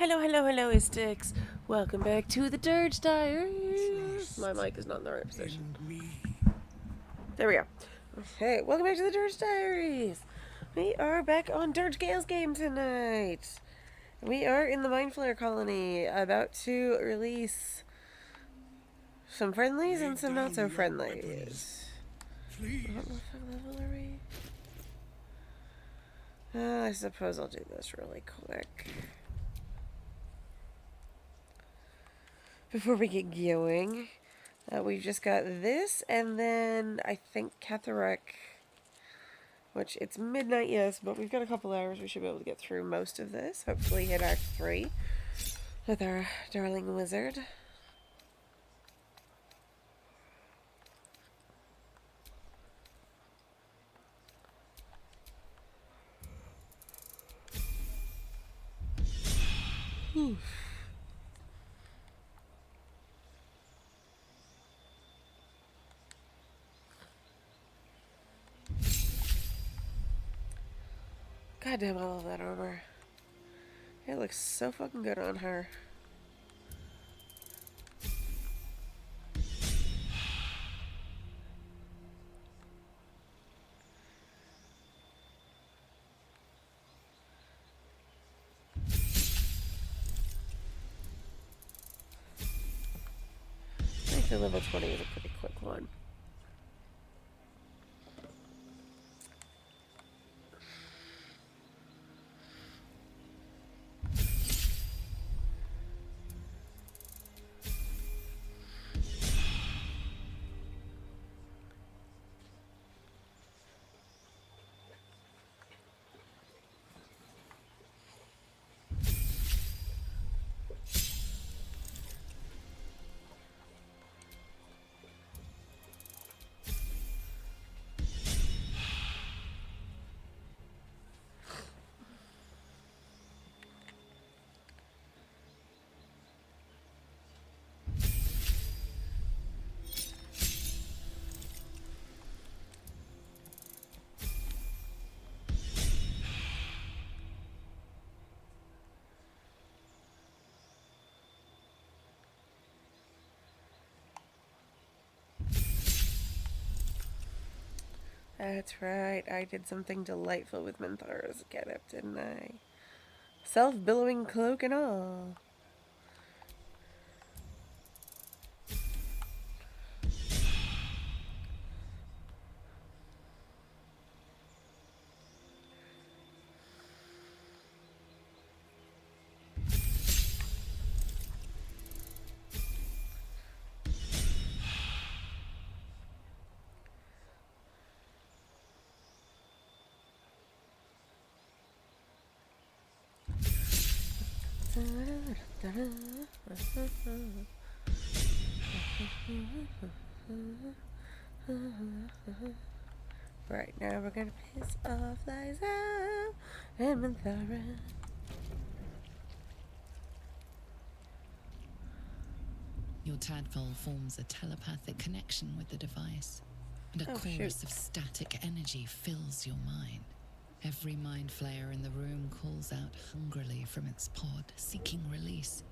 hello, sticks. Welcome back to the Dirge Diaries. My mic is not in the right position. There we go. Okay, welcome back to the Dirge Diaries. We are back on Dirge Gale's game tonight. We are in the Mind Flayer colony, about to release some friendlies and some not so friendlies. What level are we? I suppose I'll do this really quick before we get going. We've just got this, and then I think Ketheric, which it's midnight, yes, but we've got a couple hours. We should be able to get through most of this. Hopefully hit Act 3 with our darling wizard. God damn, I love that armor. It looks so fucking good on her. I think the level 20 is a pretty quick one. That's right, I did something delightful with Minthara's getup, didn't I? Self-billowing cloak and all. Right, now we're gonna piss off Lae'zel and Minthara. Your tadpole forms a telepathic connection with the device, and a chorus of static energy fills your mind. Every mind flayer in the room calls out hungrily from its pod, seeking release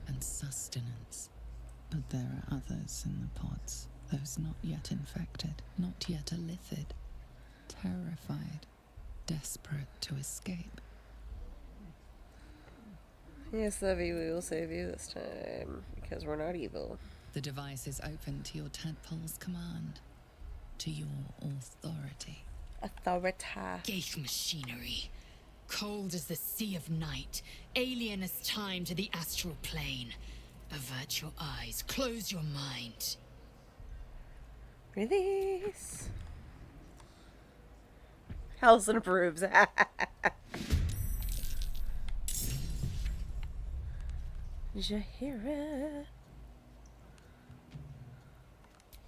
and sustenance. But there are others in the pods, those not yet infected, not yet illithid, terrified, desperate to escape. Yes, Lovey, we will save you this time, because we're not evil. The device is open to your tadpole's command, to your authority. Authorita. Gate machinery. Cold as the sea of night. Alien as time to the astral plane. Avert your eyes. Close your mind. Release. Halson approves. Jaheira.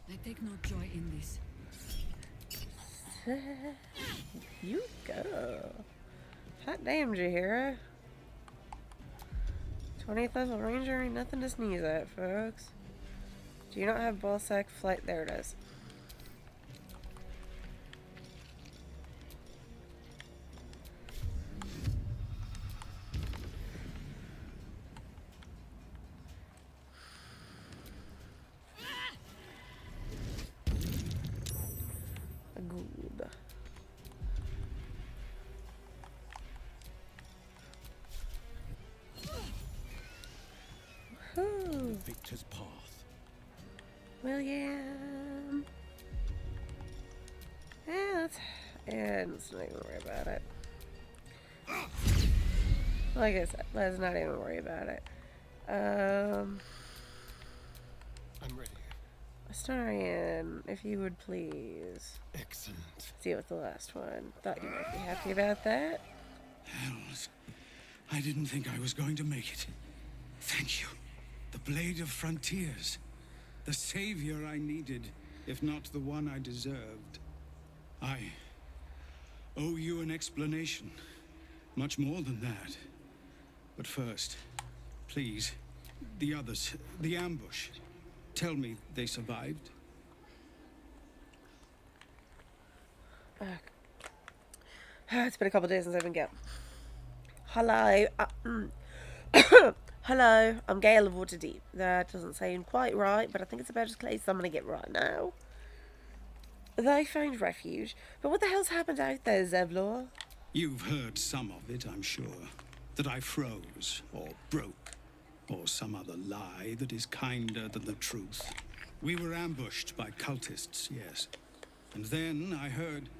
I take no joy in this. You go. Hot damn, Jaheira. 20th level ranger ain't nothing to sneeze at, folks. Do you not have ball sack flight? There it is. Victor's path. William. Yeah, let's not even worry about it. Like I said, let's not even worry about it. I'm ready. Astarion, if you would please Excellent. deal with the last one. Thought you might be happy about that. Hells. I didn't think I was going to make it. Thank you. The Blade of Frontiers. The savior I needed, if not the one I deserved. I owe you an explanation. Much more than that. But first, please, the others, the ambush. Tell me they survived. It's been a couple of days since I've been Gale. Hello. Hello, I'm Gale of Waterdeep. That doesn't sound quite right, but I think it's about as close as I'm going to get right now. They found refuge. But what the hell's happened out there, Zevlor? You've heard some of it, I'm sure. That I froze, or broke, or some other lie that is kinder than the truth. We were ambushed by cultists, yes. And then I heard...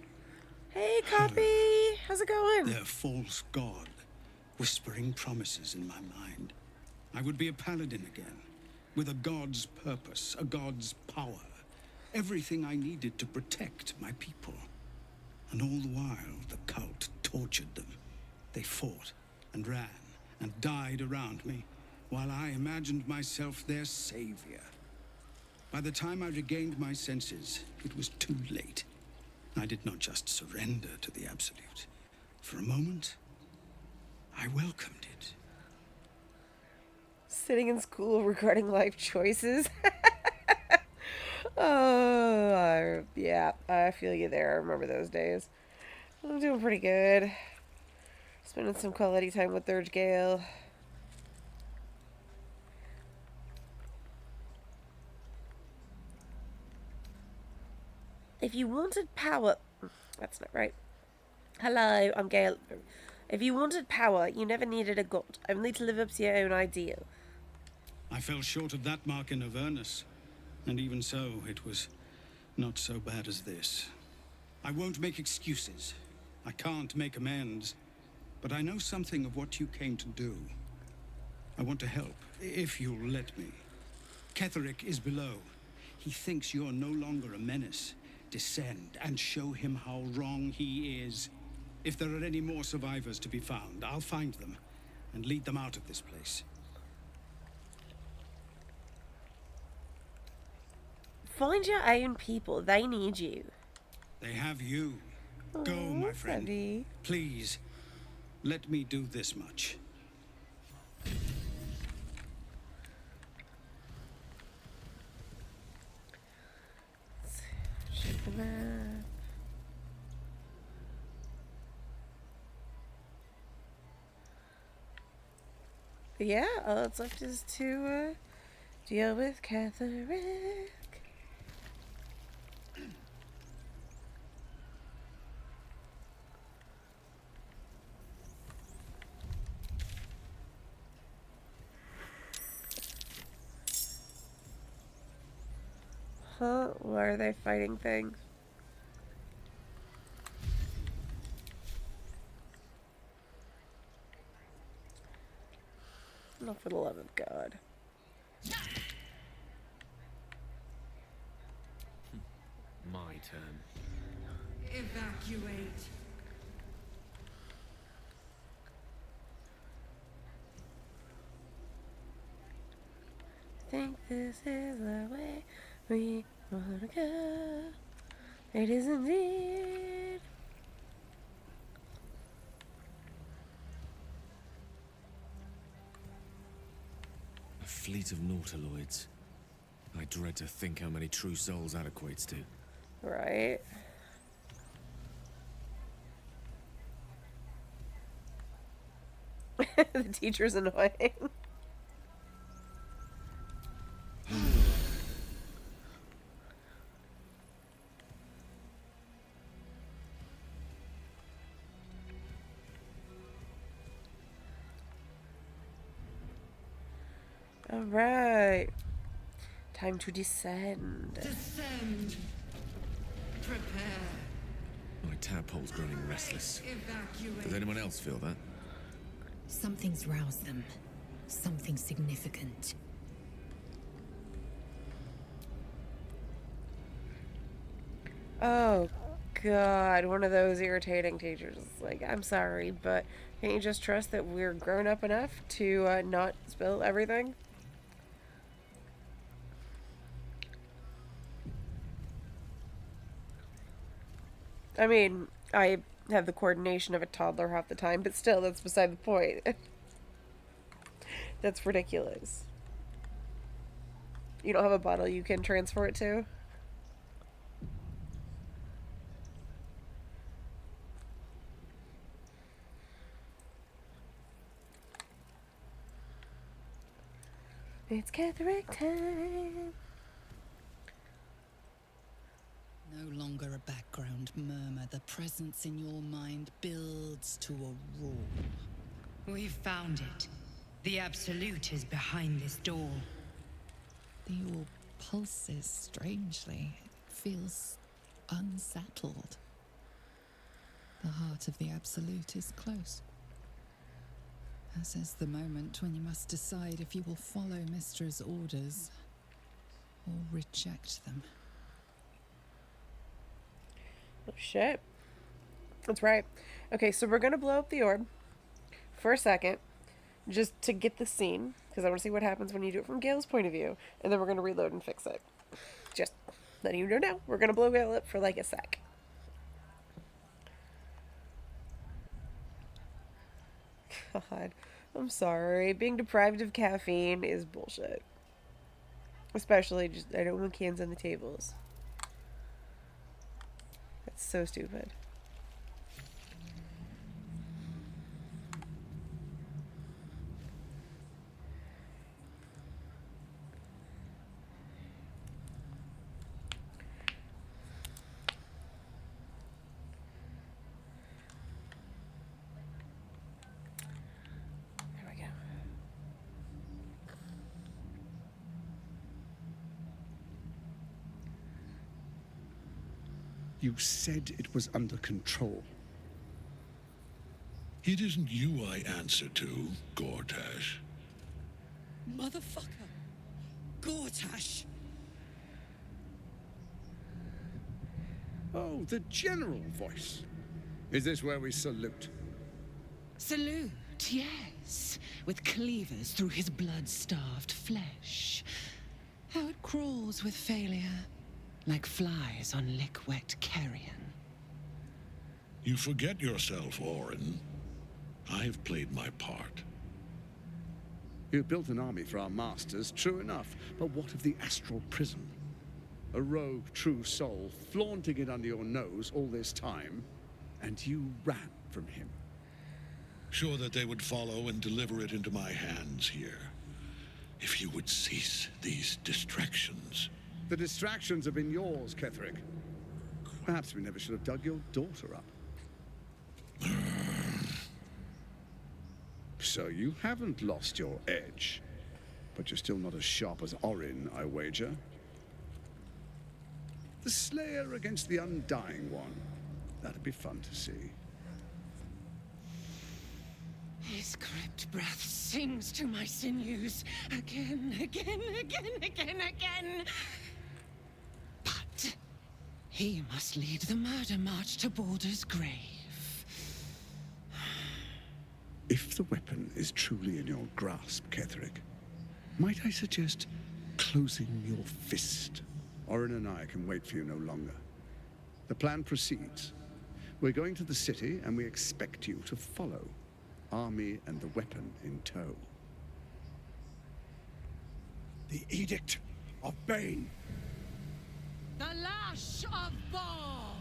Hey, Copy! How's it going? Their false god, whispering promises in my mind. I would be a paladin again, with a god's purpose, a god's power. Everything I needed to protect my people. And all the while, the cult tortured them. They fought and ran and died around me, while I imagined myself their savior. By the time I regained my senses, it was too late. I did not just surrender to the Absolute. For a moment, I welcomed it. Sitting in school regarding life choices. Oh, yeah, I feel you there. I remember those days. I'm doing pretty good. Spending some quality time with Third Gale. If you wanted power... That's not right. Hello, I'm Gale. If you wanted power, you never needed a god, only to live up to your own ideal. I fell short of that mark in Avernus. And even so, it was not so bad as this. I won't make excuses. I can't make amends. But I know something of what you came to do. I want to help, if you'll let me. Ketheric is below. He thinks you're no longer a menace. Descend and show him how wrong he is. If there are any more survivors to be found, I'll find them and lead them out of this place. Find your own people. They need you. They have you. Go, my friend. Sandy. Please, let me do this much. Check the map. Yeah, all that's left is to deal with Ketheric. Huh? Why are they fighting things? Not for the love of God. My turn. Evacuate. Think this is the way we wanna go. It is indeed. A fleet of nautiloids. I dread to think how many true souls that equates to. Right. The teacher's annoying. All right. Time to descend. Descend. Prepare. My tadpole's growing restless. Evacuate. Does anyone else feel that? Something's roused them. Something significant. Oh, God. One of those irritating teachers. Like, I'm sorry, but can't you just trust that we're grown up enough to not spill everything? I mean, I have the coordination of a toddler half the time, but still, that's beside the point. That's ridiculous. You don't have a bottle you can transfer it to? It's Ketheric time. No longer a background murmur. The presence in your mind builds to a roar. We've found it. The Absolute is behind this door. The orb pulses strangely. It feels unsettled. The heart of the Absolute is close. This is the moment when you must decide if you will follow Mystra's orders or reject them. Oh, shit. That's right. Okay, so we're going to blow up the orb for a second, just to get the scene, because I want to see what happens when you do it from Gale's point of view, and then we're going to reload and fix it. Just letting you know now. We're going to blow Gale up for like a sec. God, I'm sorry. Being deprived of caffeine is bullshit. Especially, just I don't want cans on the tables. That's so stupid. There we go. You said it was under control. It isn't you I answer to, Gortash. Motherfucker! Gortash! Oh, the general voice. Is this where we salute? Salute, yes, with cleavers through his blood-starved flesh. How it crawls with failure, like flies on lick-wet carrion. You forget yourself, Orin. I have played my part. You built an army for our masters, true enough. But what of the astral prism? A rogue true soul flaunting it under your nose all this time, and you ran from him. Sure that they would follow and deliver it into my hands here. If you would cease these distractions. The distractions have been yours, Ketheric. Perhaps we never should have dug your daughter up. So you haven't lost your edge, but you're still not as sharp as Orin, I wager. The Slayer against the Undying One. That'd be fun to see. His crypt breath sings to my sinews again, again, again, again, again. But he must lead the murder march to Baldur's grave. If the weapon is truly in your grasp, Ketheric, might I suggest closing your fist? Orin and I can wait for you no longer. The plan proceeds. We're going to the city, and we expect you to follow. Army and the weapon in tow. The Edict of Bane. The Lash of Ball!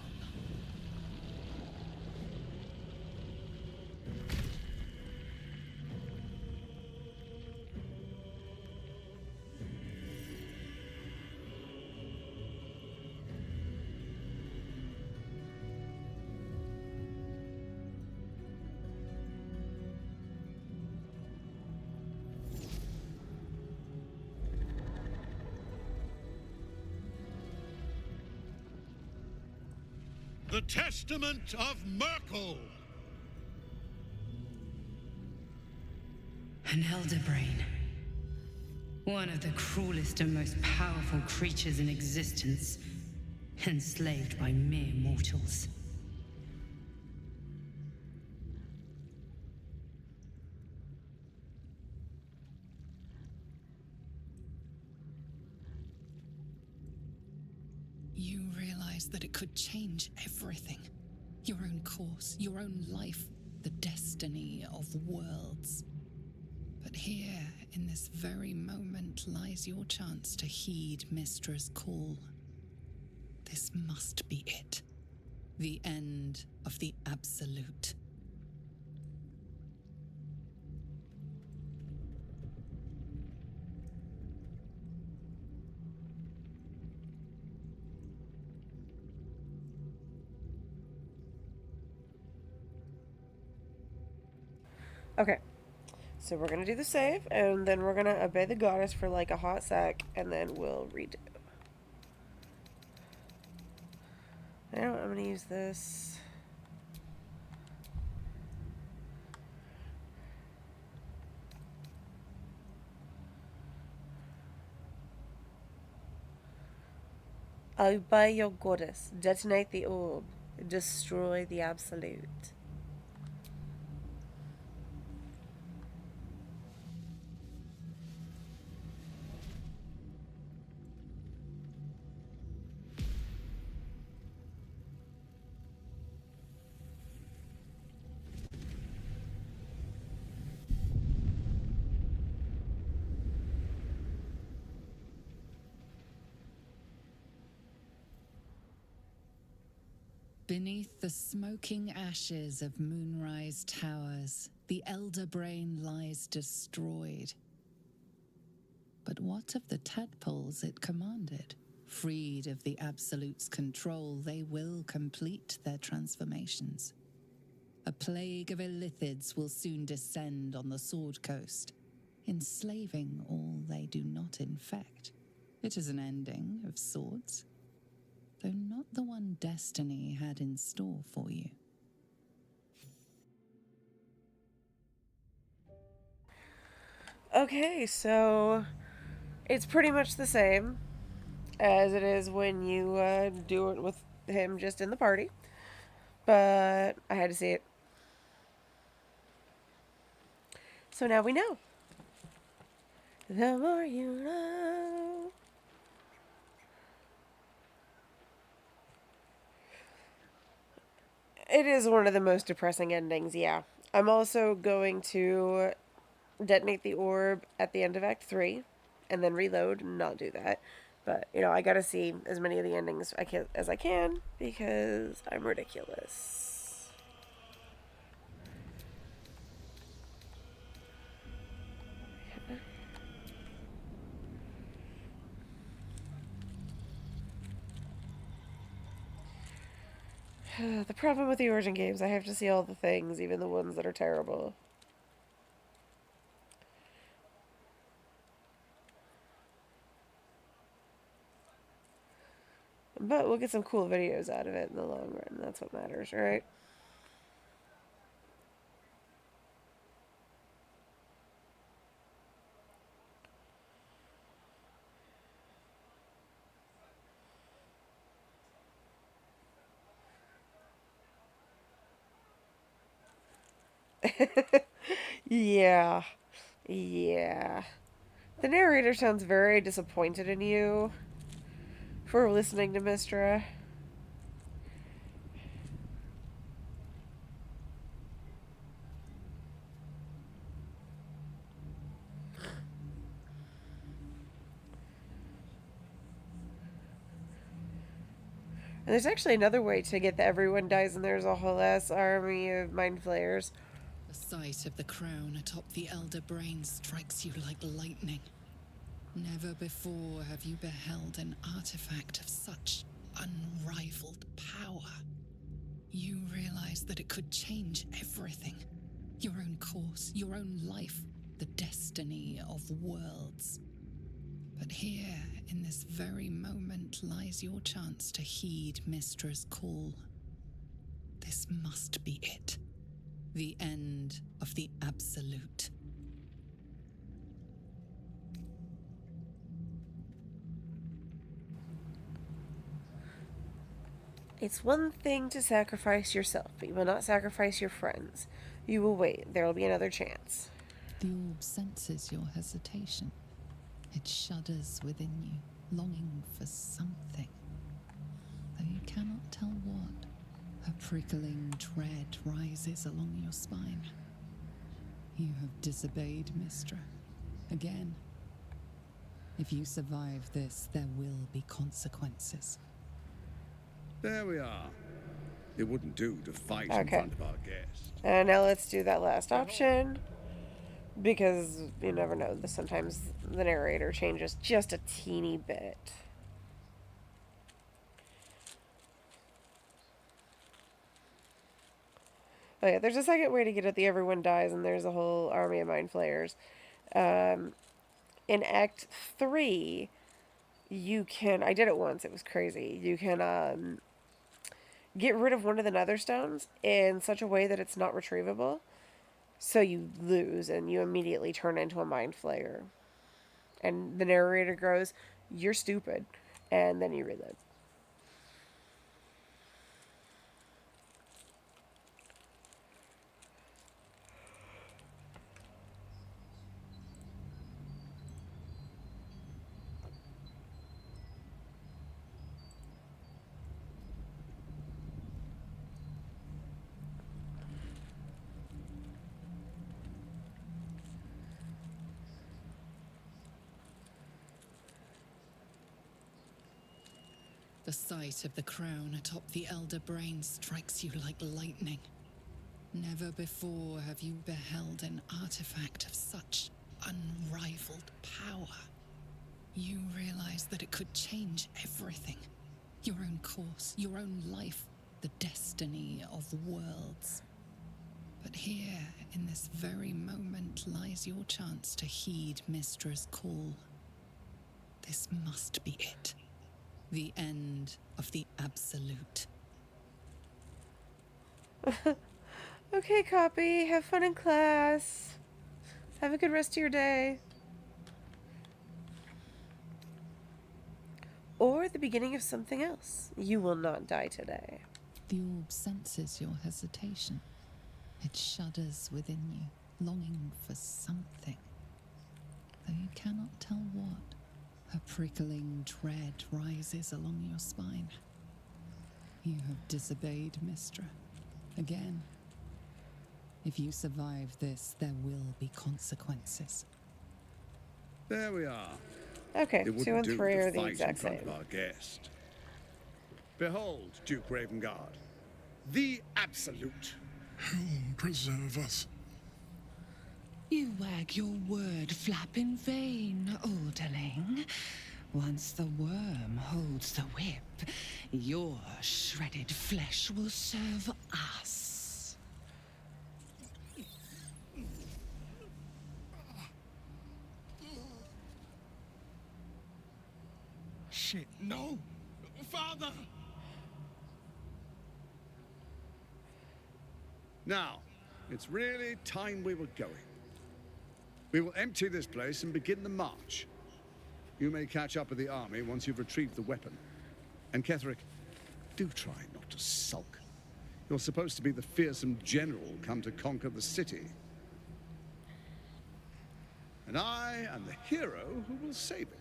The Testament of Merkel! An elder brain. One of the cruelest and most powerful creatures in existence, enslaved by mere mortals. You realized that it could change everything. Your own course, your own life, the destiny of worlds. But here, in this very moment, lies your chance to heed Mystra's call. This must be it. The end of the Absolute. Okay. So we're gonna do the save, and then we're gonna obey the goddess for like a hot sec, and then we'll redo. Now I'm gonna use this. Obey your goddess. Detonate the orb. Destroy the Absolute. Beneath the smoking ashes of Moonrise Towers, the Elder Brain lies destroyed. But what of the tadpoles it commanded? Freed of the Absolute's control, they will complete their transformations. A plague of illithids will soon descend on the Sword Coast, enslaving all they do not infect. It is an ending of sorts, though not the one destiny had in store for you. Okay, so it's pretty much the same as it is when you do it with him just in the party, but I had to see it. So now we know. The more you know. It is one of the most depressing endings, yeah. I'm also going to detonate the orb at the end of Act 3 and then reload and not do that. But, you know, I gotta see as many of the endings as I can because I'm ridiculous. The problem with the Origin games, I have to see all the things, even the ones that are terrible. But we'll get some cool videos out of it in the long run. That's what matters, right? Yeah. Yeah. The narrator sounds very disappointed in you for listening to Mystra. And there's actually another way to get that everyone dies and there's a whole ass army of mind flayers. The sight of the crown atop the Elder Brain strikes you like lightning. Never before have you beheld an artifact of such unrivaled power. You realize that it could change everything. Your own course, your own life, the destiny of worlds. But here, in this very moment, lies your chance to heed Mystra's call. This must be it. The end of the absolute. It's one thing to sacrifice yourself, but you will not sacrifice your friends. You will wait. There will be another chance. The orb senses your hesitation. It shudders within you, longing for something, though you cannot tell what. A prickling dread rises along your spine. You have disobeyed Mystra. Again. If you survive this, there will be consequences. There we are. It wouldn't do to fight in front of our guest. And now let's do that last option. Because you never know. Sometimes the narrator changes just a teeny bit. Oh yeah, there's a second way to get it. The everyone dies, and there's a whole army of mind flayers. In Act 3, you can... I did it once. It was crazy. You can get rid of one of the Netherstones in such a way that it's not retrievable. So you lose, and you immediately turn into a mind flayer. And the narrator goes, "You're stupid." And then you relive. The sight of the crown atop the elder brain strikes you like lightning. Never before have you beheld an artifact of such unrivaled power. You realize that it could change everything. Your own course, your own life, the destiny of worlds. But here, in this very moment, lies your chance to heed Mystra's call. This must be it. The end of the absolute. Okay, copy. Have fun in class. Have a good rest of your day. Or the beginning of something else. You will not die today. The orb senses your hesitation. It shudders within you, longing for something, though you cannot tell what. A prickling dread rises along your spine. You have disobeyed Mystra. Again. If you survive this, there will be consequences. There we are. Okay, It 2 and wouldn't 3 do are to the fight exact in front same. of our guest. Behold, Duke Ravengard, the absolute. Whom preserve us? You wag your word flap in vain, Alderling. Once the worm holds the whip, your shredded flesh will serve us. Shit, no! Father! Now, it's really time we were going. We will empty this place and begin the march. You may catch up with the army once you've retrieved the weapon. And Ketheric, do try not to sulk. You're supposed to be the fearsome general come to conquer the city. And I am the hero who will save it.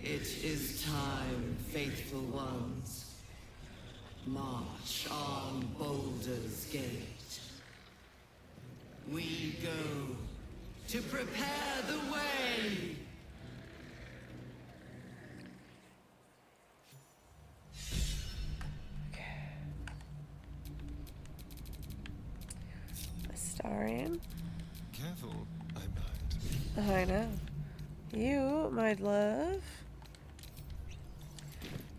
It is time, faithful ones. March on Baldur's Gate. We go to prepare the way. Astarion. Careful, I might. I know. You, my love,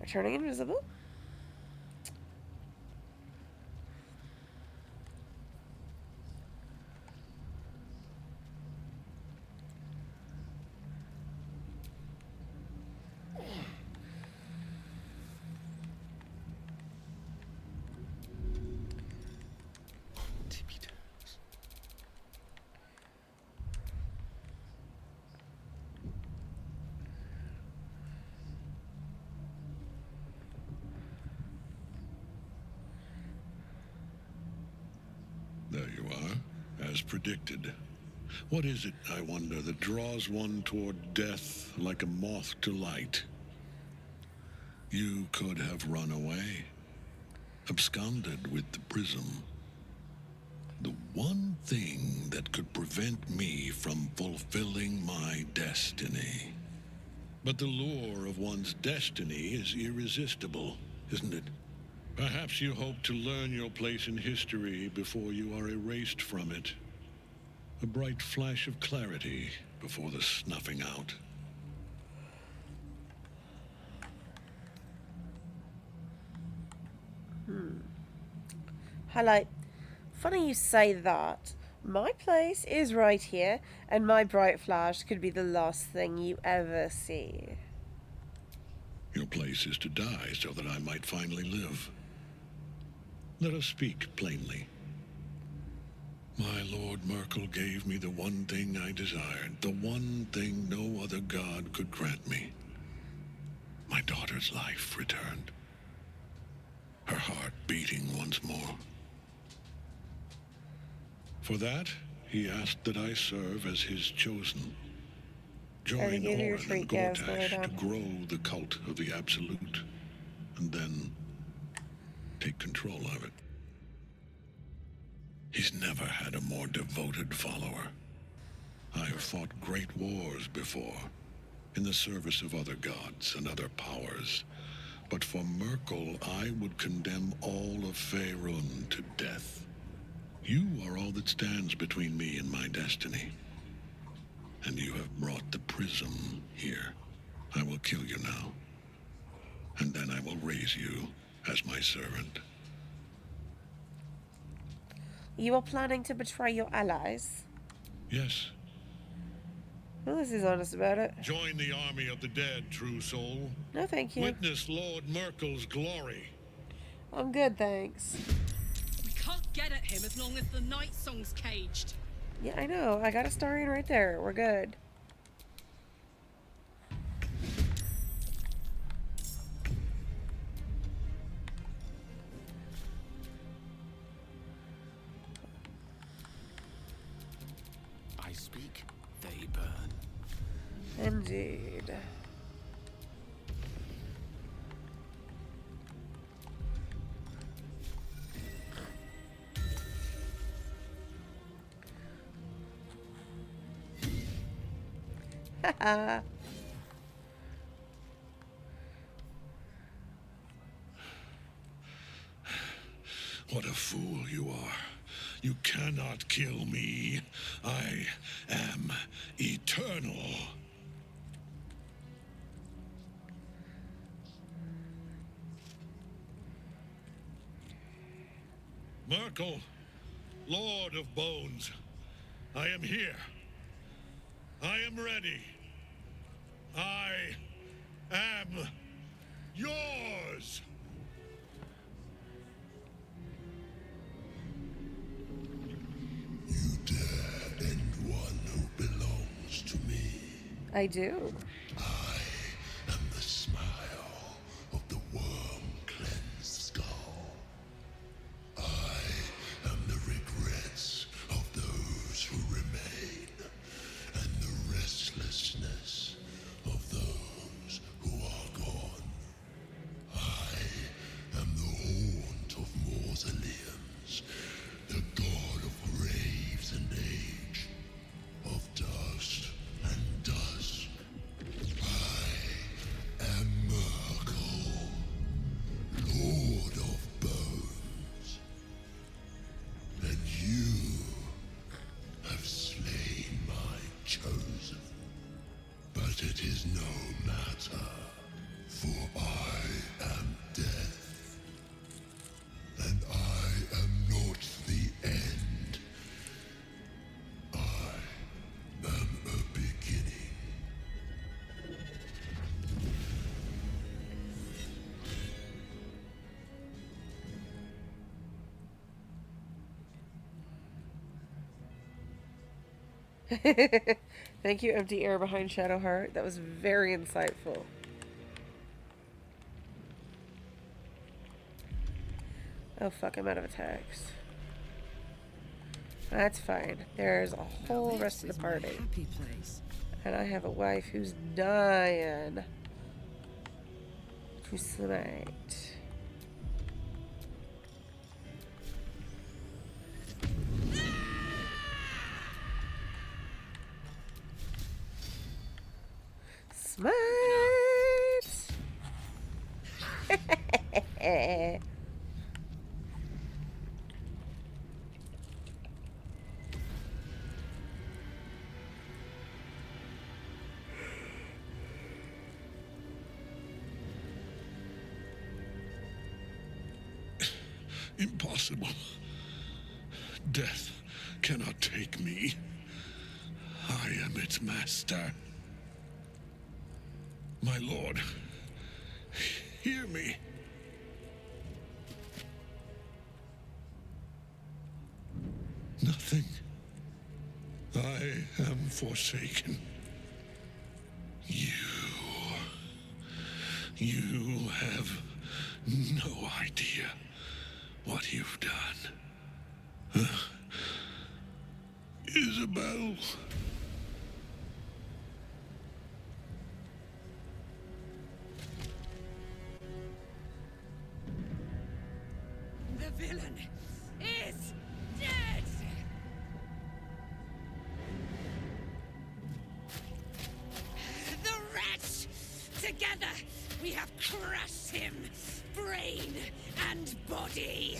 are turning invisible. predicted. What is it, I wonder, that draws one toward death like a moth to light? You could have run away, absconded with the Prism. The one thing that could prevent me from fulfilling my destiny. But the lure of one's destiny is irresistible, isn't it? Perhaps you hope to learn your place in history before you are erased from it. A bright flash of clarity before the snuffing out. Highlight. Funny you say that. My place is right here, and my bright flash could be the last thing you ever see. Your place is to die so that I might finally live. Let us speak plainly. My Lord Merkel gave me the one thing I desired, the one thing no other god could grant me. My daughter's life returned. Her heart beating once more. For that, he asked that I serve as his chosen. Join Orin and Gortash to grow the cult of the Absolute, and then take control of it. He's never had a more devoted follower. I have fought great wars before, in the service of other gods and other powers. But for Merkel, I would condemn all of Faerun to death. You are all that stands between me and my destiny. And you have brought the Prism here. I will kill you now. And then I will raise you as my servant. You are planning to betray your allies? Yes. Well, this is honest about it. Join the army of the dead, true soul. No, thank you. Witness Lord Merkel's glory. I'm good, thanks. We can't get at him as long as the Night Song's caged. Yeah, I know. I got Astarion right there. We're good. I speak, they burn. Indeed. Haha. What a fool you are. You cannot kill me. I am eternal. Merkel, Lord of Bones, I am here. I am ready. I am yours. You dare end one who belongs to me. I do. I am the smile of the worm-cleansed skull. I am the regrets of those who remain, and the restlessness of those who are gone. I am the haunt of mausoleums, the god of graves and age, of dust and dust. I am Merkel, Lord of Bones. And you have slain my chosen. But it is no matter, for I am death. And I am not the end. I am a beginning. Thank you, Empty Air behind Shadowheart. That was very insightful. Oh fuck, I'm out of attacks. That's fine. There's a whole rest of the party. Happy place. And I have a wife who's dying to smite. Smite! Impossible. Death cannot take me. I am its master. My lord, hear me. Nothing. I am forsaken. You have no idea what you've done. Isobel. The villain is dead! The wretch! Together, we have crushed him, brain and body.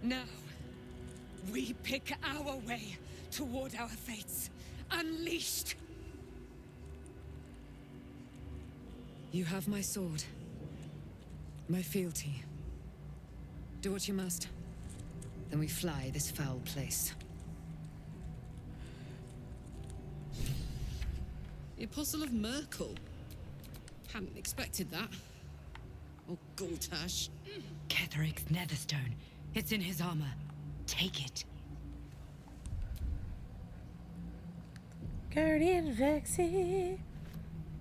Now, we pick our way toward our fates, unleashed. You have my sword. My fealty. Do what you must. Then we fly this foul place. The Apostle of Merkel. Hadn't expected that. Or Gortash. Ketheric's Netherstone. It's in his armor. Take it. Guardian Vexy.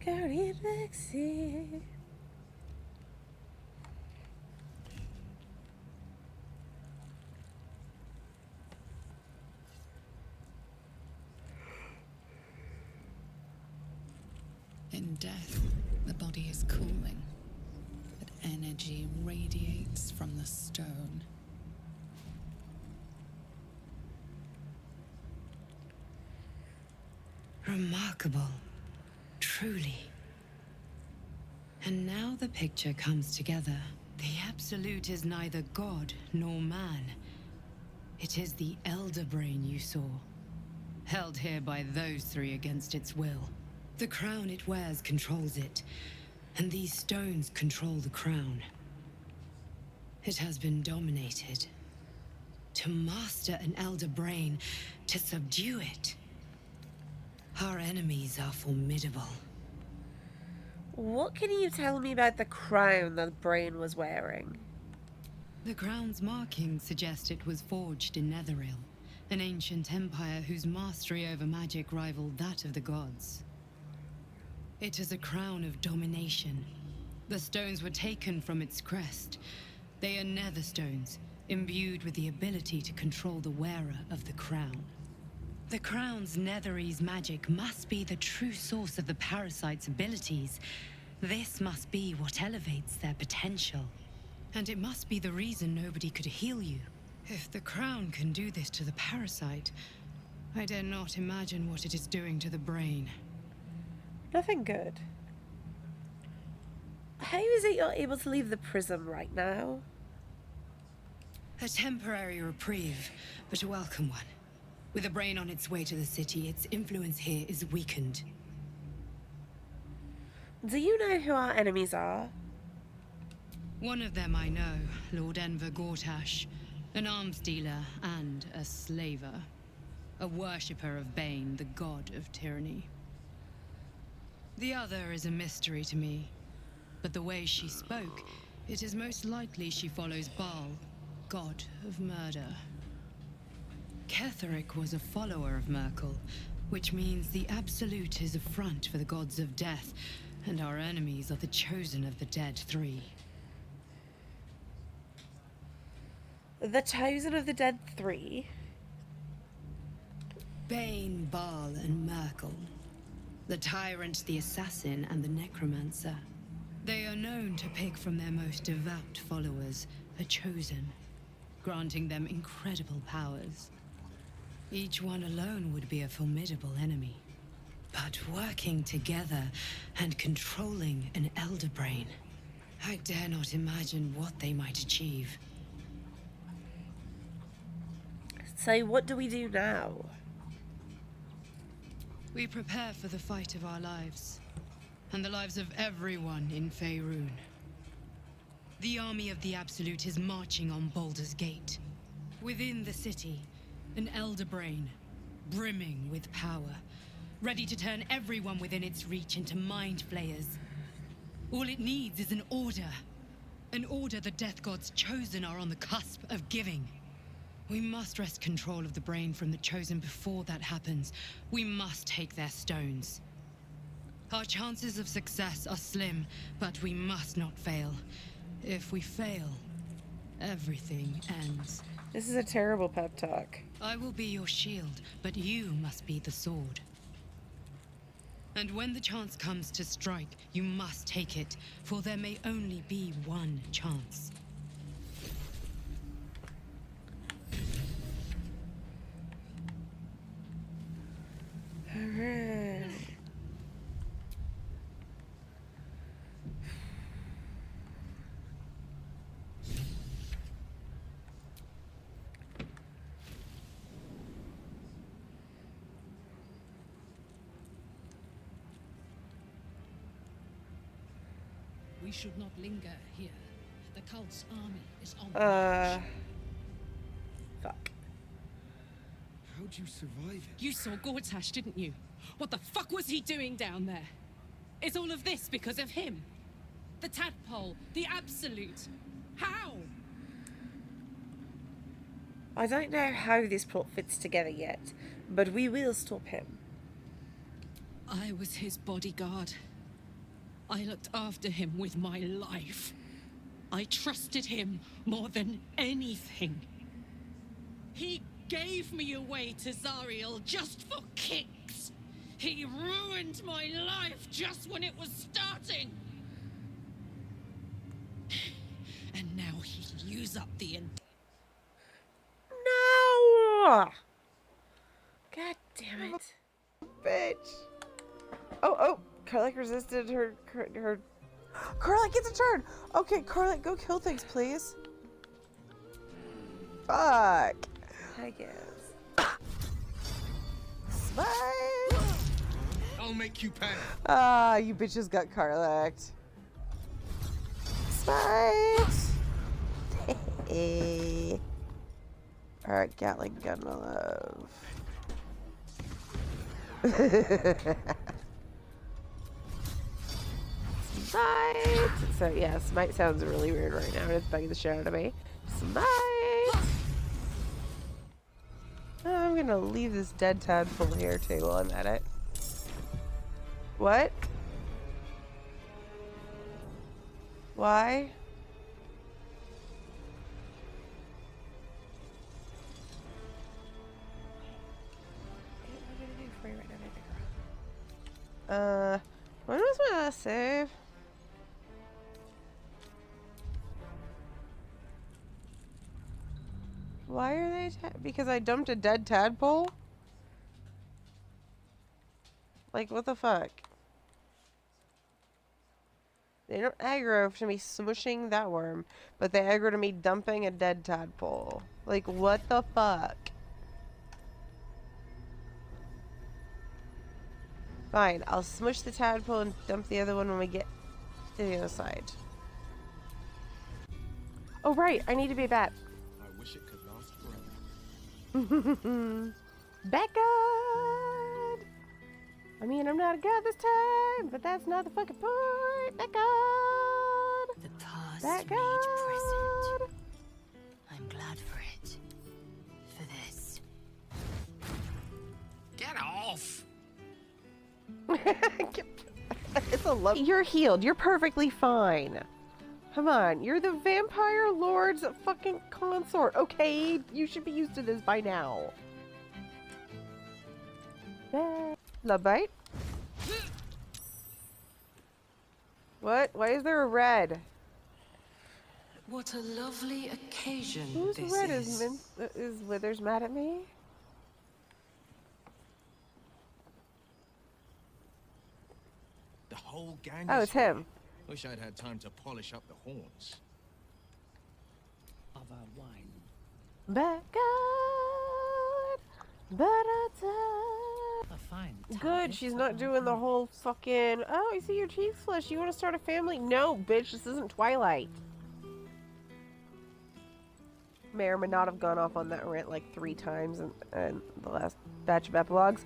Guardian Vexy. In death, the body is cooling, but energy radiates from the stone. Remarkable. Truly. And now the picture comes together. The Absolute is neither god nor man. It is the Elder Brain you saw, held here by those three against its will. The crown it wears controls it, and these stones control the crown. It has been dominated. To master an Elder Brain, to subdue it. Our enemies are formidable. What can you tell me about the crown the brain was wearing? The crown's markings suggest it was forged in Netheril, an ancient empire whose mastery over magic rivaled that of the gods. It is a crown of domination. The stones were taken from its crest. They are Netherstones, imbued with the ability to control the wearer of the crown. The crown's Netherese magic must be the true source of the parasite's abilities. This must be what elevates their potential. And it must be the reason nobody could heal you. If the crown can do this to the parasite, I dare not imagine what it is doing to the brain. Nothing good. How is it you're able to leave the prism right now? A temporary reprieve, but a welcome one. With the brain on its way to the city, its influence here is weakened. Do you know who our enemies are? One of them I know, Lord Enver Gortash, an arms dealer and a slaver. A worshipper of Bane, the god of tyranny. The other is a mystery to me, but the way she spoke, it is most likely she follows Baal, god of murder. Ketheric was a follower of Merkel, which means the Absolute is a front for the gods of death, and our enemies are the chosen of the dead three. The chosen of the dead three? Bane, Baal, and Merkel. The tyrant, the assassin, and the necromancer. They are known to pick from their most devout followers, a chosen, granting them incredible powers. Each one alone would be a formidable enemy. But working together and controlling an elder brain, I dare not imagine what they might achieve. So what do we do now? We prepare for the fight of our lives, and the lives of everyone in Faerun. The army of the Absolute is marching on Baldur's Gate. Within the city, an elder brain, brimming with power, ready to turn everyone within its reach into mind flayers. All it needs is an order the death gods chosen are on the cusp of giving. We must wrest control of the brain from the chosen before that happens. We must take their stones. Our chances of success are slim, but we must not fail. If we fail, everything ends. This is a terrible pep talk. I will be your shield, but you must be the sword. And when the chance comes to strike, you must take it, for there may only be one chance. Alright. We should not linger here. The cult's army is on the march. Fuck. How'd you survive it? You saw Gortash, didn't you? What the fuck was he doing down there? Is all of this because of him? The tadpole, the Absolute. How? I don't know how this plot fits together yet, but we will stop him. I was his bodyguard. I looked after him with my life. I trusted him more than anything. He gave me away to Zariel just for kicks. He ruined my life just when it was starting. And now he'll use up the No! God damn it. Bitch. Oh, Karlach resisted her. Karlach gets a turn! Okay, Karlach, go kill things, please. Fuck. I guess. Smite! I'll make you panic. Ah, you bitches got Karlach. Smite! Hey. Alright, Gatling gun, my love. Smite! So yeah, Smite sounds really weird right now. It's bugging the shit out of me. Smite! I'm gonna leave this dead tadpole here too while I'm at it. What? Why? When was my last save? Why are they because I dumped a dead tadpole? Like, what the fuck? They don't aggro to me smushing that worm, but they aggro to me dumping a dead tadpole. Like, what the fuck? Fine, I'll smush the tadpole and dump the other one when we get to the other side. Oh right, I need to be a bat. I wish it could last forever. Bat God! I mean, I'm not a god this time, but that's not the fucking point. Bat God! The past Bat made God! present. I'm glad for it. For this. Get off! It's a love. You're healed. You're perfectly fine. Come on. You're the vampire lord's fucking consort. Okay? You should be used to this by now. Love bite? What? Why is there a red? What a lovely occasion. Who's this red? is. Is Withers mad at me? The whole gang. Oh, is it's him. here. Wish I'd had time to polish up the horns. Of our wine. Back out, A fine. good, she's not doing the whole fucking, oh, I see your cheeks flush. You want to start a family? No, bitch, this isn't Twilight. May or may not have gone off on that rant like 3 times in the last batch of epilogues.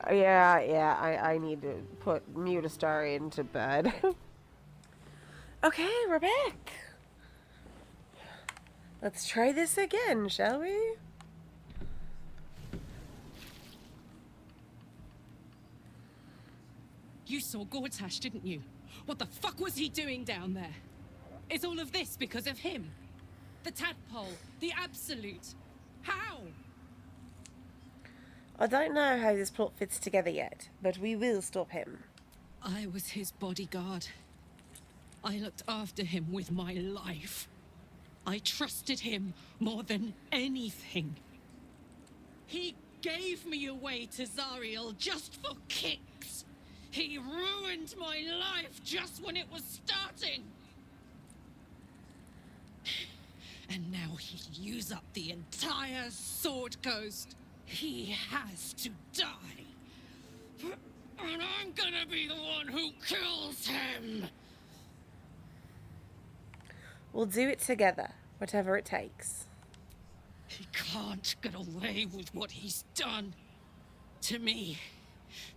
I need to put mute Astarion to bed. Okay, we're back. Let's try this again, shall we? You saw Gortash, didn't you? What the fuck was he doing down there? Is all of this because of him? The tadpole, the absolute. How? I don't know how this plot fits together yet, but we will stop him. I was his bodyguard. I looked after him with my life. I trusted him more than anything. He gave me away to Zariel just for kicks. He ruined my life just when it was starting. And now he'll use up the entire Sword Coast. He has to die. And I'm gonna be the one who kills him. We'll do it together, whatever it takes. He can't get away with what he's done. To me.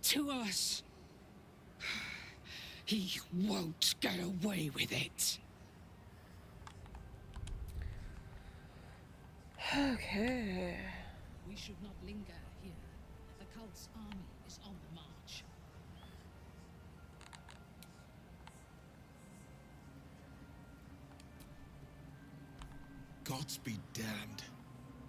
To us. He won't get away with it. Okay. We should not linger here. The cult's army is on the march. Gods be damned.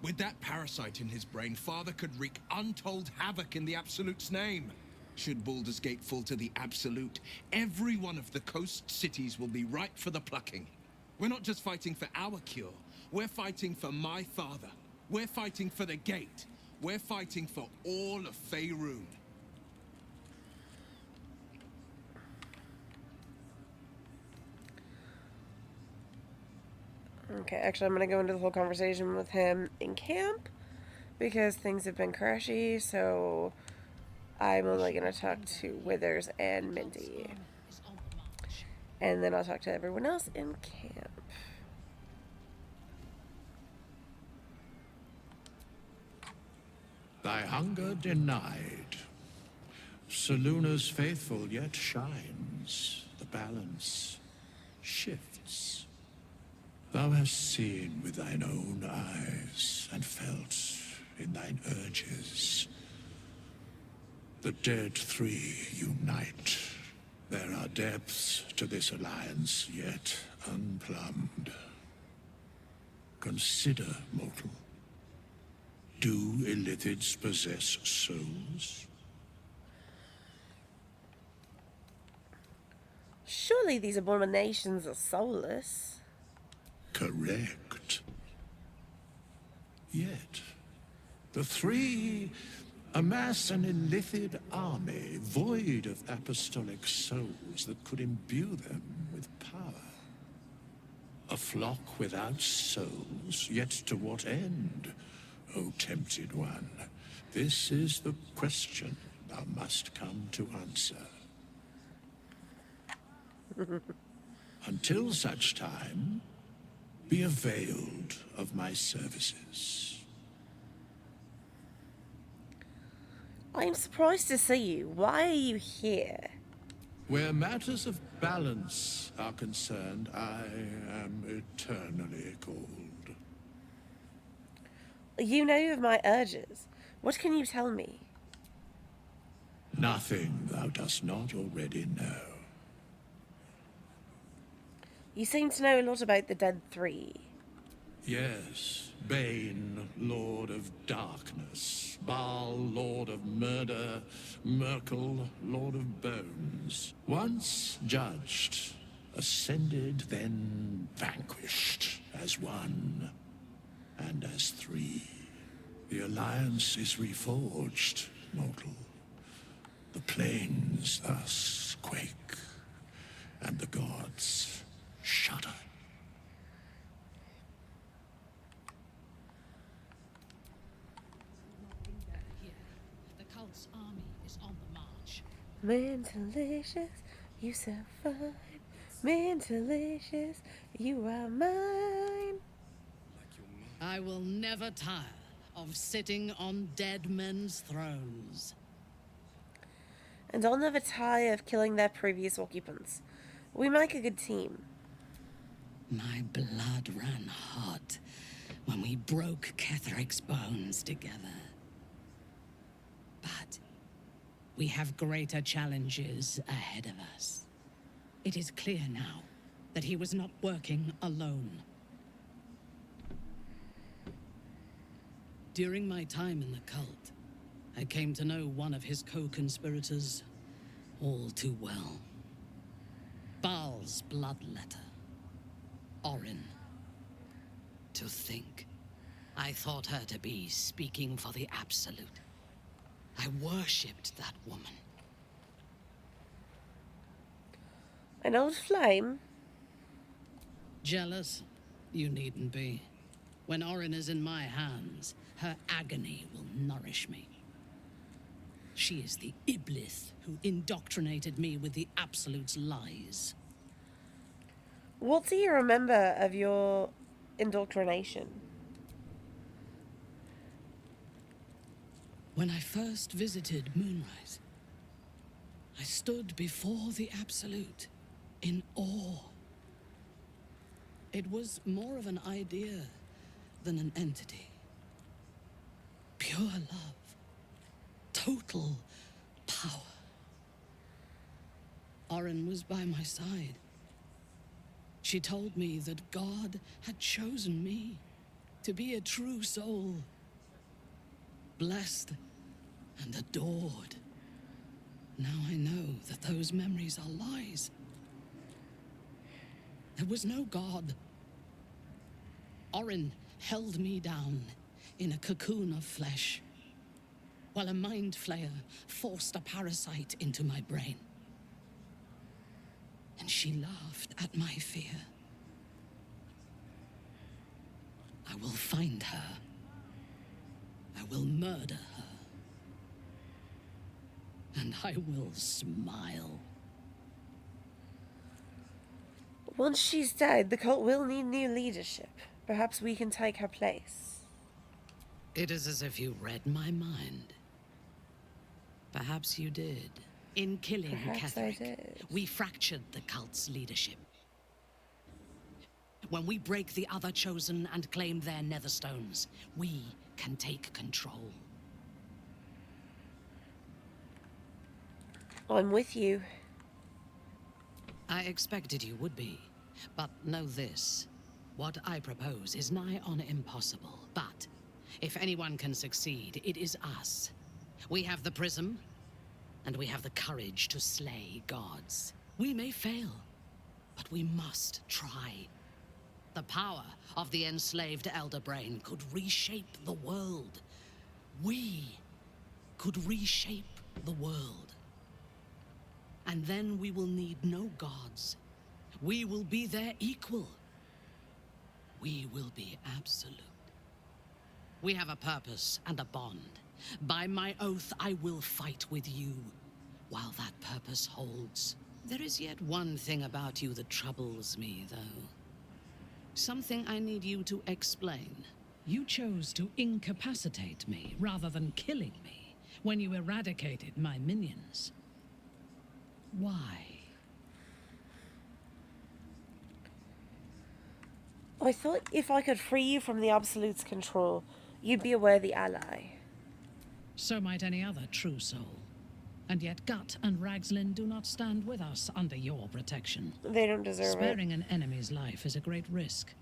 With that parasite in his brain, Father could wreak untold havoc in the Absolute's name. Should Baldur's Gate fall to the Absolute, every one of the coast cities will be ripe for the plucking. We're not just fighting for our cure. We're fighting for my father. We're fighting for the Gate. We're fighting for all of Faerun. Okay, actually, I'm going to go into the whole conversation with him in camp because things have been crashy, so I'm only going to talk to Withers and Minty. And then I'll talk to everyone else in camp. Thy hunger denied. Seluna's faithful yet shines. The balance shifts. Thou hast seen with thine own eyes and felt in thine urges. The dead three unite. There are depths to this alliance yet unplumbed. Consider, mortal. Do illithids possess souls? Surely these abominations are soulless. Correct. Yet, the three amass an illithid army void of apostolic souls that could imbue them with power. A flock without souls, yet to what end? O tempted one, this is the question thou must come to answer. Until such time, be availed of my services. I'm surprised to see you. Why are you here? Where matters of balance are concerned, I am eternally cold. You know of my urges. What can you tell me? Nothing thou dost not already know. You seem to know a lot about the Dead Three. Yes, Bane, Lord of Darkness, Baal, Lord of Murder, Merkel, Lord of Bones. Once judged, ascended, then vanquished, as one, and as three. The alliance is reforged, mortal. The plains thus quake, and the gods shudder. The cult's army is on the march. Mentalicious, you so fine. Mentalicious, you are mine. I will never tire of sitting on dead men's thrones. And I'll never tire of killing their previous occupants. We make a good team. My blood ran hot when we broke Ketheric's bones together. But we have greater challenges ahead of us. It is clear now that he was not working alone. During my time in the cult, I came to know one of his co-conspirators all too well. Baal's bloodletter, Orin. To think, I thought her to be speaking for the Absolute. I worshipped that woman. An old flame? Jealous? You needn't be. When Orin is in my hands, her agony will nourish me. She is the Iblis who indoctrinated me with the Absolute's lies. What do you remember of your indoctrination? When I first visited Moonrise, I stood before the Absolute in awe. It was more of an idea than an entity. Pure love. Total power. Orin was by my side. She told me that God had chosen me to be a true soul. Blessed and adored. Now I know that those memories are lies. There was no God. Orin held me down in a cocoon of flesh, while a mind flayer forced a parasite into my brain. And she laughed at my fear. I will find her. I will murder her. And I will smile. Once she's dead, the cult will need new leadership. Perhaps we can take her place. It is as if you read my mind. Perhaps you did. In killing Perhaps I Ketheric, did. we fractured the cult's leadership. When we break the other chosen and claim their Netherstones, we can take control. I'm with you. I expected you would be. But know this. What I propose is nigh on impossible. But if anyone can succeed, it is us. We have the Prism, and we have the courage to slay gods. We may fail, but we must try. The power of the enslaved Elder Brain could reshape the world. We could reshape the world. And then we will need no gods. We will be their equal. We will be absolute. We have a purpose and a bond. By my oath, I will fight with you, while that purpose holds. There is yet one thing about you that troubles me, though. Something I need you to explain. You chose to incapacitate me rather than killing me when you eradicated my minions. Why? I thought if I could free you from the Absolute's control, you'd be a worthy ally. So might any other true soul. And yet Gut and Ragslin do not stand with us under your protection. They don't deserve it. Sparing an enemy's life is a great risk.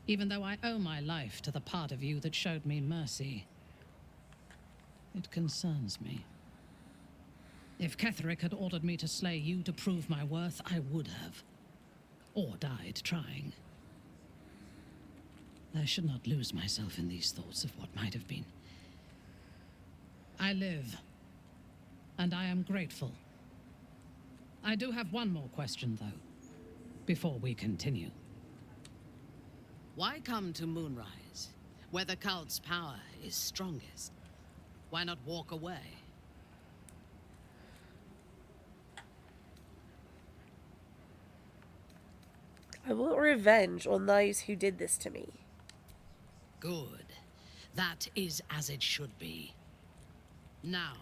Even though I owe my life to the part of you that showed me mercy, it concerns me. If Ketheric had ordered me to slay you to prove my worth, I would have. Or died trying. I should not lose myself in these thoughts of what might have been. I live, and I am grateful. I do have one more question, though, before we continue. Why come to Moonrise, where the cult's power is strongest? Why not walk away? I want revenge on those who did this to me. Good. That is as it should be. Now,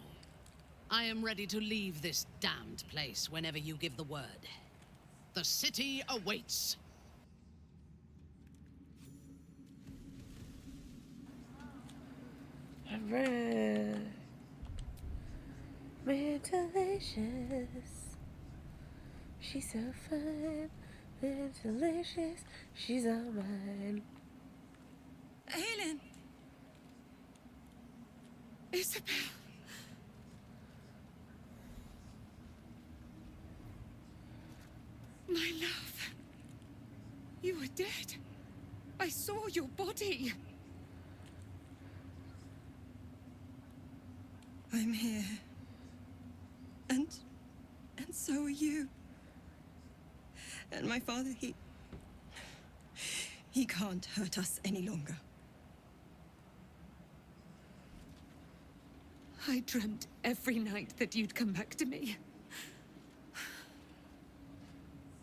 I am ready to leave this damned place whenever you give the word. The city awaits. Alright. Man, delicious. She's so fine and delicious. She's all mine. Aylin! Isobel! My love. You were dead. I saw your body. I'm here. And so are you. And my father, he can't hurt us any longer. I dreamt every night that you'd come back to me.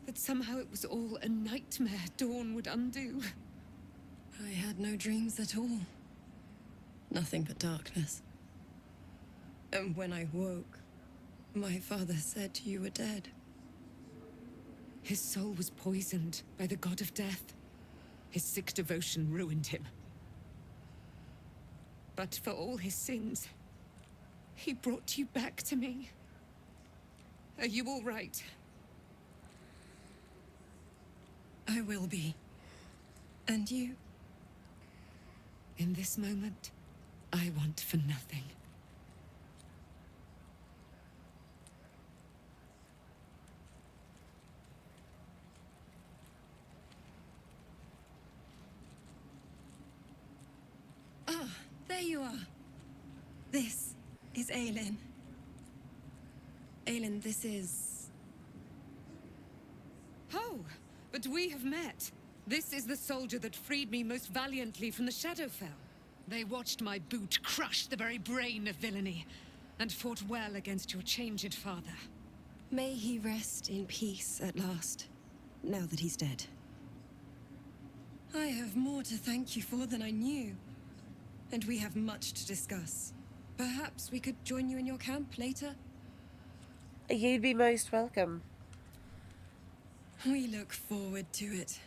That somehow it was all a nightmare Dawn would undo. I had no dreams at all. Nothing but darkness. And when I woke, my father said you were dead. His soul was poisoned by the god of death. His sick devotion ruined him. But for all his sins, he brought you back to me. Are you all right? I will be. And you? In this moment, I want for nothing. Ah, there you are. This is Aylin. Aylin, this is... Oh, but we have met. This is the soldier that freed me most valiantly from the Shadowfell. They watched my boot crush the very brain of villainy, and fought well against your changed father. May he rest in peace at last, now that he's dead. I have more to thank you for than I knew. And we have much to discuss. Perhaps we could join you in your camp later? You'd be most welcome. We look forward to it.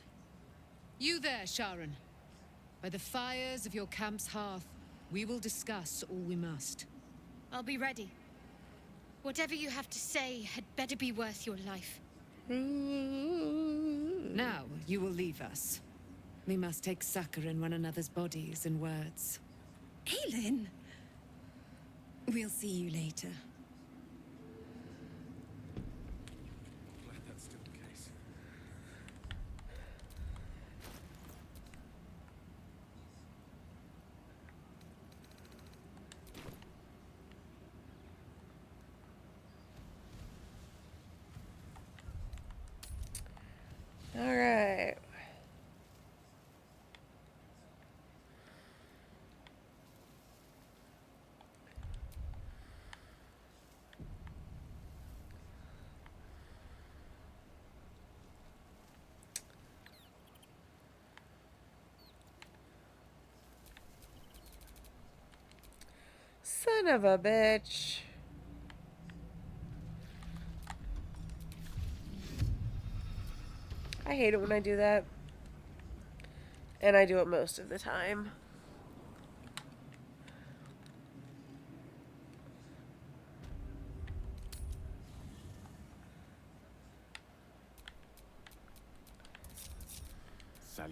You there, Sharon. By the fires of your camp's hearth, we will discuss all we must. I'll be ready. Whatever you have to say had better be worth your life. Now, you will leave us. We must take succor in one another's bodies and words. Aylin! We'll see you later. Glad that's still the case. All right. Son of a bitch. I hate it when I do that. And I do it most of the time.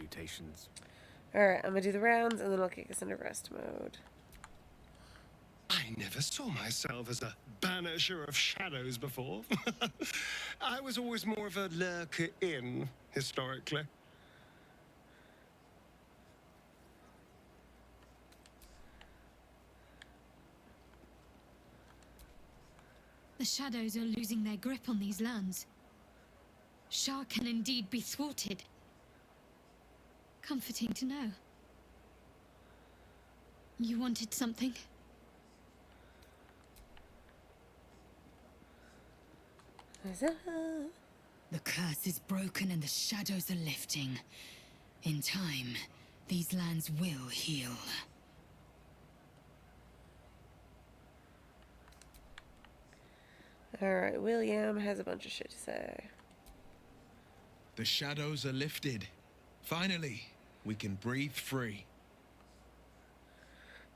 salutations. Alright, I'm gonna do the rounds and then I'll kick us into rest mode. I never saw myself as a banisher of shadows before. I was always more of a lurker in, historically. The shadows are losing their grip on these lands. Shah can indeed be thwarted. Comforting to know. You wanted something? The curse is broken and the shadows are lifting. In time, these lands will heal. Alright, William has a bunch of shit to say. The shadows are lifted. Finally, we can breathe free.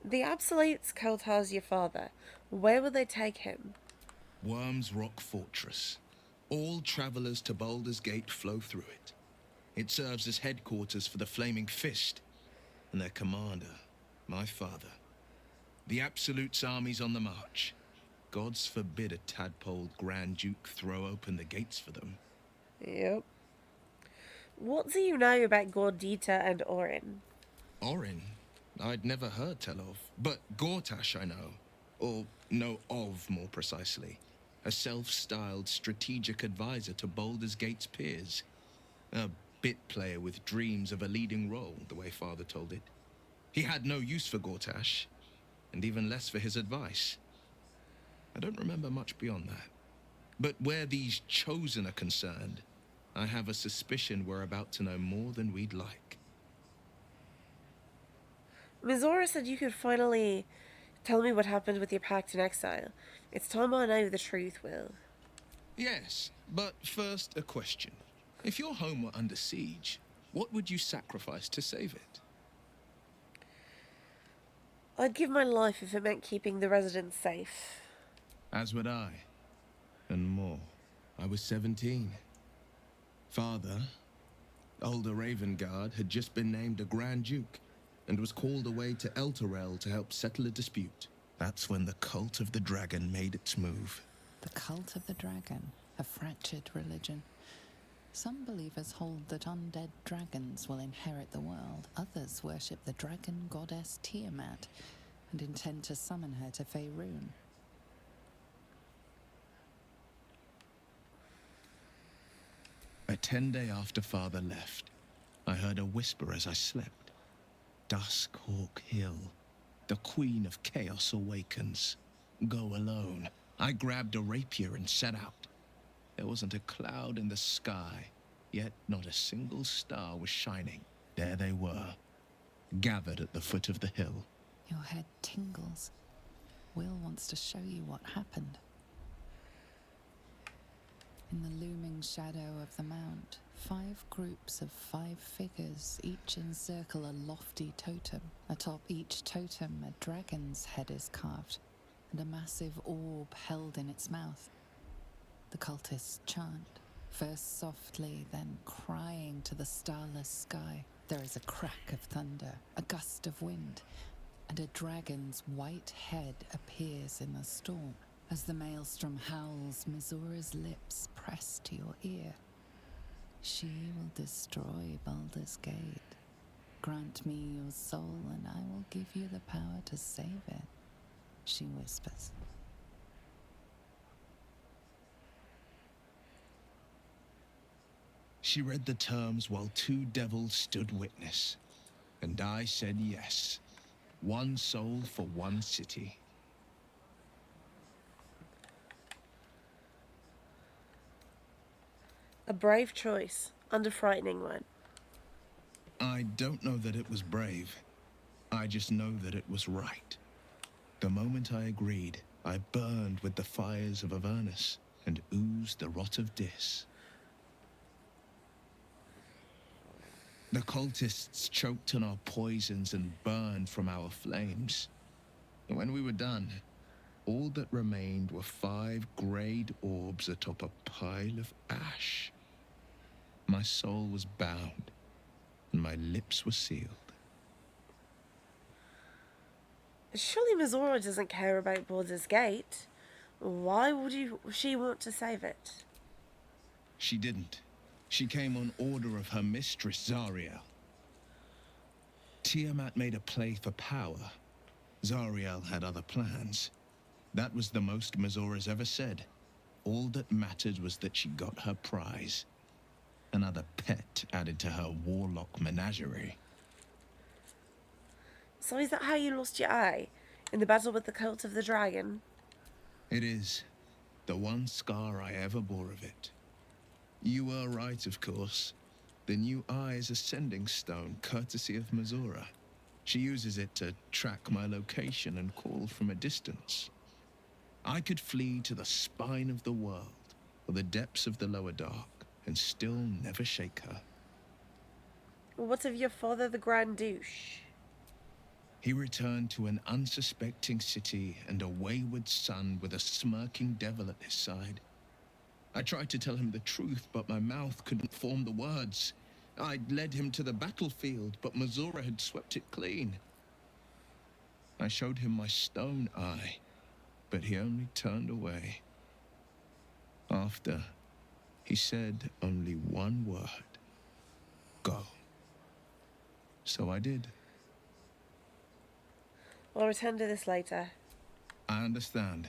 The Absolutes Keltar's your father. Where will they take him? Worm's Rock Fortress. All travelers to Baldur's Gate flow through it. It serves as headquarters for the Flaming Fist and their commander, my father. The Absolute's army's on the march. Gods forbid a tadpole Grand Duke throw open the gates for them. Yep. What do you know about Gordita and Orin? Orin? I'd never heard tell of. But Gortash I know. Or know of, more precisely. A self-styled strategic advisor to Baldur's Gate's peers. A bit player with dreams of a leading role, the way Father told it. He had no use for Gortash, and even less for his advice. I don't remember much beyond that. But where these chosen are concerned, I have a suspicion we're about to know more than we'd like. Mizora said you could finally tell me what happened with your pact in exile. It's time I know the truth, Wyll. Yes, but first a question. If your home were under siege, what would you sacrifice to save it? I'd give my life if it meant keeping the residents safe. As would I. And more. I was 17. Father, older Ravengard, had just been named a Grand Duke and was called away to Elturel to help settle a dispute. That's when the Cult of the Dragon made its move. The Cult of the Dragon, a fractured religion. Some believers hold that undead dragons will inherit the world. Others worship the dragon goddess Tiamat and intend to summon her to Faerun. A 10-day after Father left, I heard a whisper as I slept. Duskhawk Hill. The Queen of Chaos awakens. Go alone. I grabbed a rapier and set out. There wasn't a cloud in the sky, yet not a single star was shining. There they were, gathered at the foot of the hill. Your head tingles. Wyll wants to show you what happened. In the looming shadow of the mount, 5 groups of 5 figures each encircle a lofty totem. Atop each totem, a dragon's head is carved, and a massive orb held in its mouth. The cultists chant, first softly, then crying to the starless sky. There is a crack of thunder, a gust of wind, and a dragon's white head appears in the storm. As the maelstrom howls, Mizora's lips press to your ear. She will destroy Baldur's Gate. Grant me your soul, and I will give you the power to save it, she whispers. She read the terms while 2 devils stood witness, and I said yes. 1 soul for 1 city. A brave choice, and a frightening one. I don't know that it was brave. I just know that it was right. The moment I agreed, I burned with the fires of Avernus and oozed the rot of Dis. The cultists choked on our poisons and burned from our flames. And when we were done, all that remained were 5 greyed orbs atop a pile of ash. My soul was bound, and my lips were sealed. Surely Mystra doesn't care about Baldur's Gate. Why would she want to save it? She didn't. She came on order of her mistress, Zariel. Tiamat made a play for power. Zariel had other plans. That was the most Mystra's ever said. All that mattered was that she got her prize. Another pet added to her warlock menagerie. So is that how you lost your eye? In the battle with the cult of the dragon? It is. The one scar I ever bore of it. You were right, of course. The new eye is a sending stone, courtesy of Mystra. She uses it to track my location and call from a distance. I could flee to the spine of the world, or the depths of the lower dark, and still never shake her. What of your father, the Grand Douche? He returned to an unsuspecting city and a wayward son with a smirking devil at his side. I tried to tell him the truth, but my mouth couldn't form the words. I'd led him to the battlefield, but Mystra had swept it clean. I showed him my stone eye, but he only turned away. After, he said only one word. Go. So I did. I'll return to this later. I understand.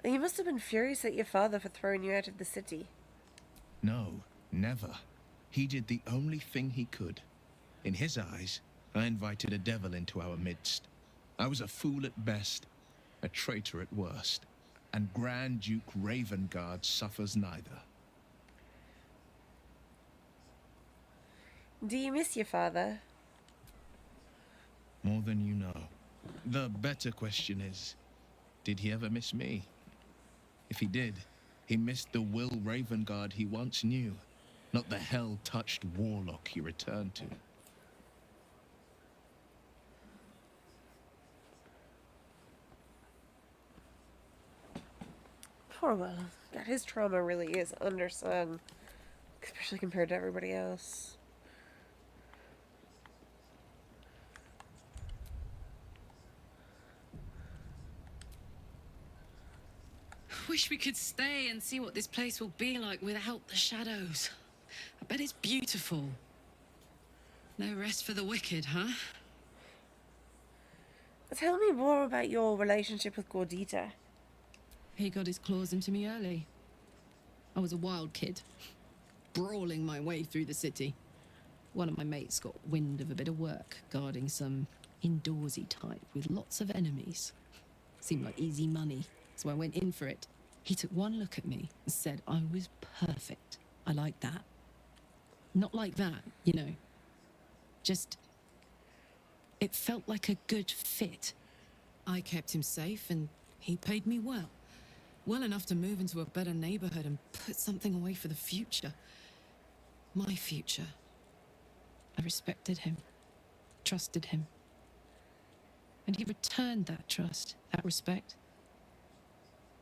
You must have been furious at your father for throwing you out of the city. No, never. He did the only thing he could. In his eyes, I invited a devil into our midst. I was a fool at best, a traitor at worst, and Grand Duke Ravengard suffers neither. Do you miss your father? More than you know. The better question is, did he ever miss me? If he did, he missed the Wyll Ravengard he once knew, not the hell-touched warlock he returned to. Poor Wyll. God, his trauma really is undersung, especially compared to everybody else. Wish we could stay and see what this place will be like without the shadows. I bet it's beautiful. No rest for the wicked, huh? Tell me more about your relationship with Gordita. He got his claws into me early. I was a wild kid, brawling my way through the city. One of my mates got wind of a bit of work guarding some indoorsy type with lots of enemies. Seemed like easy money, so I went in for it. He took one look at me and said I was perfect. I like that. Not like that, you know. Just, it felt like a good fit. I kept him safe and he paid me well. Well enough to move into a better neighborhood and put something away for the future. My future. I respected him, trusted him. And he returned that trust, that respect.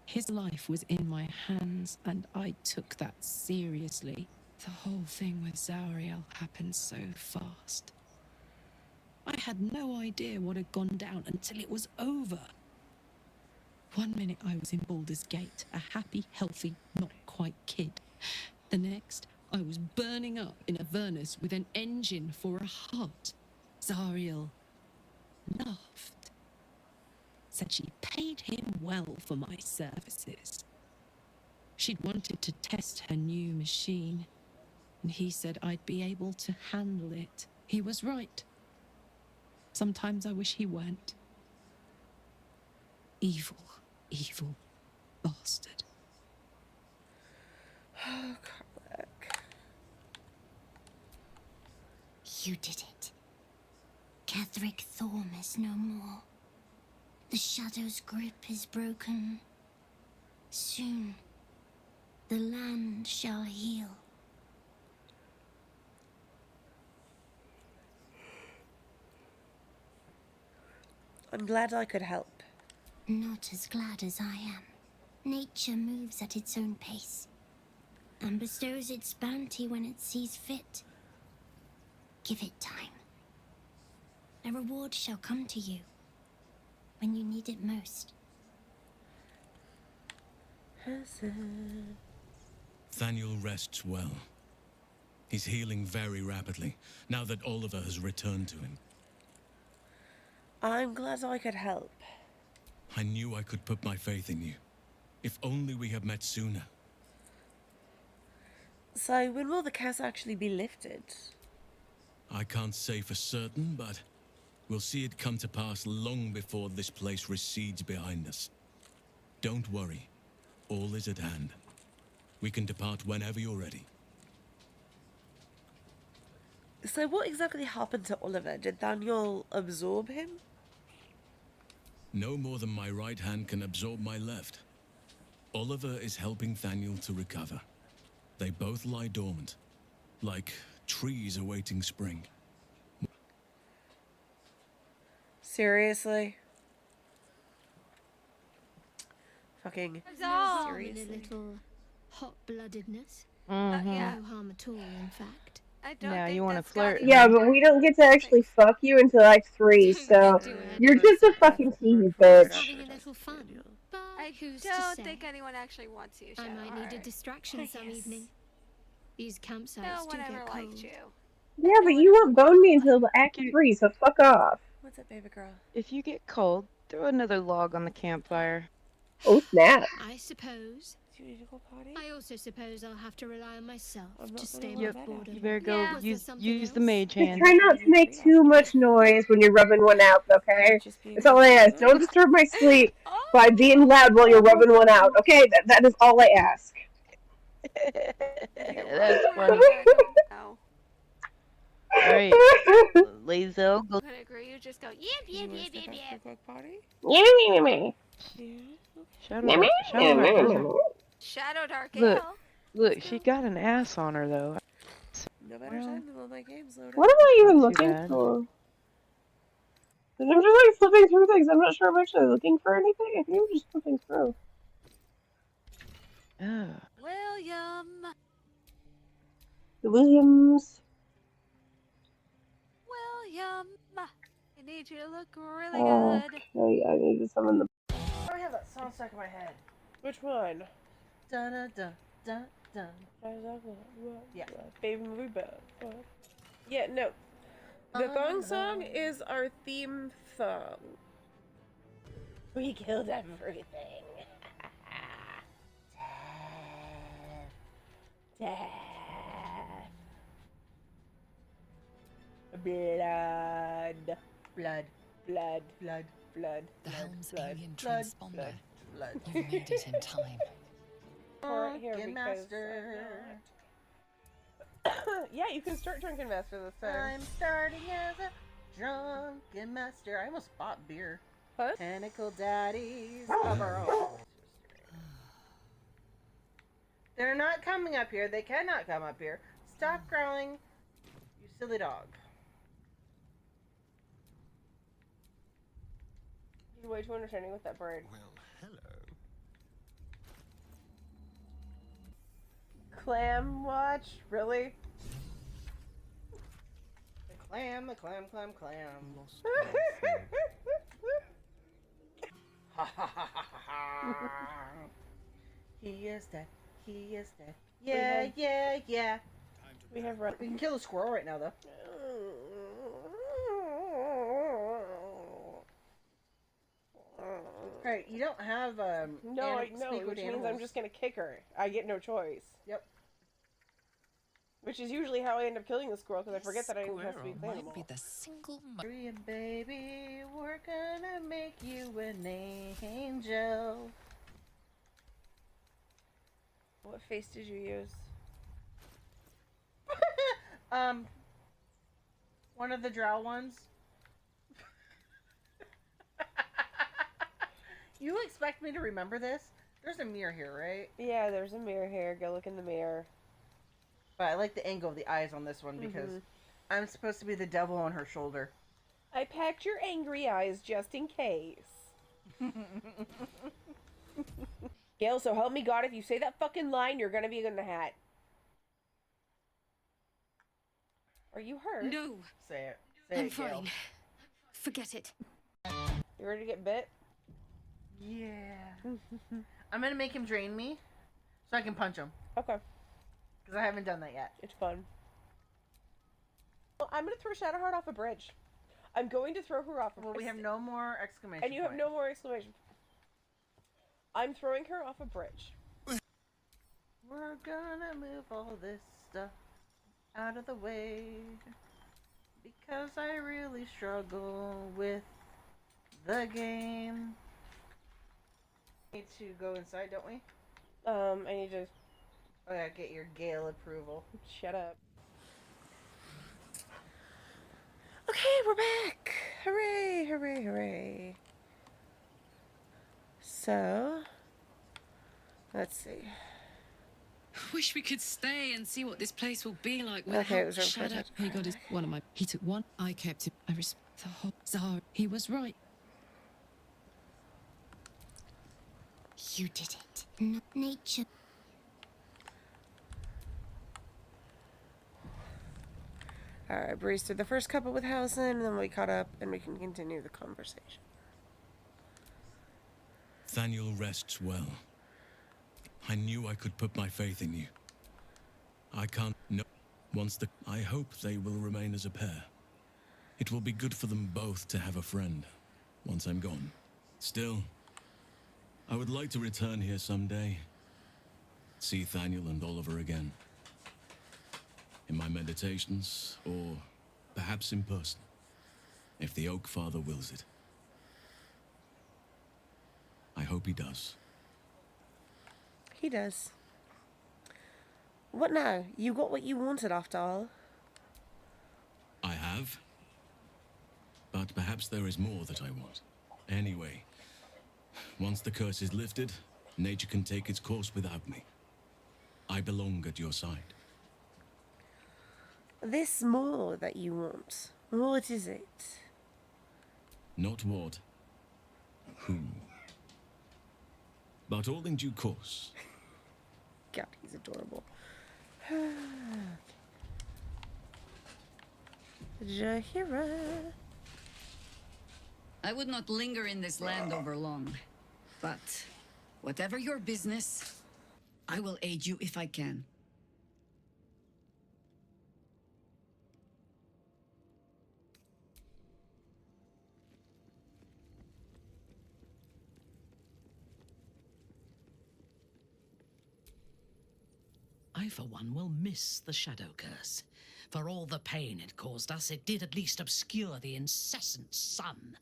His life was in my hands, and I took that seriously. The whole thing with Zariel happened so fast. I had no idea what had gone down until it was over. One minute I was in Baldur's Gate, a happy, healthy, not quite kid. The next, I was burning up in Avernus with an engine for a heart. Zariel laughed. Said she paid him well for my services. She'd wanted to test her new machine, and he said I'd be able to handle it. He was right. Sometimes I wish he weren't. Evil, evil bastard. Oh, Karlach. You did it. Ketheric Thorm is no more. The Shadow's grip is broken. Soon, the land shall heal. I'm glad I could help. Not as glad as I am. Nature moves at its own pace. and bestows its bounty when it sees fit. Give it time. A reward shall come to you when you need it most. Thaniel rests well. He's healing very rapidly, now that Oliver has returned to him. I'm glad I could help. I knew I could put my faith in you. If only we had met sooner. So, when will the curse actually be lifted? I can't say for certain, but we'll see it come to pass long before this place recedes behind us. Don't worry. All is at hand. We can depart whenever you're ready. So what exactly happened to Oliver? Did Thaniel absorb him? No more than my right hand can absorb my left. Oliver is helping Thaniel to recover. They both lie dormant, like trees awaiting spring. Seriously? Fucking No seriously? a little hot-bloodedness. Yeah. No harm at all, in fact. I don't think you want to flirt. Yeah, but we don't get to actually fuck you until Act 3, so you're just a fucking tease, bitch. Having a little fun. But who's to don't say? think anyone actually wants you, I might need a Shadowheart. distraction some evening. These campsites No one do ever get liked cold. you. Yeah, but you won't bone me until the Act 3, so fuck off. What's up, baby girl? If you get cold, throw another log on the campfire. Oh, snap. I suppose. Do you need to go potty? I also suppose I'll have to rely on myself to stay Yep, my boredom. you better go Was there use the mage Just hand. try not to make too much noise when you're rubbing one out, okay? That's all I ask. Don't disturb my sleep by being loud while you're rubbing one out, okay? That is all I ask. That's funny. Alright, Lae'zel, go. I agree. You just go yip yip yip yip yip. Shadowheart, Gale. Look, she got an ass on her though. No better time than when my game's loaded. What am I even Not too looking bad. for? 'Cause I'm just like flipping through things. I'm not sure I'm actually looking for anything. I think I'm just flipping through. William. The Williams. William. I need you to look really Oh, good. okay, I need to summon the. I have that song stuck in my head. Which one? Dun dun dun dun dun. Yeah. Baby movie bell. Yeah, no. The thong song is our theme song. We killed everything. Death. Blood. Blood. Blood. Blood. Blood. The helm's blood, alien blood, transponder. blood. You've made it in time. For it here Drunken because Master. yeah, you can start Drunken Master this time. I'm starting as a drunken master. I almost bought beer. What? Tentacle daddies of our own. They're not coming up here. They cannot come up here. Stop growling, you silly dog. You're way too understanding with that bird. Well, hello. Clam watch? Really? The clam. Ha ha ha ha ha. He is dead. He is dead. Yeah, yeah, yeah. We have We can kill a squirrel right now, though. Alright, you don't have No, I know, speak with which means I'm animals. just gonna kick her. I get no choice. Yep. Which is usually how I end up killing the squirrel, because I forget that I have to speak with Might animal. be the single Korean baby, we're gonna make you an angel. What face did you use? One of the drow ones. You expect me to remember this? There's a mirror here, right? Yeah, there's a mirror here. Go look in the mirror. But I like the angle of the eyes on this one because I'm supposed to be the devil on her shoulder. I packed your angry eyes just in case. Gale, so help me God, if you say that fucking line, you're gonna be in the hat. Are you hurt? No. Say it. I'm it, Gale. fine. Forget it. You ready to get bit? Yeah. I'm gonna make him drain me so I can punch him. Okay. Because I haven't done that yet. It's fun. Well, I'm gonna throw Shadowheart off a bridge. I'm going to throw her off a bridge. Well, we have no more exclamation And you have no more exclamation. I'm throwing her off a bridge. We're gonna move all this stuff out of the way. Because I really struggle with the game. Need to go inside, don't we? I need to... Oh yeah, get your Gale approval. Shut up. Okay, we're back! Hooray, hooray, hooray. So... Let's see. Wish we could stay and see what this place will be like without Okay, it was Shadow. He got his one of my. He took one. I kept it. I respect the whole Zara. He was right. You did it. Not nature. Alright, breezed through the first couple with Housen, and then we caught up, and we can continue the conversation. Thaniel rests well. I knew I could put my faith in you. I can't... No. I hope they will remain as a pair. It will be good for them both to have a friend, once I'm gone. Still, I would like to return here someday. See Thaniel and Oliver again. In my meditations, or perhaps in person, if the Oak Father wills it. I hope he does. He does. What now? You got what you wanted after all. I have. But perhaps there is more that I want. Anyway, once the curse is lifted, nature can take its course without me. I belong at your side. This more that you want. What is it? Not what. Who. But all in due course. God, he's adorable. Jahira. I would not linger in this land over long. But whatever your business, I will aid you if I can. I, for one, will miss the Shadow Curse. For all the pain it caused us, it did at least obscure the incessant sun.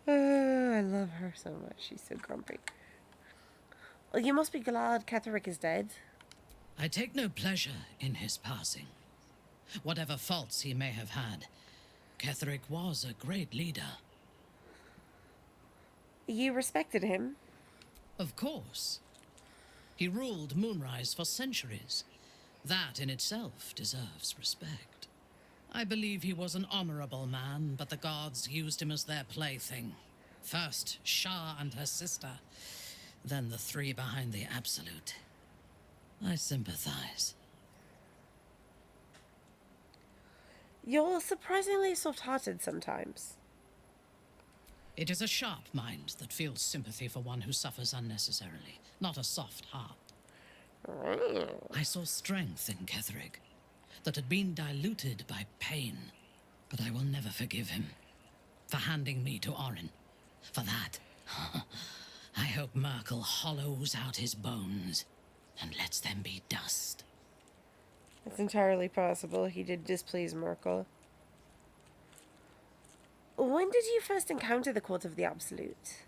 I love her so much. She's so grumpy. Well, you must be glad Ketheric is dead. I take no pleasure in his passing. Whatever faults he may have had, Ketheric was a great leader. You respected him? Of course. He ruled Moonrise for centuries. That in itself deserves respect. I believe he was an honorable man, but the gods used him as their plaything. First, Shah and her sister, then the three behind the Absolute. I sympathize. You're surprisingly soft-hearted sometimes. It is a sharp mind that feels sympathy for one who suffers unnecessarily, not a soft heart. I saw strength in Ketheric that had been diluted by pain, but I will never forgive him for handing me to Orin. For that, I hope Merkel hollows out his bones and lets them be dust. It's entirely possible he did displease Merkel. When did you first encounter the Court of the Absolute?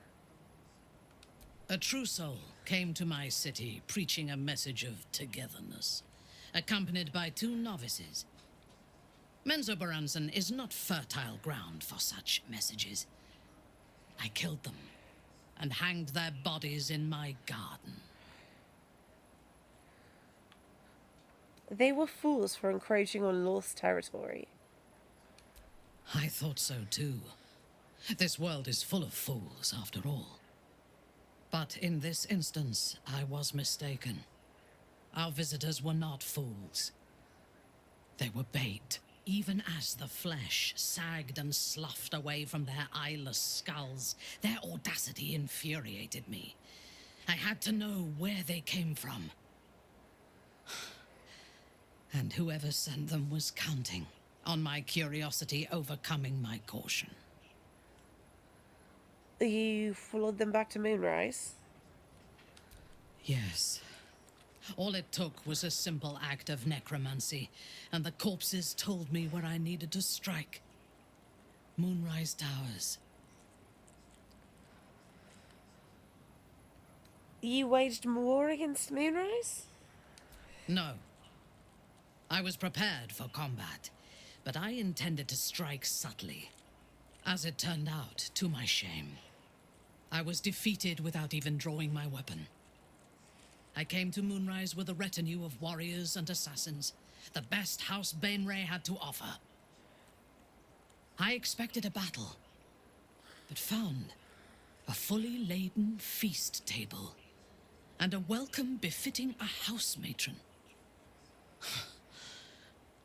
A true soul came to my city preaching a message of togetherness, accompanied by 2 novices. Menzoberranzan is not fertile ground for such messages. I killed them and hanged their bodies in my garden. They were fools for encroaching on lost territory. I thought so too. This world is full of fools, after all. But in this instance, I was mistaken. Our visitors were not fools. were bait, even as the flesh sagged and sloughed away from their eyeless skulls. Their audacity infuriated me. I had to know where they came from. And whoever sent them was counting on my curiosity overcoming my caution. You followed them back to Moonrise? Yes. All it took was a simple act of necromancy, and the corpses told me where I needed to strike. Moonrise Towers. You waged war against Moonrise? No. I was prepared for combat, but I intended to strike subtly. As it turned out, to my shame, I was defeated without even drawing my weapon. I came to Moonrise with a retinue of warriors and assassins, the best House Bainray had to offer. I expected a battle, but found a fully laden feast table and a welcome befitting a house matron.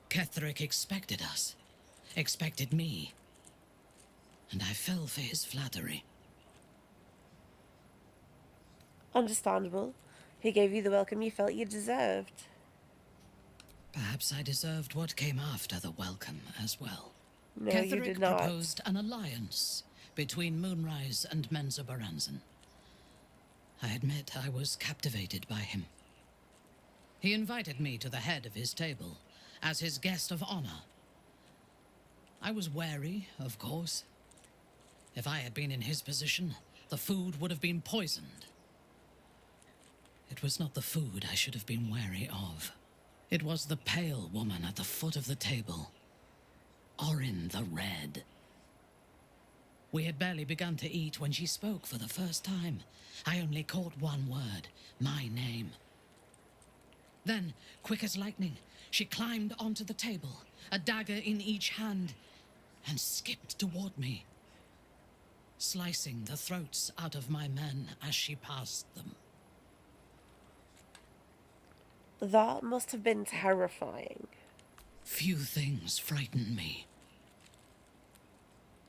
Ketheric expected us, expected me, and I fell for his flattery. Understandable. He gave you the welcome you felt you deserved. Perhaps I deserved what came after the welcome as well. No, Ketheric you did not. proposed an alliance between Moonrise and Menzoberranzan. I admit I was captivated by him. He invited me to the head of his table as his guest of honor. I was wary, of course. If I had been in his position, the food would have been poisoned. It was not the food I should have been wary of. It was the pale woman at the foot of the table. Orin the Red. We had barely begun to eat when she spoke for the first time. I only caught one word, my name. Then, quick as lightning, she climbed onto the table, a dagger in each hand, and skipped toward me, slicing the throats out of my men as she passed them. That must have been terrifying. Few things frighten me.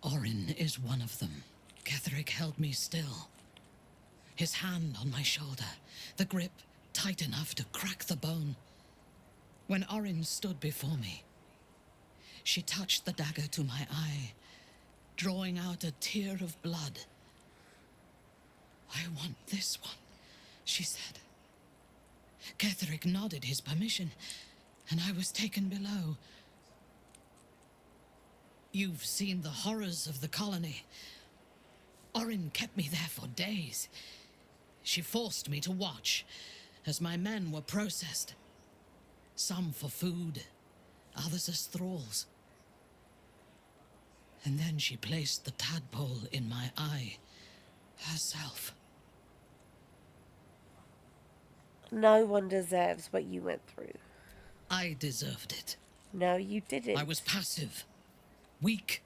Orin is one of them. Ketheric held me still. His hand on my shoulder, the grip tight enough to crack the bone. When Orin stood before me, she touched the dagger to my eye, drawing out a tear of blood. "I want this one," she said. Ketheric nodded his permission, and I was taken below. You've seen the horrors of the colony. Orin kept me there for days. She forced me to watch as my men were processed. Some for food, others as thralls. And then she placed the tadpole in my eye herself. No one deserves what you went through. I deserved it. No, you didn't. I was passive, weak,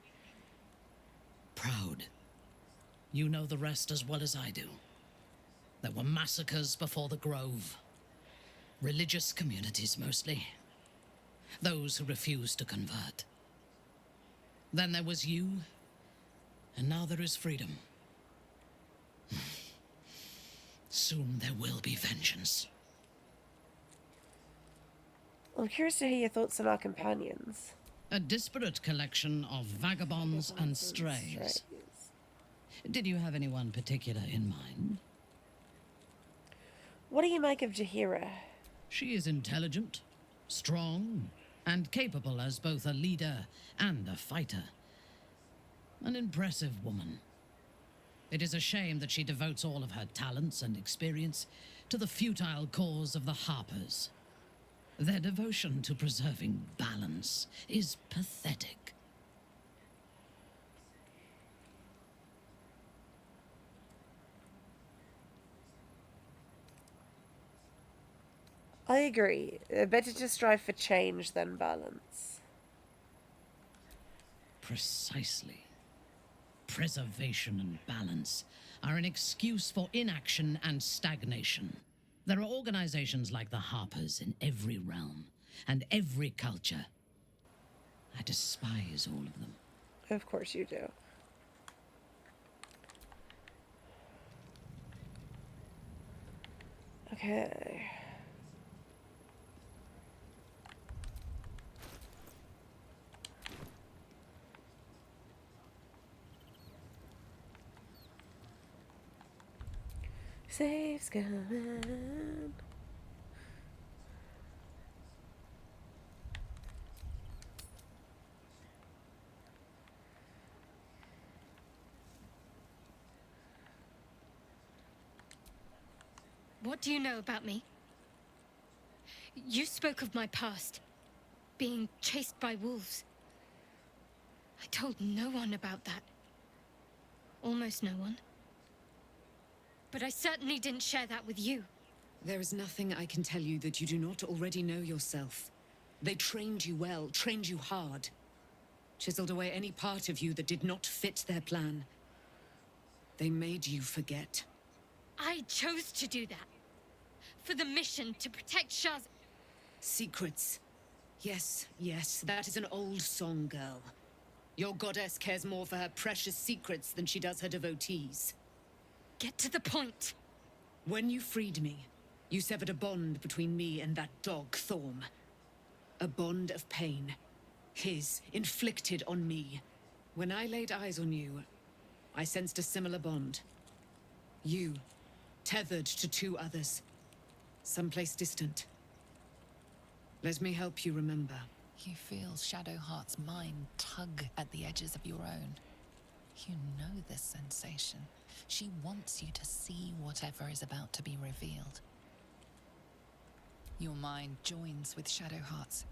proud. You know the rest as well as I do. There were massacres before the Grove. Religious communities mostly. Those who refused to convert. Then there was you, and now there is freedom. Soon there will be vengeance. I'm curious to hear your thoughts on our companions. A disparate collection of vagabonds and strays. Did you have anyone particular in mind? What do you make of Jaheira? She is intelligent, strong, and capable as both a leader and a fighter. An impressive woman. It is a shame that she devotes all of her talents and experience to the futile cause of the Harpers. Their devotion to preserving balance is pathetic. I agree. Better to strive for change than balance. Precisely. Preservation and balance are an excuse for inaction and stagnation. There are organizations like the Harpers in every realm and every culture. I despise all of them. Of course you do. Okay. Save's coming. What do you know about me? You spoke of my past, being chased by wolves. I told no one about that. Almost no one. But I certainly didn't share that with you. There is nothing I can tell you that you do not already know yourself. They trained you well, trained you hard. Chiseled away any part of you that did not fit their plan. They made you forget. I chose to do that. For the mission to protect Shah's... Secrets. Yes, yes, that is an old song, girl. Your goddess cares more for her precious secrets than she does her devotees. Get to the point. When you freed me, you severed a bond between me and that dog, Thorm. A bond of pain. His, inflicted on me. When I laid eyes on you, I sensed a similar bond. You, tethered to two others. Someplace distant. Let me help you remember. You feel Shadowheart's mind tug at the edges of your own. You know this sensation. She wants you to see whatever is about to be revealed. Your mind joins with Shadowheart's.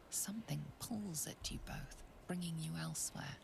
Something pulls at you both, bringing you elsewhere.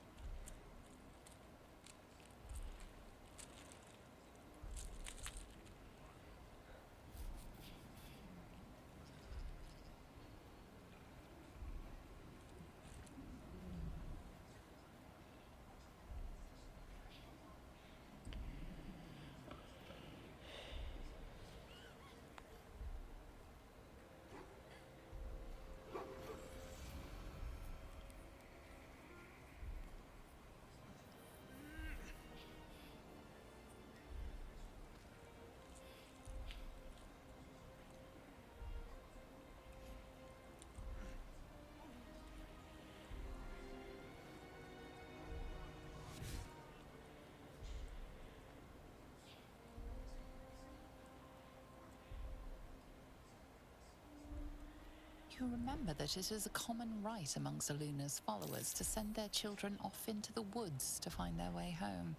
You remember that it is a common rite amongst Aluna's followers to send their children off into the woods to find their way home.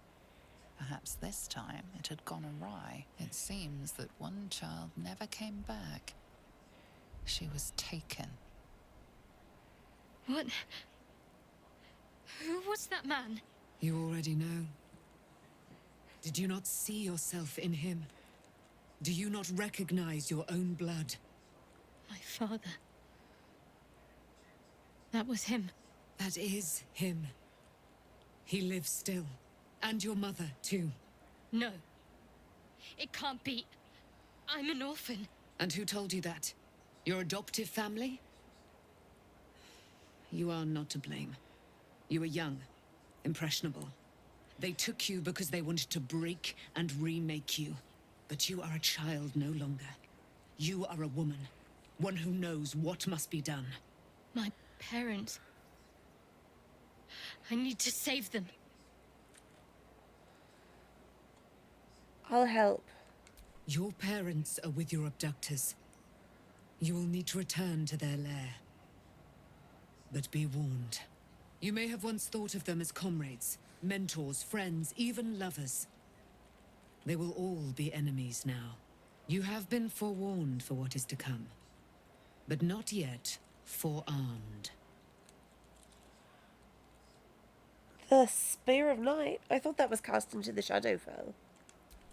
Perhaps this time it had gone awry. It seems that one child never came back. She was taken. What? Who was that man? You already know. Did you not see yourself in him? Do you not recognize your own blood? My father. That was him. That is him. He lives still. And your mother, too. No. It can't be. I'm an orphan. And who told you that? Your adoptive family? You are not to blame. You were young, impressionable. They took you because they wanted to break and remake you. But you are a child no longer. You are a woman. One who knows what must be done. My parents. I need to save them. I'll help. Your parents are with your abductors. You will need to return to their lair. But be warned. You may have once thought of them as comrades, mentors, friends, even lovers. They will all be enemies now. You have been forewarned for what is to come. But not yet forearmed. The Spear of Night? I thought that was cast into the Shadowfell.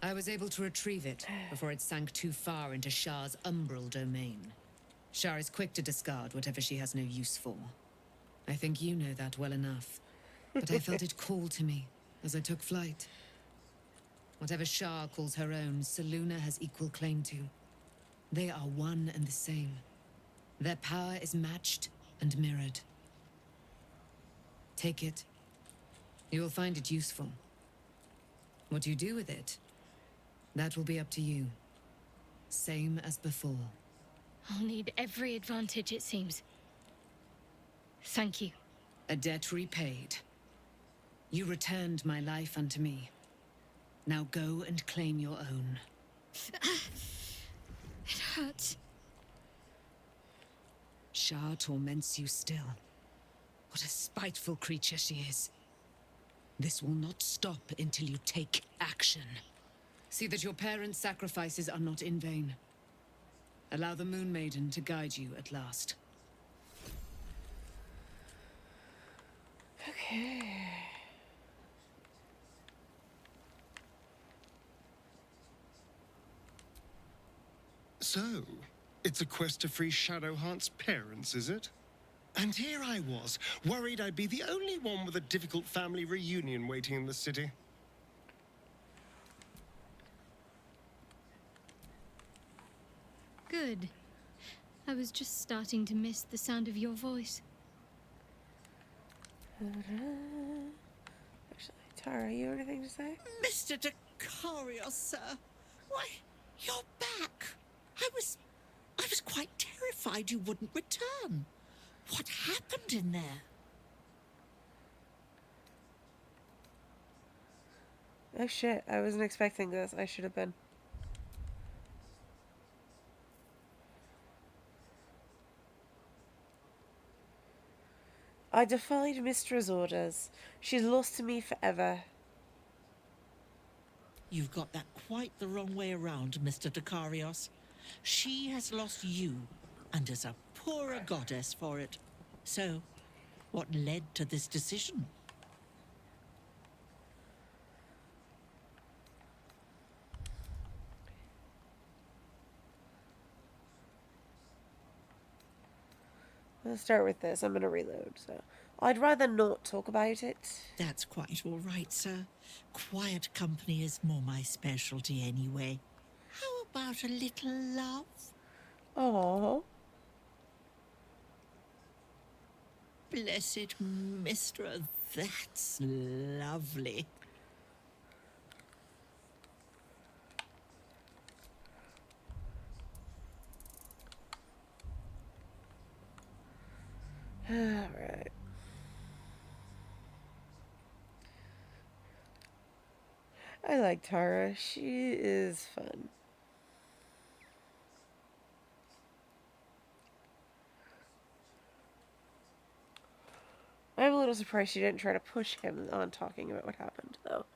I was able to retrieve it before it sank too far into Shah's umbral domain. Shah is quick to discard whatever she has no use for. I think you know that well enough. But I felt it call to me as I took flight. Whatever Shah calls her own, Selûne has equal claim to. They are one and the same. Their power is matched and mirrored. Take it. You will find it useful. What you do with it, that will be up to you. Same as before. I'll need every advantage, it seems. Thank you. A debt repaid. You returned my life unto me. Now go and claim your own. It hurts. Shah torments you still. What a spiteful creature she is. This will not stop until you take action. See that your parents' sacrifices are not in vain. Allow the Moon Maiden to guide you at last. Okay. So, it's a quest to free Shadowheart's parents, is it? And here I was, worried I'd be the only one with a difficult family reunion waiting in the city. Good. I was just starting to miss the sound of your voice. Actually, Tara, you have anything to say? Mr. Dekarios, sir. Why, you're back. I was quite terrified you wouldn't return. What happened in there? Oh shit, I wasn't expecting this. I should have been. I defied Mystra's orders. She's lost to me forever. You've got that quite the wrong way around, Mr. Dekarios. She has lost you, and is a poorer goddess for it. So, what led to this decision? Let's start with this. I'm going to reload, so... I'd rather not talk about it. That's quite all right, sir. Quiet company is more my specialty anyway. How about a little love? Aww. Blessed Mystra, that's lovely. Alright. I like Tara. She is fun. I'm a little surprised she didn't try to push him on talking about what happened, though.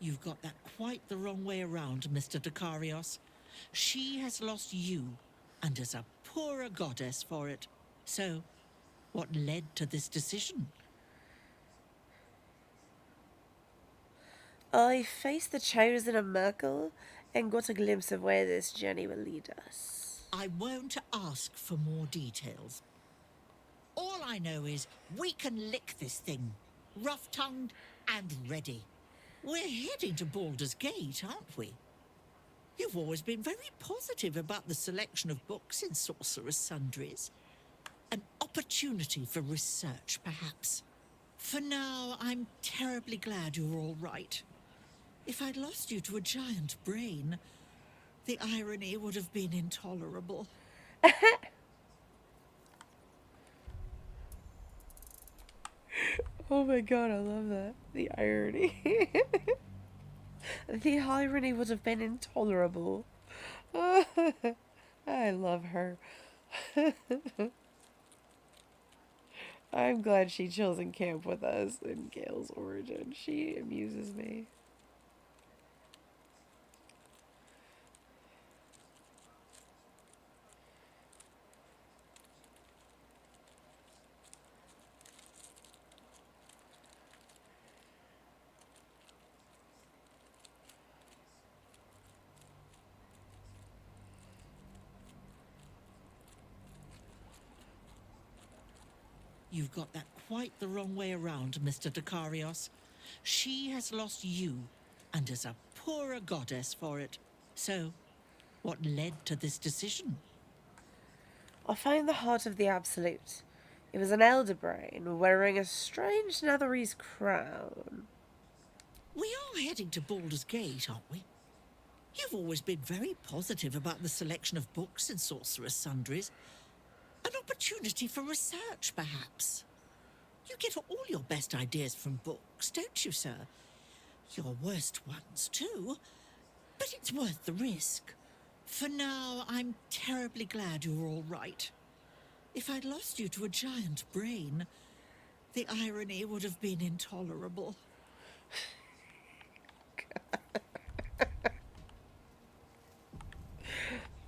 You've got that quite the wrong way around, Mr. Dekarios. She has lost you, and is a poorer goddess for it. So, what led to this decision? I faced the chosen of Merkel and got a glimpse of where this journey will lead us. I won't ask for more details. All I know is we can lick this thing, rough-tongued and ready. We're heading to Baldur's Gate, aren't we? You've always been very positive about the selection of books in Sorcerer's Sundries. An opportunity for research, perhaps. For now, I'm terribly glad you're all right. If I'd lost you to a giant brain, the irony would have been intolerable. Oh my god, I love that. The irony. The irony would have been intolerable. I love her. I'm glad she chills in camp with us in Gale's origin. She amuses me. You've got that quite the wrong way around, Mr. Dekarios. She has lost you, and is a poorer goddess for it. So, what led to this decision? I'll find the heart of the Absolute. It was an elder brain wearing a strange Netherese crown. We are heading to Baldur's Gate, aren't we? You've always been very positive about the selection of books in Sorcerer's Sundries. An opportunity for research, perhaps. You get all your best ideas from books, don't you, sir? Your worst ones, too. But it's worth the risk. For now, I'm terribly glad you're all right. If I'd lost you to a giant brain, the irony would have been intolerable.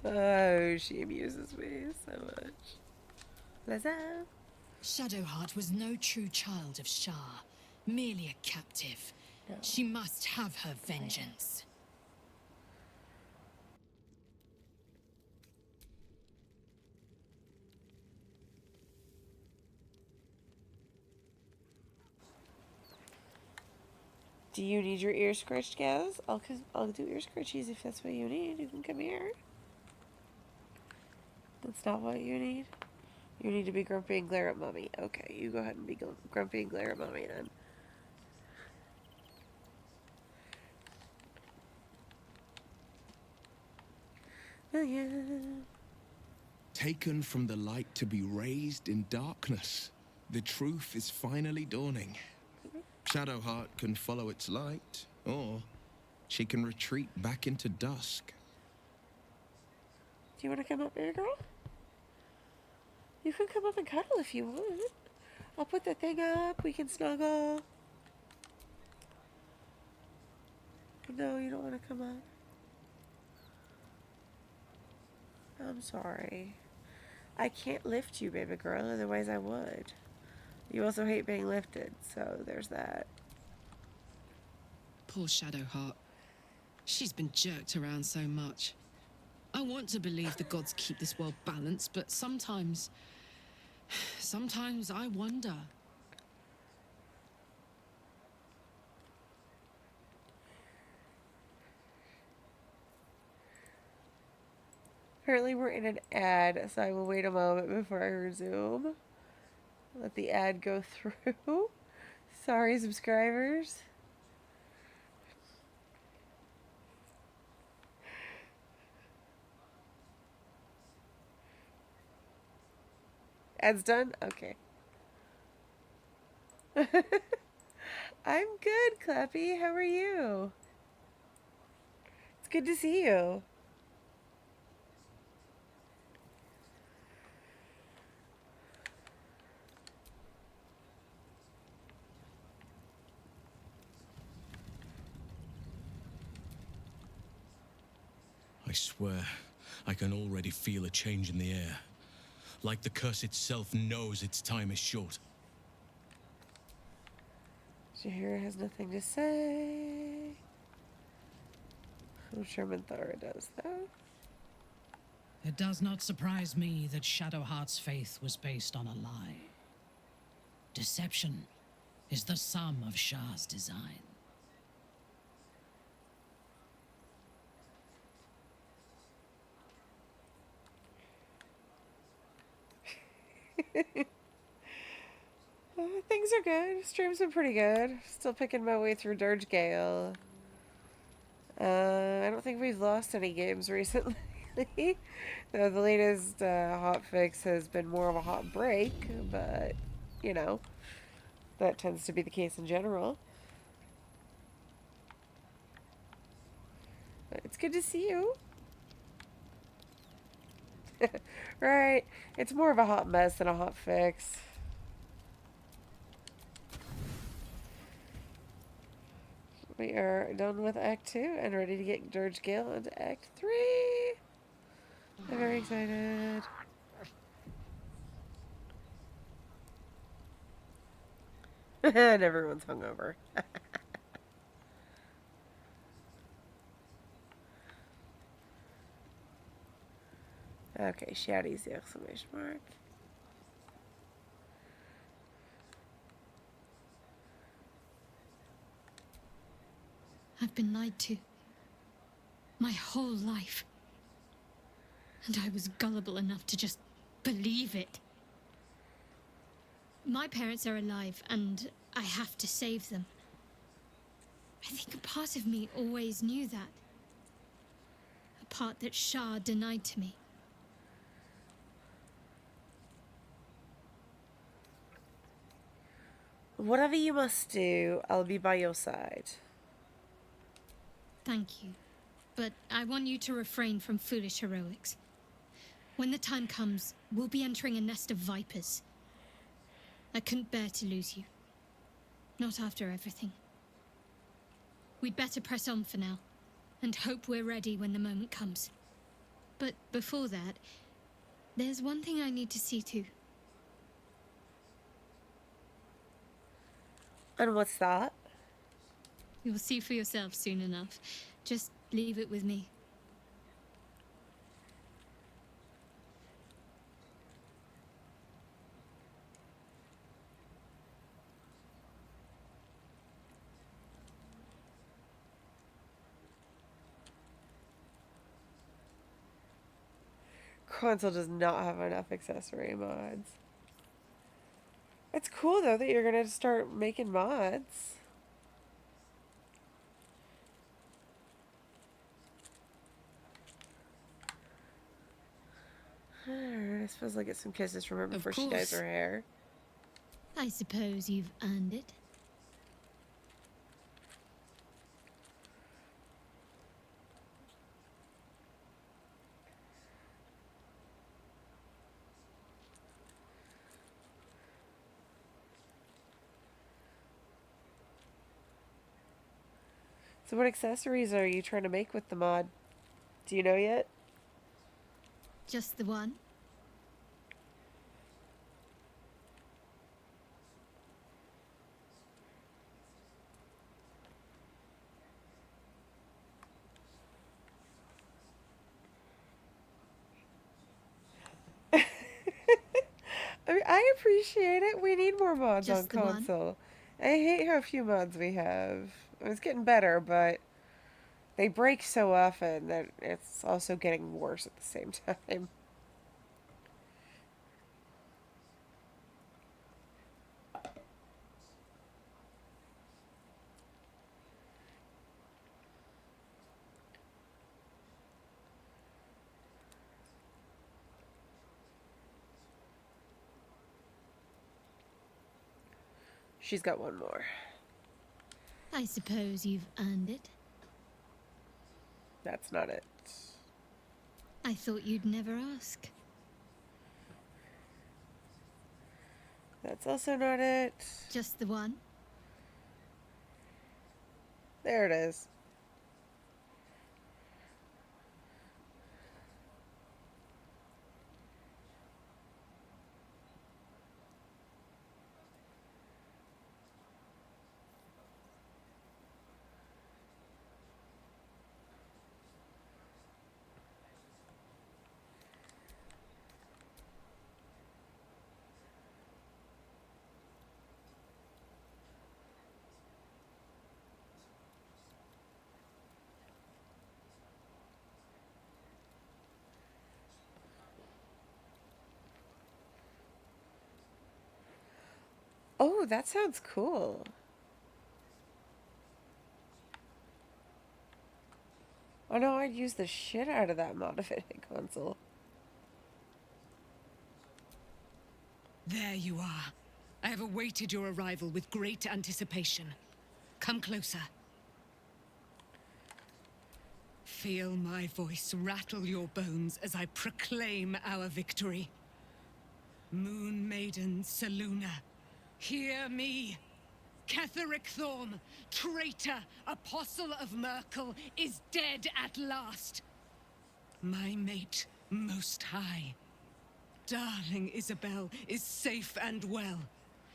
Oh, she amuses me so much. Lae'zel. Shadowheart was no true child of Shah, merely a captive. No. She must have her vengeance. Do you need your ear scratched, Gaz? I'll do ear scratchies if that's what you need. You can come here. That's not what you need? You need to be grumpy and glare at Mommy. Okay, you go ahead and be grumpy and glare at Mommy then. Oh, yeah. Taken from the light to be raised in darkness. The truth is finally dawning. Shadowheart can follow its light, or she can retreat back into dusk. Do you want to come up here, girl? You can come up and cuddle if you want. I'll put the thing up. We can snuggle. No, you don't want to come up. I'm sorry. I can't lift you, baby girl, otherwise I would. You also hate being lifted, so there's that. Poor Shadowheart. She's been jerked around so much. I want to believe the gods keep this world balanced, but sometimes I wonder. Apparently we're in an ad, so I will wait a moment before I resume. Let the ad go through. Sorry, subscribers. Ad's done? Okay. I'm good, Clappy. How are you? It's good to see you. I swear, I can already feel a change in the air. Like the curse itself knows its time is short. Jaheira has nothing to say. I'm sure Minthara does, though. It does not surprise me that Shadowheart's faith was based on a lie. Deception is the sum of Shah's design. Things are good. Stream's been pretty good. Still picking my way through Dirge Gale. I don't think we've lost any games recently. Though the latest hotfix has been more of a hot break, but, you know, that tends to be the case in general. But it's good to see you. Right. It's more of a hot mess than a hot fix. We are done with Act 2 and ready to get Dirge Gale into Act 3. I'm very excited. And everyone's hungover. Okay, Shaddy's the exclamation mark. I've been lied to. My whole life. And I was gullible enough to just believe it. My parents are alive, and I have to save them. I think a part of me always knew that. A part that Shah denied to me. Whatever you must do, I'll be by your side. Thank you. But I want you to refrain from foolish heroics. When the time comes, we'll be entering a nest of vipers. I couldn't bear to lose you. Not after everything. We'd better press on for now, and hope we're ready when the moment comes. But before that, there's one thing I need to see to. And what's that? You'll see for yourself soon enough. Just leave it with me. Console does not have enough accessory mods. It's cool though that you're gonna start making mods. I suppose I'll get some kisses from her before she dyes her hair. I suppose you've earned it. So what accessories are you trying to make with the mod? Do you know yet? Just the one? I mean, I appreciate it. We need more mods on Just the one? console. I hate how few mods we have. It's getting better, but they break so often that it's also getting worse at the same time. She's got one more. I suppose you've earned it. That's not it. I thought you'd never ask. That's also not it. Just the one? There it is. Oh, that sounds cool. Oh no, I'd use the shit out of that modified console. There you are. I have awaited your arrival with great anticipation. Come closer. Feel my voice rattle your bones as I proclaim our victory. Moon Maiden Selûne, hear me. Ketheric Thorm, traitor, apostle of Merkel, is dead at last. My mate, most high. Darling Isobel is safe and well.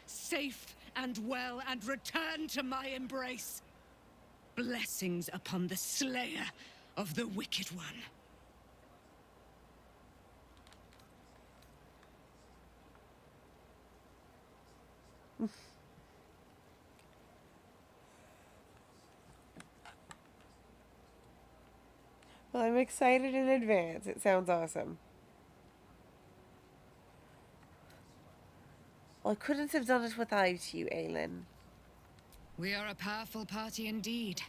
Safe and well, and return to my embrace. Blessings upon the slayer of the Wicked One. Well, I'm excited in advance. It sounds awesome. Well, I couldn't have done it without you, Aylin. We are a powerful party indeed.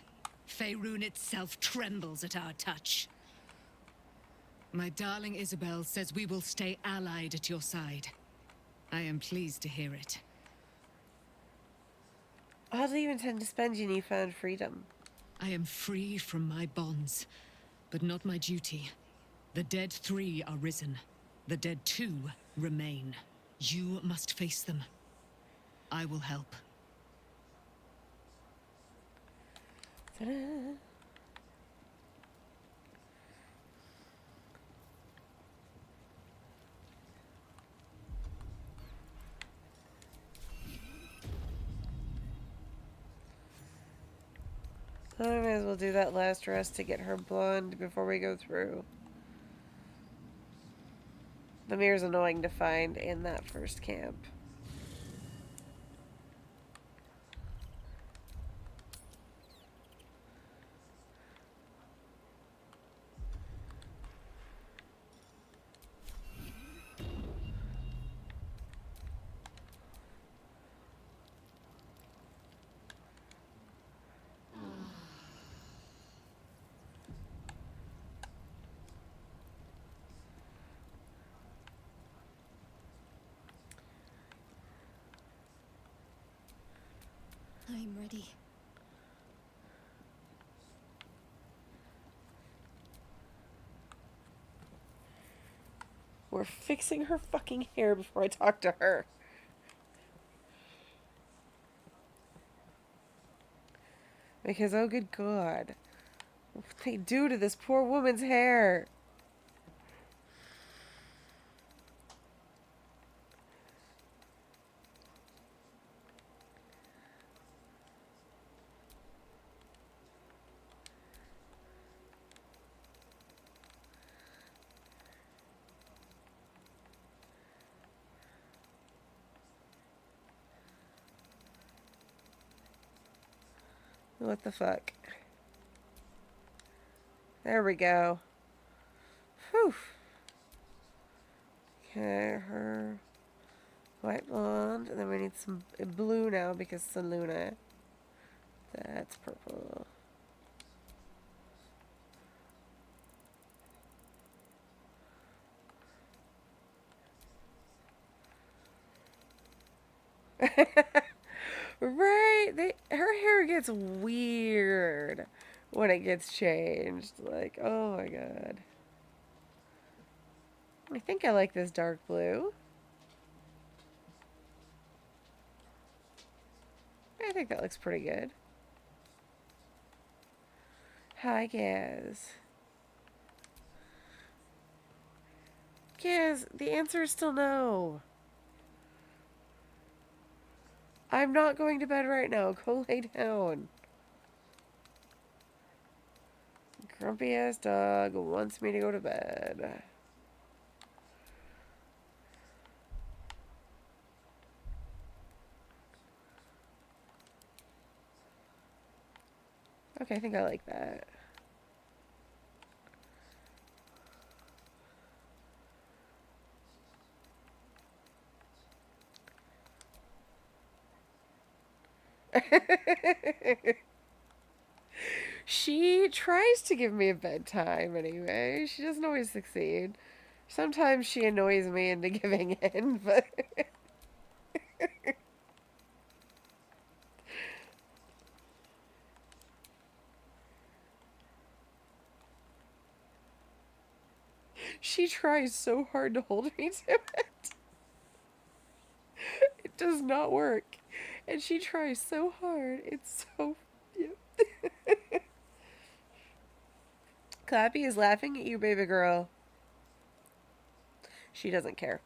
Faerun itself trembles at our touch. My darling Isobel says we will stay allied at your side. I am pleased to hear it. How do you intend to spend your newfound freedom? I am free from my bonds, but not my duty. The dead 3 are risen. The dead 2 remain. You must face them. I will help. Ta-da. I may as well do that last rest to get her blonde before we go through. The mirror's annoying to find in that first camp. I'm ready. We're fixing her fucking hair before I talk to her. Because, oh good God. What they do to this poor woman's hair? What the fuck? There we go. Whew. Okay, her white blonde, and then we need some blue now because it's a Luna. That's purple. Right? Her hair gets weird when it gets changed. Like, oh my God. I think I like this dark blue. I think that looks pretty good. Hi, Gaz. Gaz, the answer is still no. I'm not going to bed right now. Go lay down. Grumpy ass dog wants me to go to bed. Okay, I think I like that. She tries to give me a bedtime anyway. She doesn't always succeed. Sometimes she annoys me into giving in, but... She tries so hard to hold me to it. It does not work. And she tries so hard. It's so... Yeah. Clappy is laughing at you, baby girl. She doesn't care.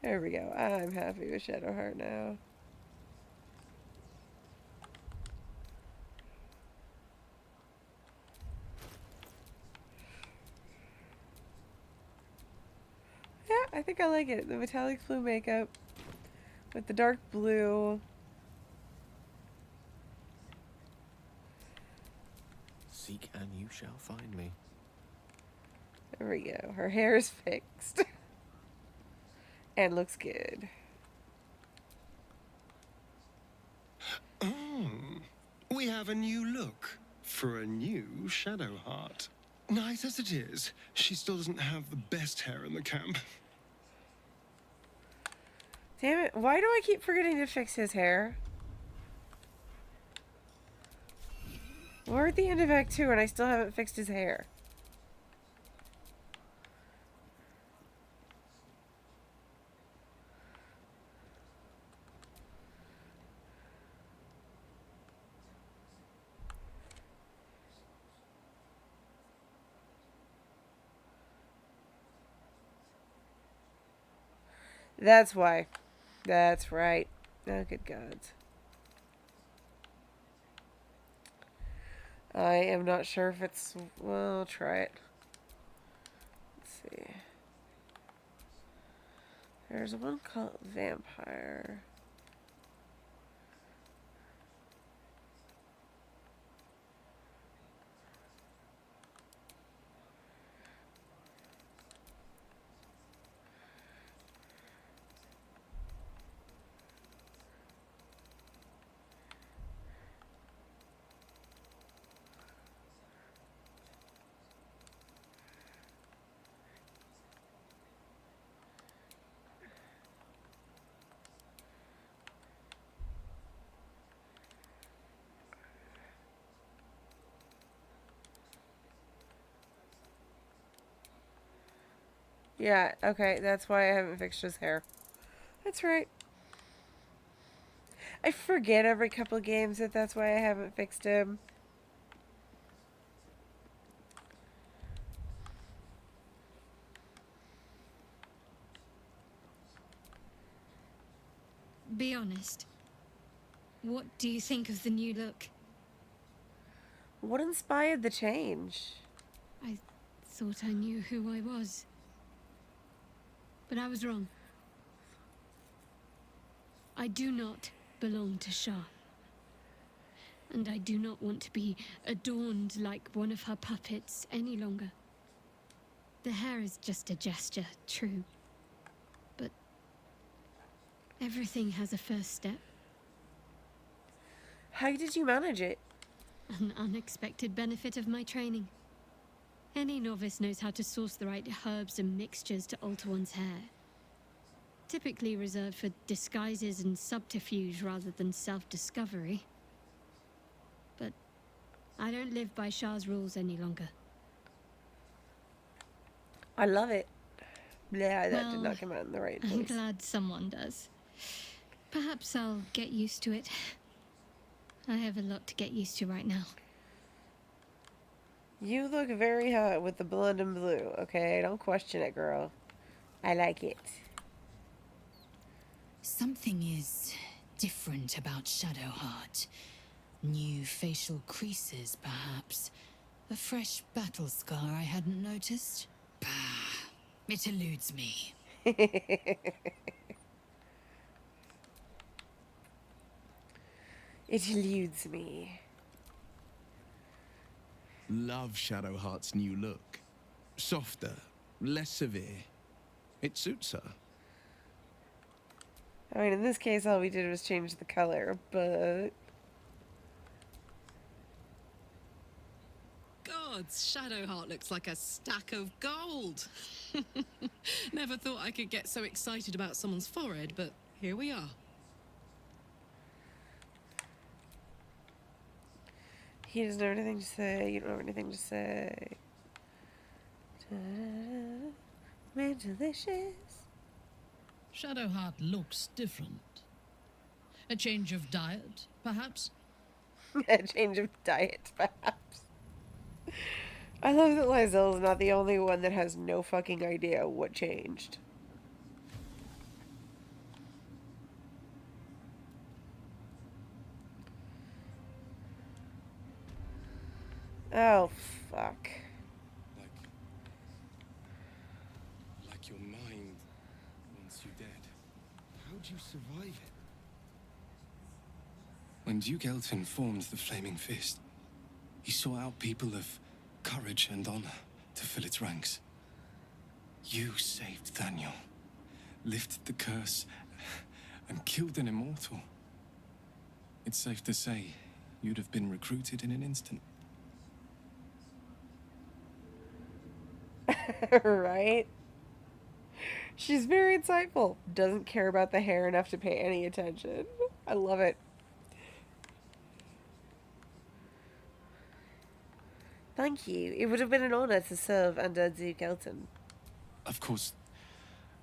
There we go. I'm happy with Shadowheart now. Yeah, I think I like it. The metallic blue makeup with the dark blue. Seek and you shall find me. There we go. Her hair is fixed. And looks good. Oh, we have a new look for a new Shadowheart. Nice as it is, she still doesn't have the best hair in the camp. Damn it, why do I keep forgetting to fix his hair? We're at the end of Act 2 and I still haven't fixed his hair. That's why. That's right. Oh, good gods. I am not sure if it's... Well, I'll try it. Let's see. There's one called Vampire. Yeah, okay, that's why I haven't fixed his hair. That's right. I forget every couple of games that that's why I haven't fixed him. Be honest. What do you think of the new look? What inspired the change? I thought I knew who I was. But I was wrong. I do not belong to Shah. And I do not want to be adorned like one of her puppets any longer. The hair is just a gesture, true. But everything has a first step. How did you manage it? An unexpected benefit of my training. Any novice knows how to source the right herbs and mixtures to alter one's hair. Typically reserved for disguises and subterfuge rather than self-discovery. But I don't live by Shah's rules any longer. I love it. Yeah, that Well, did not come out in the right place. I'm glad someone does. Perhaps I'll get used to it. I have a lot to get used to right now. You look very hot with the blonde and blue, okay? Don't question it, girl. I like it. Something is different about Shadowheart. New facial creases, perhaps. A fresh battle scar I hadn't noticed. Bah, it eludes me. It eludes me. Love Shadowheart's new look. Softer, less severe. It suits her. I mean, in this case, all we did was change the color, but... Gods, Shadowheart looks like a stack of gold. Never thought I could get so excited about someone's forehead, but here we are. He doesn't have anything to say. You don't have anything to say. Ta-da-da. Man, delicious. Shadowheart looks different. A change of diet, perhaps? A change of diet, perhaps. I love that Lae'zel is not the only one that has no fucking idea what changed. Oh, fuck. Like your mind wants you dead. How'd you survive it? When Duke Elton formed the Flaming Fist, He sought out people of courage and honor to fill its ranks. You saved Thaniel, lifted the curse, and killed an immortal. It's safe to say you'd have been recruited in an instant. Right? She's very insightful. Doesn't care about the hair enough to pay any attention. I love it. Thank you. It would have been an honor to serve under Duke Elton. Of course,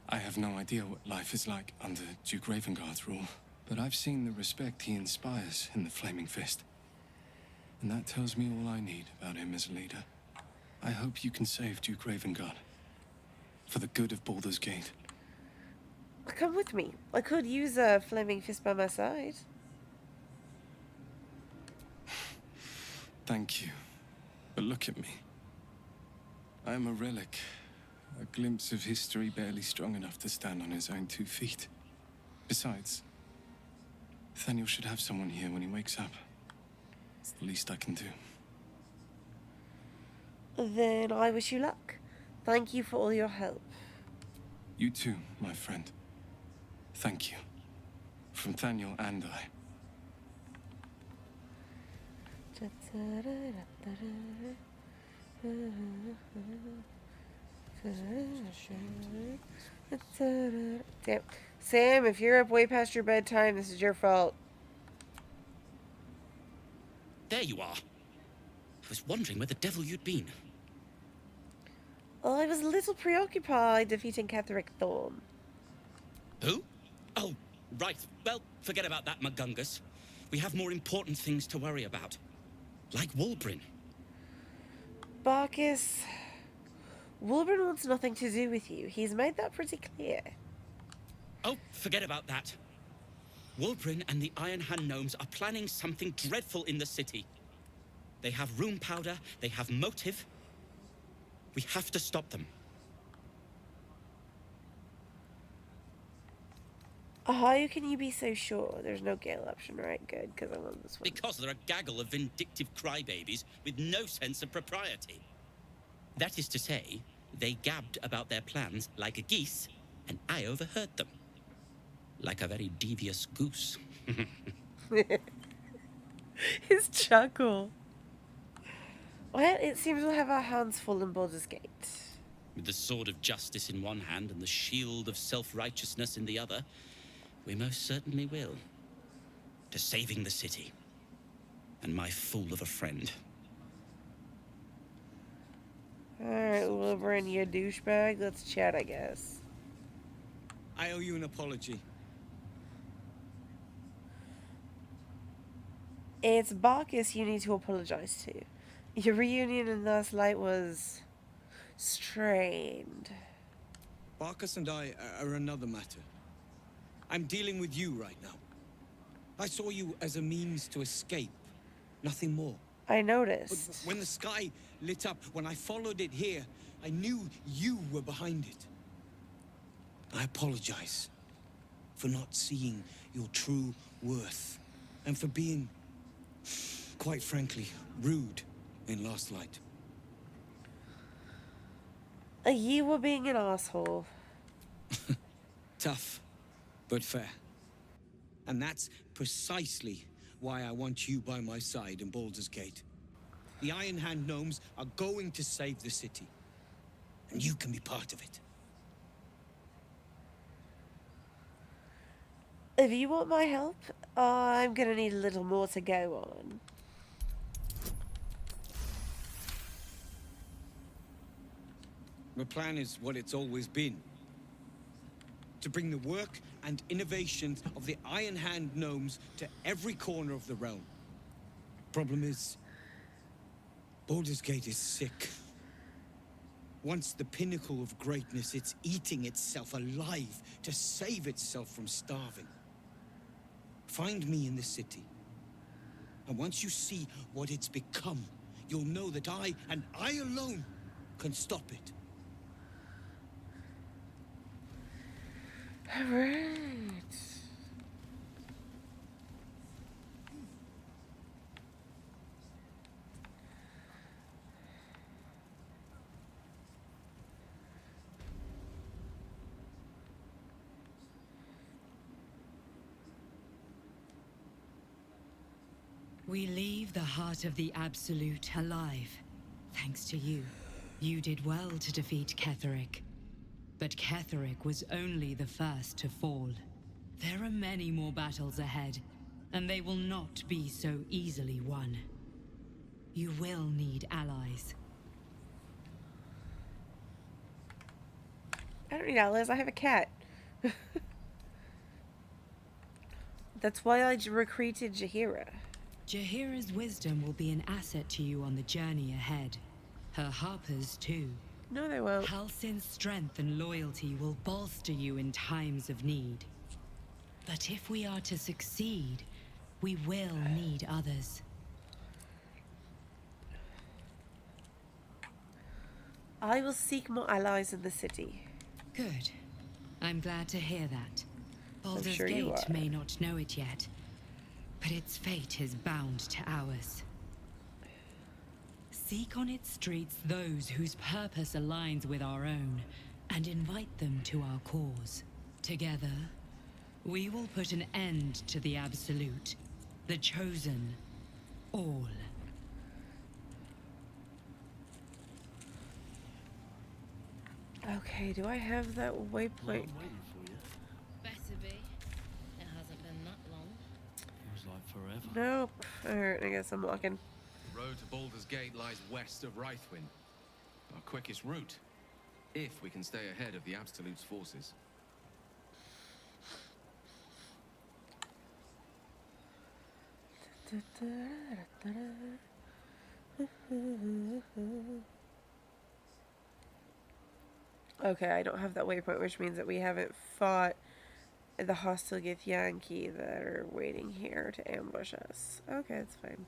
I have no idea what life is like under Duke Ravengard's rule, but I've seen the respect he inspires in the Flaming Fist. And that tells me all I need about him as a leader. I hope you can save Duke Ravengard. For the good of Baldur's Gate. Come with me. I could use a Flaming Fist by my side. Thank you. But look at me. I am a relic. A glimpse of history barely strong enough to stand on his own 2 feet. Besides, Thaniel should have someone here when he wakes up. It's the least I can do. Then I wish you luck. Thank you for all your help. You too, my friend. Thank you. From Thaniel and I. Damn. Sam, if you're up way past your bedtime, this is your fault. There you are. I was wondering where the devil you'd been. Oh, I was a little preoccupied defeating Ketheric Thorn. Who? Oh, right. Well, forget about that, Magungus. We have more important things to worry about. Like Wulbren. Barkis, Wulbren wants nothing to do with you. He's made that pretty clear. Oh, forget about that. Wulbren and the Iron Hand Gnomes are planning something dreadful in the city. They have rune powder, they have motive. We have to stop them. How can you be so sure? There's no Gale option, right? Good, because I want this one. Because they're a gaggle of vindictive crybabies with no sense of propriety. That is to say, they gabbed about their plans like a geese, and I overheard them. Like a very devious goose. His chuckle. Well, it seems we'll have our hands full in Baldur's Gate. With the sword of justice in one hand and the shield of self-righteousness in the other, we most certainly will. To saving the city. And my fool of a friend. Alright, Wulbren, you douchebag. Let's chat, I guess. I owe you an apology. It's Barkis you need to apologize to. Your reunion in last light was strained. Barkas and I are another matter. I'm dealing with you right now. I saw you as a means to escape, nothing more. I noticed. But when the sky lit up, when I followed it here, I knew you were behind it. I apologize for not seeing your true worth and for being, quite frankly, rude in last light. You were being an asshole. Tough, but fair. And that's precisely why I want you by my side in Baldur's Gate. The Iron Hand Gnomes are going to save the city. And you can be part of it. If you want my help, I'm gonna need a little more to go on. The plan is what it's always been. To bring the work and innovations of the Iron Hand Gnomes to every corner of the realm. Problem is, Baldur's Gate is sick. Once the pinnacle of greatness, it's eating itself alive to save itself from starving. Find me in the city. And once you see what it's become, you'll know that I, and I alone, can stop it. Alright. We leave the heart of the Absolute alive. Thanks to you. You did well to defeat Ketheric. But Ketheric was only the first to fall. There are many more battles ahead, and they will not be so easily won. You will need allies. I don't need allies, I have a cat. That's why I recruited Jaheira. Jaheira's wisdom will be an asset to you on the journey ahead. Her harpers, too. No, they won't. Halsin's strength and loyalty will bolster you in times of need. But if we are to succeed, we will need others. I will seek more allies in the city. Good. I'm glad to hear that. Baldur's sure you Gate are. may not know it yet, but its fate is bound to ours. Seek on its streets those whose purpose aligns with our own, and invite them to our cause. Together, we will put an end to the Absolute, the Chosen, all. Okay, do I have that waypoint? Better be. It hasn't been that long. Feels like forever. Nope. Alright, I guess I'm walking. The road to Baldur's Gate lies west of Rythwin. Our quickest route, if we can stay ahead of the Absolute's forces. Okay, I don't have that waypoint, which means that we haven't fought the hostile Githyanki that are waiting here to ambush us. Okay, that's fine.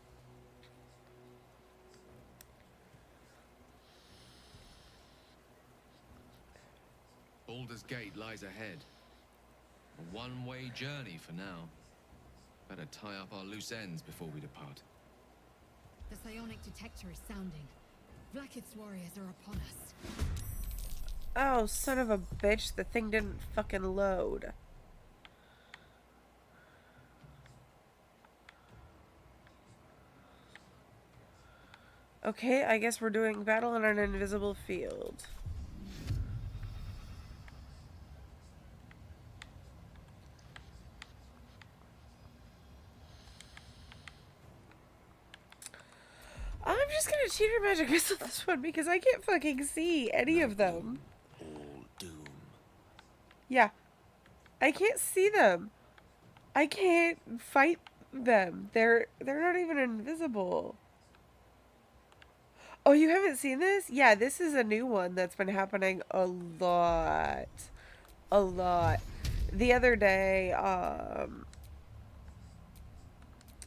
Baldur's Gate lies ahead. A one-way journey for now. Better tie up our loose ends before we depart. The psionic detector is sounding. Vlaakith's warriors are upon us. Oh, son of a bitch, the thing didn't fucking load. Okay, I guess we're doing battle on an invisible field. I'm just gonna cheater magic missile this one because I can't fucking see any of them. All doom. Yeah. I can't see them. I can't fight them. They're not even invisible. Oh, you haven't seen this? Yeah, this is a new one that's been happening a lot. A lot. The other day,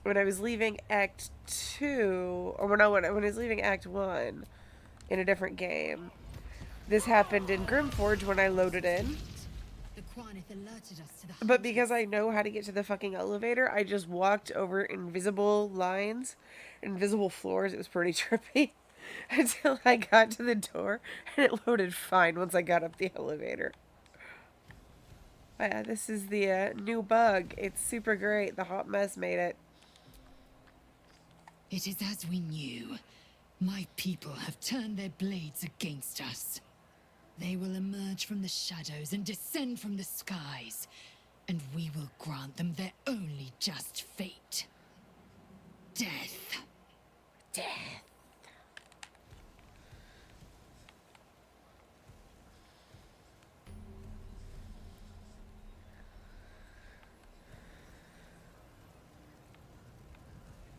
when I was leaving Act 2, or when I was leaving Act 1 in a different game, this happened in Grimforge when I loaded in. But because I know how to get to the fucking elevator, I just walked over invisible lines, invisible floors. It was pretty trippy until I got to the door, and it loaded fine once I got up the elevator. But yeah, this is the new bug. It's super great. The hot mess made it. It is as we knew. My people have turned their blades against us. They will emerge from the shadows and descend from the skies, and we will grant them their only just fate. Death. Death.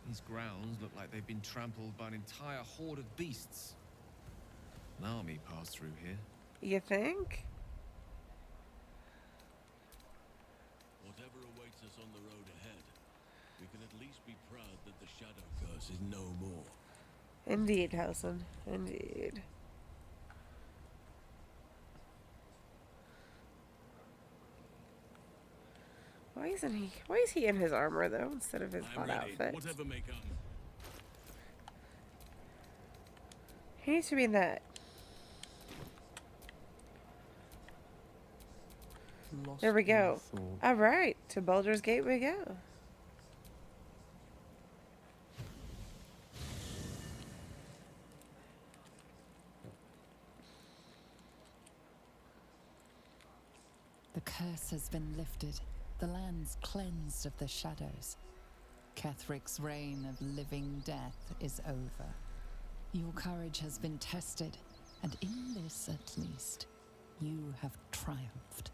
These grounds look like they've been trampled by an entire horde of beasts. An army passed through here. You think? Whatever awaits us on the road ahead, we can at least be proud that the Shadow Curse is no more. Indeed, Housen. Indeed. Why is he in his armor though instead of his hot outfit? Whatever may come. He needs to be in that. There we go. Alright, to Baldur's Gate we go. curse has been lifted, the lands cleansed of the shadows. Ketheric's reign of living death is over. Your courage has been tested, and in this at least, you have triumphed.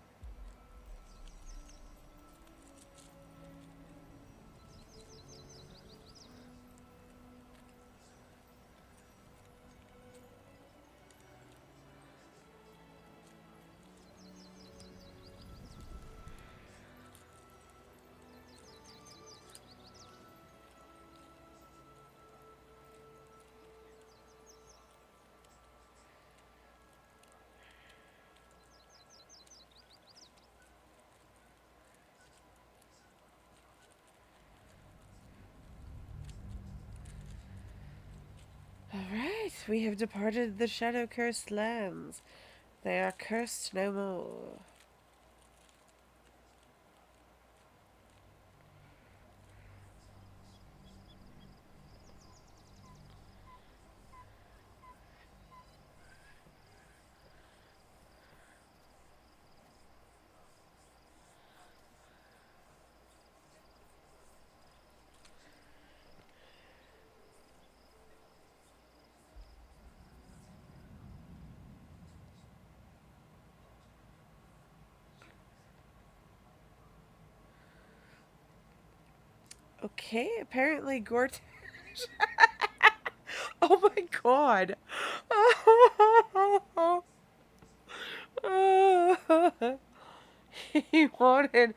Alright, we have departed the shadow-cursed lands. They are cursed no more. Okay, apparently Gortash. Oh my god. He wanted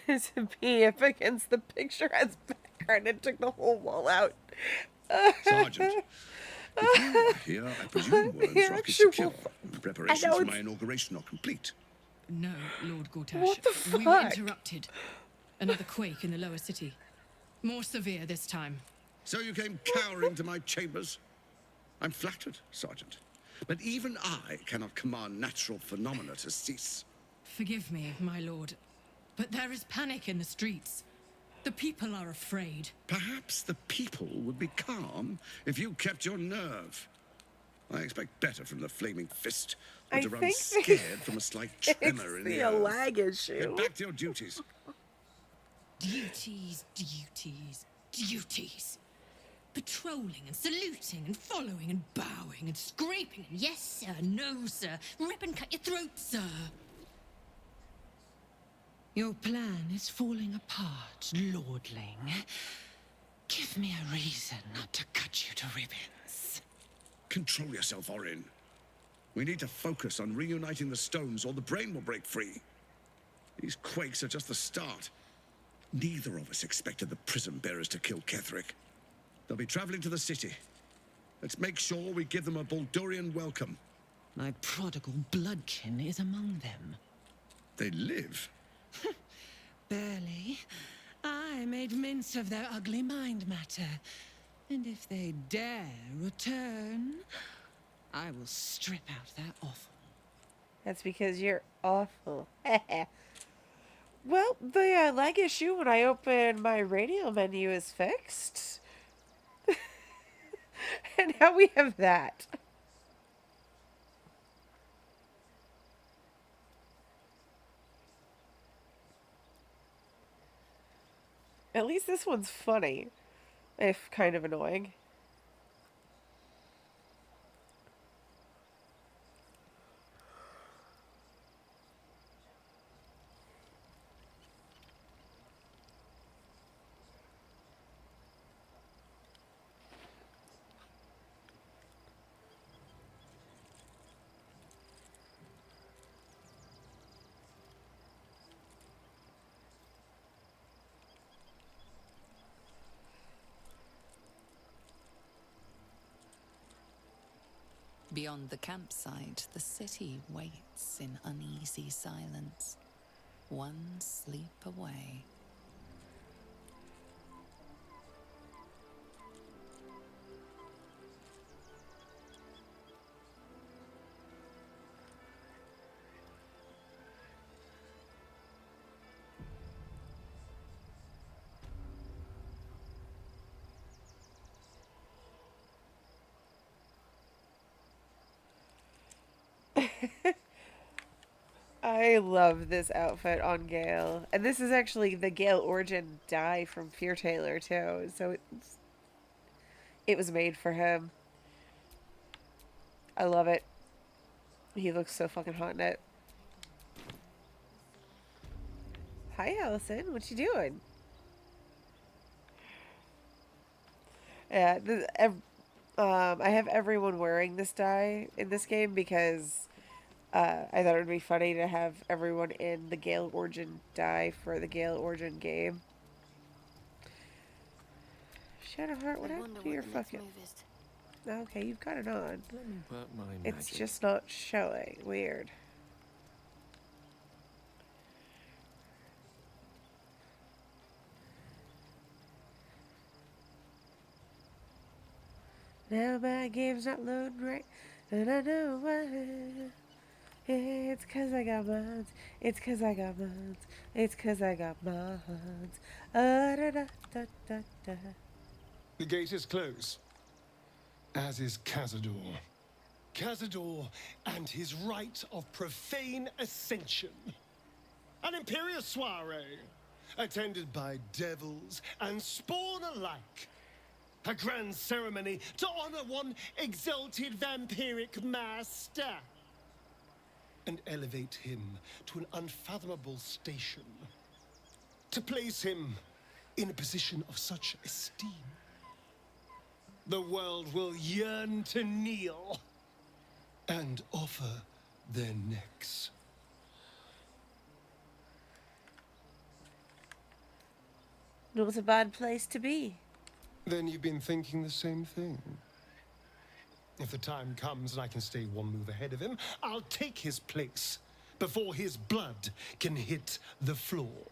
to be up against the picture as background and took the whole wall out. Sergeant, if you are here, I presume Worm's Rock is secure. Preparations for my inauguration are complete. No, Lord Gortash. What the fuck? We were interrupted. Another quake in the lower city. More severe this time. So you came cowering to my chambers? I'm flattered, Sergeant. But even I cannot command natural phenomena to cease. Forgive me, my lord, but there is panic in the streets. The people are afraid. Perhaps the people would be calm if you kept your nerve. I expect better from the flaming fist than to run scared from a slight tremor in the a earth. lag issue. Get back to your duties. Duties, duties, duties. Patrolling and saluting and following and bowing and scraping and yes sir, no sir, rip and cut your throat, sir. Your plan is falling apart, lordling. Give me a reason not to cut you to ribbons. Control yourself, Orin. We need to focus on reuniting the stones or the brain will break free. These quakes are just the start. Neither of us expected the Prism bearers to kill Ketheric. They'll be traveling to the city. Let's make sure we give them a Baldurian welcome. My prodigal bloodkin is among them. They live? Barely. I made mince of their ugly mind matter. And if they dare return, I will strip out their offal. That's because you're awful. Well, the lag issue when I open my radio menu is fixed. And now we have that. At least this one's funny, if kind of annoying. Beyond the campsite, the city waits in uneasy silence, one sleep away. I love this outfit on Gale. And this is actually the Gale origin dye from Fear Taylor too. So it was made for him. I love it. He looks so fucking hot in it. Hi, Allison. What you doing? Yeah, I have everyone wearing this dye in this game because I thought it would be funny to have everyone in the Gale Origin dye for the Gale Origin game. Shadowheart, what happened to your fucking... Okay, you've got it on. Let me work my It's magic. just not showing. Weird. Now my game's not loading right, and I know why. It's 'cause I got mods. It's 'cause I got mods. It's 'cause I got mods. Da, da, da, da, da. The gate is closed, as is Cazador. Cazador and his rite of profane ascension. An imperial soiree, attended by devils and spawn alike. A grand ceremony to honor one exalted vampiric master. And elevate him to an unfathomable station. To place him in a position of such esteem. The world will yearn to kneel and offer their necks. Not a bad place to be. Then you've been thinking the same thing. If the time comes and I can stay one move ahead of him, I'll take his place before his blood can hit the floor.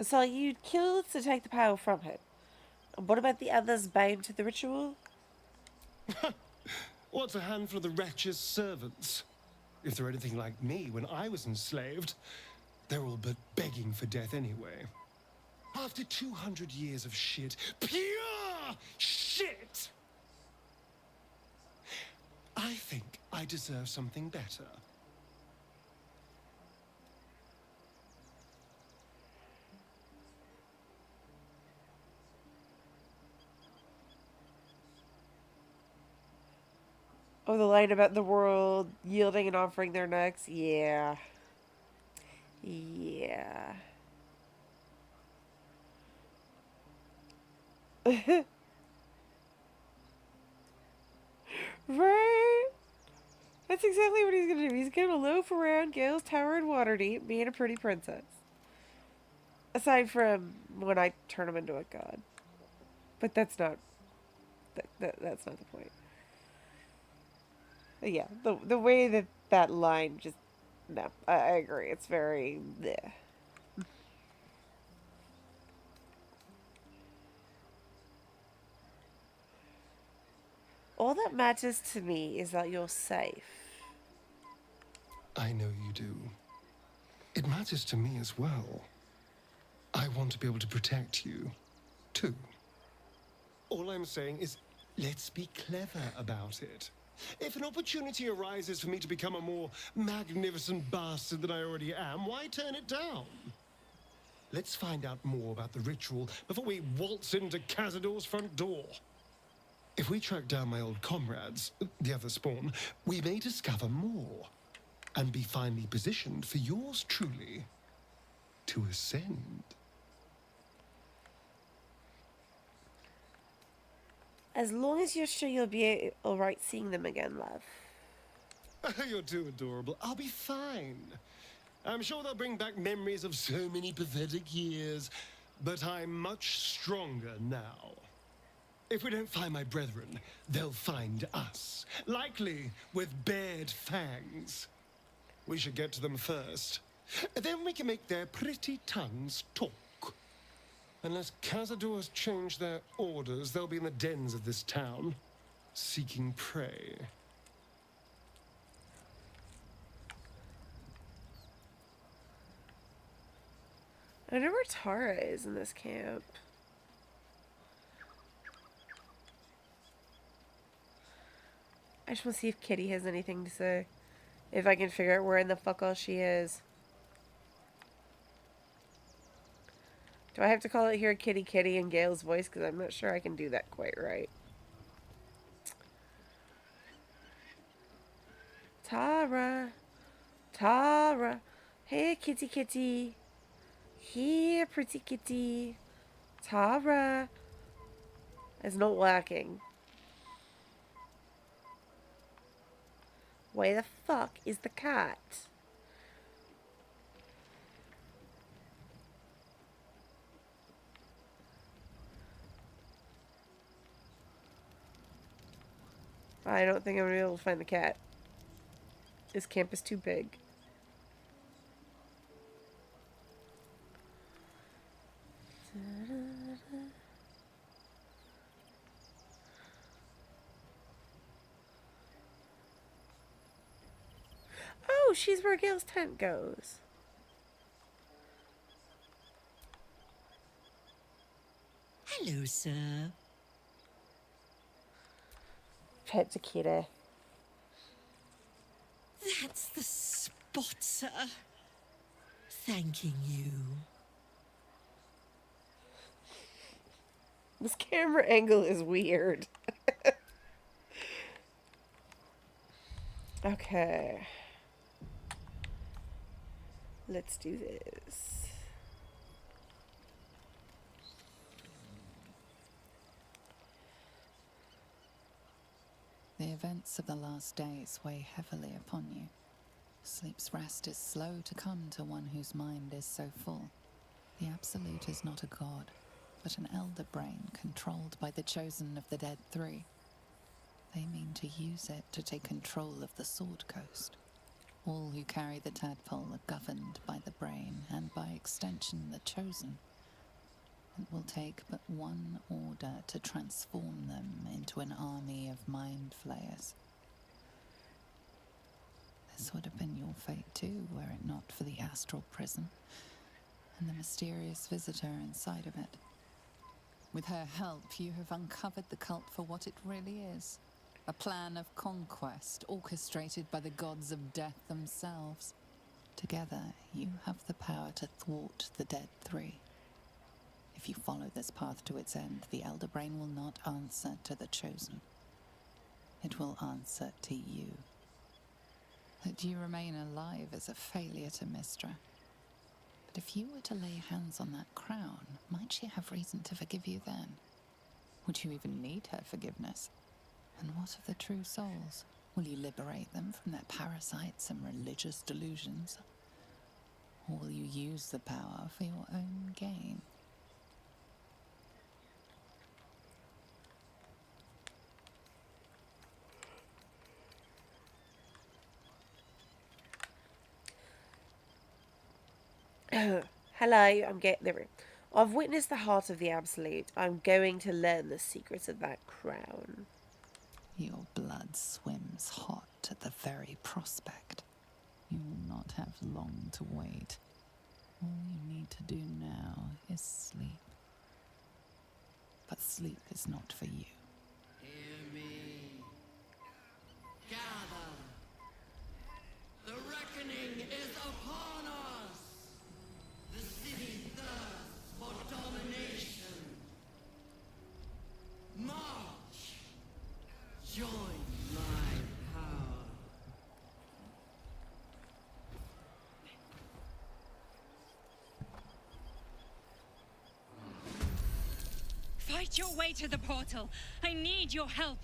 So you killed to take the power from him. And what about the others bound to the ritual? What's a handful of the wretch's servants? If they're anything like me when I was enslaved, they're all but begging for death anyway. After 200 years of shit, pure shit! I think I deserve something better. Oh, the line about the world yielding and offering their necks? Yeah. Yeah. Right? That's exactly what he's gonna do. He's gonna loaf around Gale's Tower in Waterdeep being a pretty princess. Aside from when I turn him into a god. But that's not... that's not the point. But yeah, the way that line just... No, I agree. It's very... bleh. All that matters to me is that you're safe. I know you do. It matters to me as well. I want to be able to protect you, too. All I'm saying is, let's be clever about it. If an opportunity arises for me to become a more magnificent bastard than I already am, why turn it down? Let's find out more about the ritual before we waltz into Cazador's front door. If we track down my old comrades, the other spawn, we may discover more and be finally positioned for yours truly to ascend. As long as you're sure you'll be alright seeing them again, love. You're too adorable. I'll be fine. I'm sure they'll bring back memories of so many pathetic years, but I'm much stronger now. If we don't find my brethren, they'll find us, likely with bared fangs. We should get to them first. Then we can make their pretty tongues talk. Unless Cazador has changed their orders, they'll be in the dens of this town, seeking prey. I wonder where Tara is in this camp. I just want to see if Kitty has anything to say. If I can figure out where in the fuck all she is. Do I have to call it here Kitty Kitty in Gale's voice? Because I'm not sure I can do that quite right. Tara. Tara. Hey, kitty kitty. Here, pretty kitty. Tara. It's not working. Where the fuck is the cat? I don't think I'm going to be able to find the cat. This camp is too big. Oh, she's where Gale's tent goes. Hello, sir. Pet's a kitty. That's the spot, sir. Thanking you. This camera angle is weird. Okay. Let's do this. The events of the last days weigh heavily upon you. Sleep's rest is slow to come to one whose mind is so full. The Absolute is not a god, but an elder brain controlled by the chosen of the Dead Three. They mean to use it to take control of the Sword Coast. All who carry the tadpole are governed by the brain, and by extension the chosen. It will take but one order to transform them into an army of mind flayers. This would have been your fate too, were it not for the astral prism, and the mysterious visitor inside of it. With her help, you have uncovered the cult for what it really is. A plan of conquest orchestrated by the gods of death themselves. Together, you have the power to thwart the Dead Three. If you follow this path to its end, the Elder Brain will not answer to the Chosen. It will answer to you. That you remain alive is a failure to Mystra. But if you were to lay hands on that crown, might she have reason to forgive you then? Would you even need her forgiveness? And what of the true souls? Will you liberate them from their parasites and religious delusions? Or will you use the power for your own gain? Hello, I'm getting there. I've witnessed the heart of the Absolute. I'm going to learn the secrets of that crown. Your blood swims hot at the very prospect. You will not have long to wait. All you need to do now is sleep. But sleep is not for you. Hear me. Gather. The reckoning is upon us. The city thirsts for domination. March. Join my power. Fight your way to the portal. I need your help.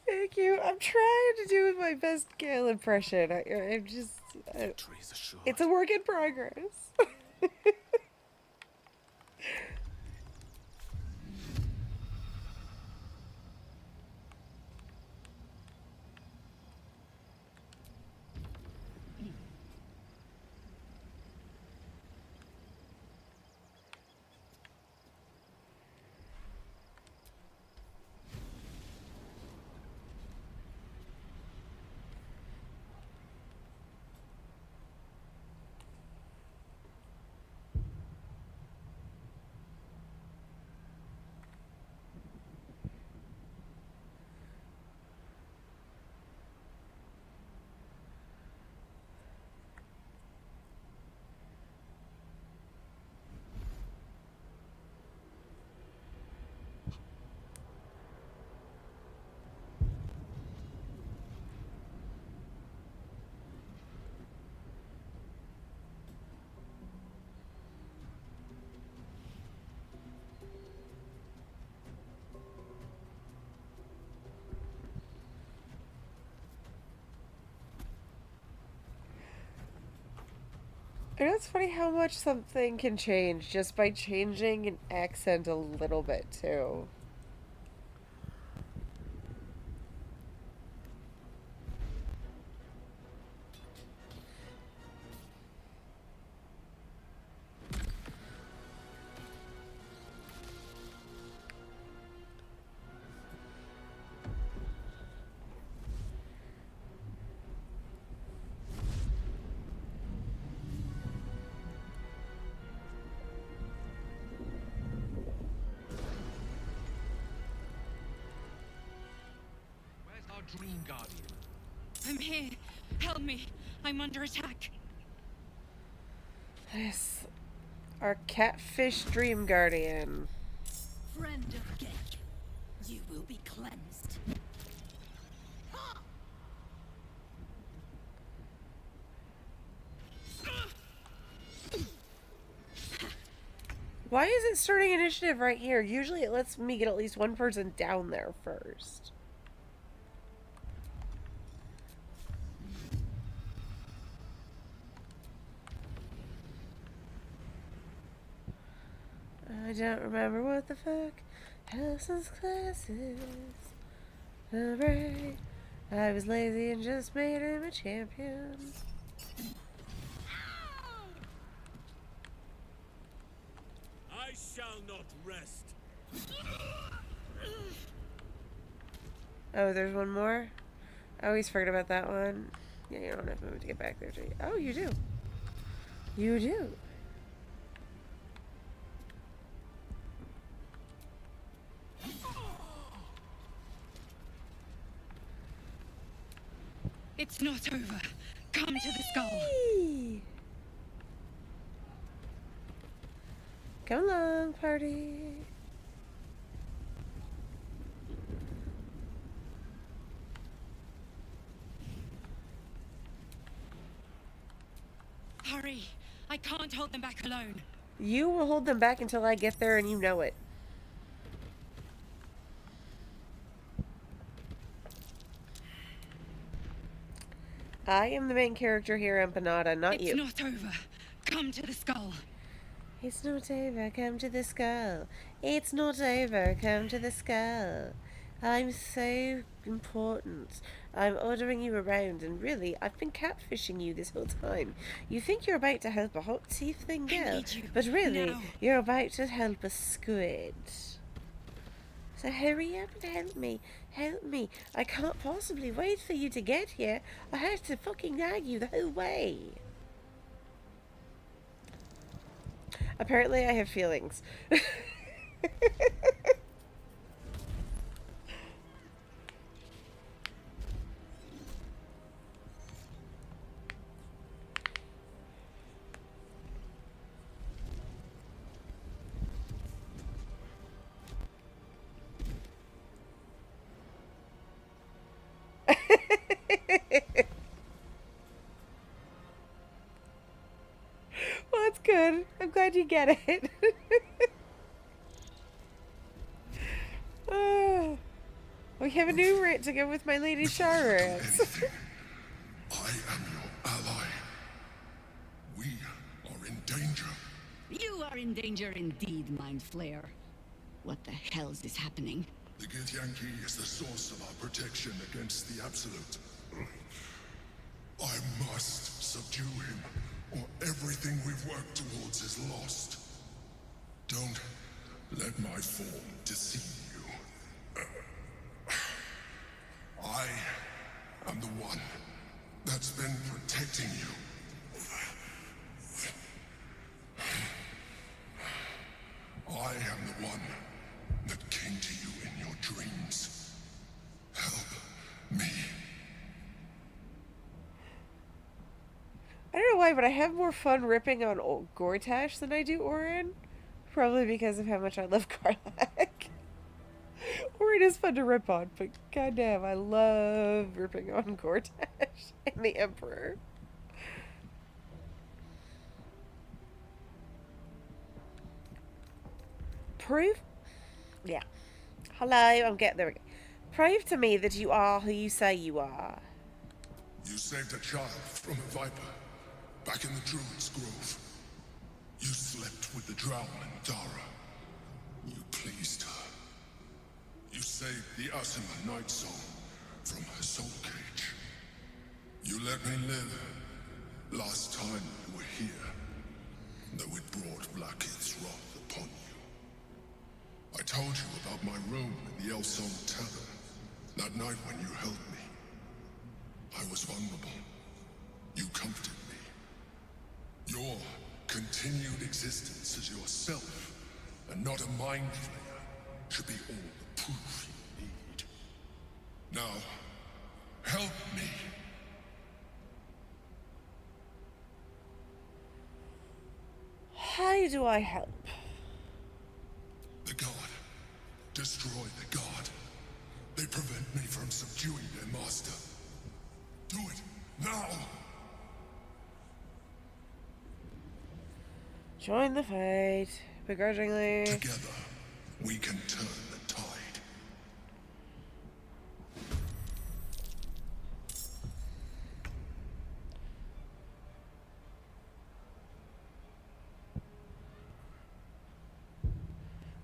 Thank you. I'm trying to do my best Gale impression. I'm just... it's a work in progress. And it's funny how much something can change just by changing an accent a little bit, too. Dream Guardian. I'm here. Help me. I'm under attack. This, our catfish dream guardian. Friend of Gale, you will be cleansed. Why is it starting initiative right here? Usually it lets me get at least one person down there first. I don't remember what the fuck Allison's classes. Alright. I was lazy and just made him a champion. I shall not rest. Oh, there's one more? I always forget about that one. Yeah, you don't have to move to get back there, do you? Oh, you do. You do. It's not over. Come to the skull. Come along, party. Hurry. I can't hold them back alone. You will hold them back until I get there and you know it. I am the main character here, Empanada, not you. It's not over. Come to the skull. It's not over, come to the skull. It's not over, come to the skull. I'm so important. I'm ordering you around, and really, I've been catfishing you this whole time. You think you're about to help a hot tiefling girl, but really, now. you're about to help a squid. So hurry up and help me. Help me. I can't possibly wait for you to get here. I have to fucking nag you the whole way. Apparently I have feelings. Well, that's good. I'm glad you get it. We have a new writ to go with my Lady Charlotte. I am your ally. We are in danger. You are in danger indeed, Mind Flayer. What the hell's is happening? The Githyanki is the source of our protection against the Absolute. I must subdue him, or everything we've worked towards is lost. Don't let my form deceive you. I am the one that's been protecting you. I am the one that came to you in your dreams. Help me. I don't know why, but I have more fun ripping on old Gortash than I do Orin. Probably because of how much I love Karlach. Orin is fun to rip on, but goddamn, I love ripping on Gortash and the Emperor. Prove? Yeah. Hello, I'm getting there. Prove to me that you are who you say you are. You saved a child from a viper. back in the Druid's Grove. You slept with the drow Minthara. You pleased her. You saved the Asima Night Soul from her soul cage. You let me live. Last time you were here, though it brought Blackheath's wrath upon you. I told you about my room in the Elsong Tavern, that night when you held me. I was vulnerable. You comforted me. Your continued existence as yourself, and not a mind flayer, should be all the proof you need. Now, help me. How do I help? The god. Destroy the god. They prevent me from subduing their master. Do it, now! Join the fight, begrudgingly. Together, we can turn the tide.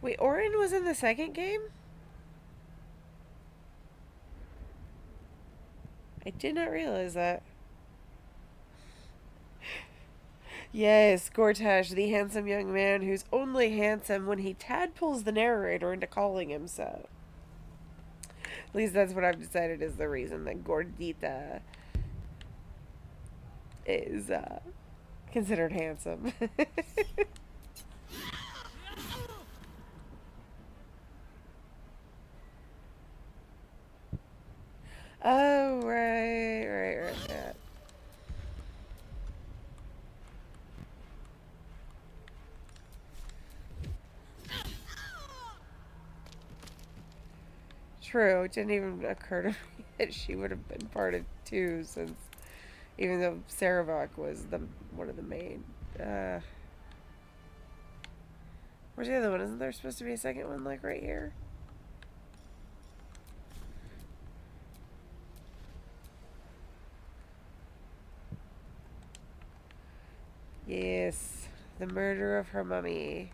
Wait, Orin was in the second game? I did not realize that. Yes, Gortash, the handsome young man who's only handsome when he tadpoles the narrator into calling him so. At least that's what I've decided is the reason that Gordita is considered handsome. Oh, right. Yeah. True, it didn't even occur to me that she would have been part of 2, since even though Saravok was one of the main. Where's the other one? Isn't there supposed to be a second one, like right here? Yes, the murder of her mummy.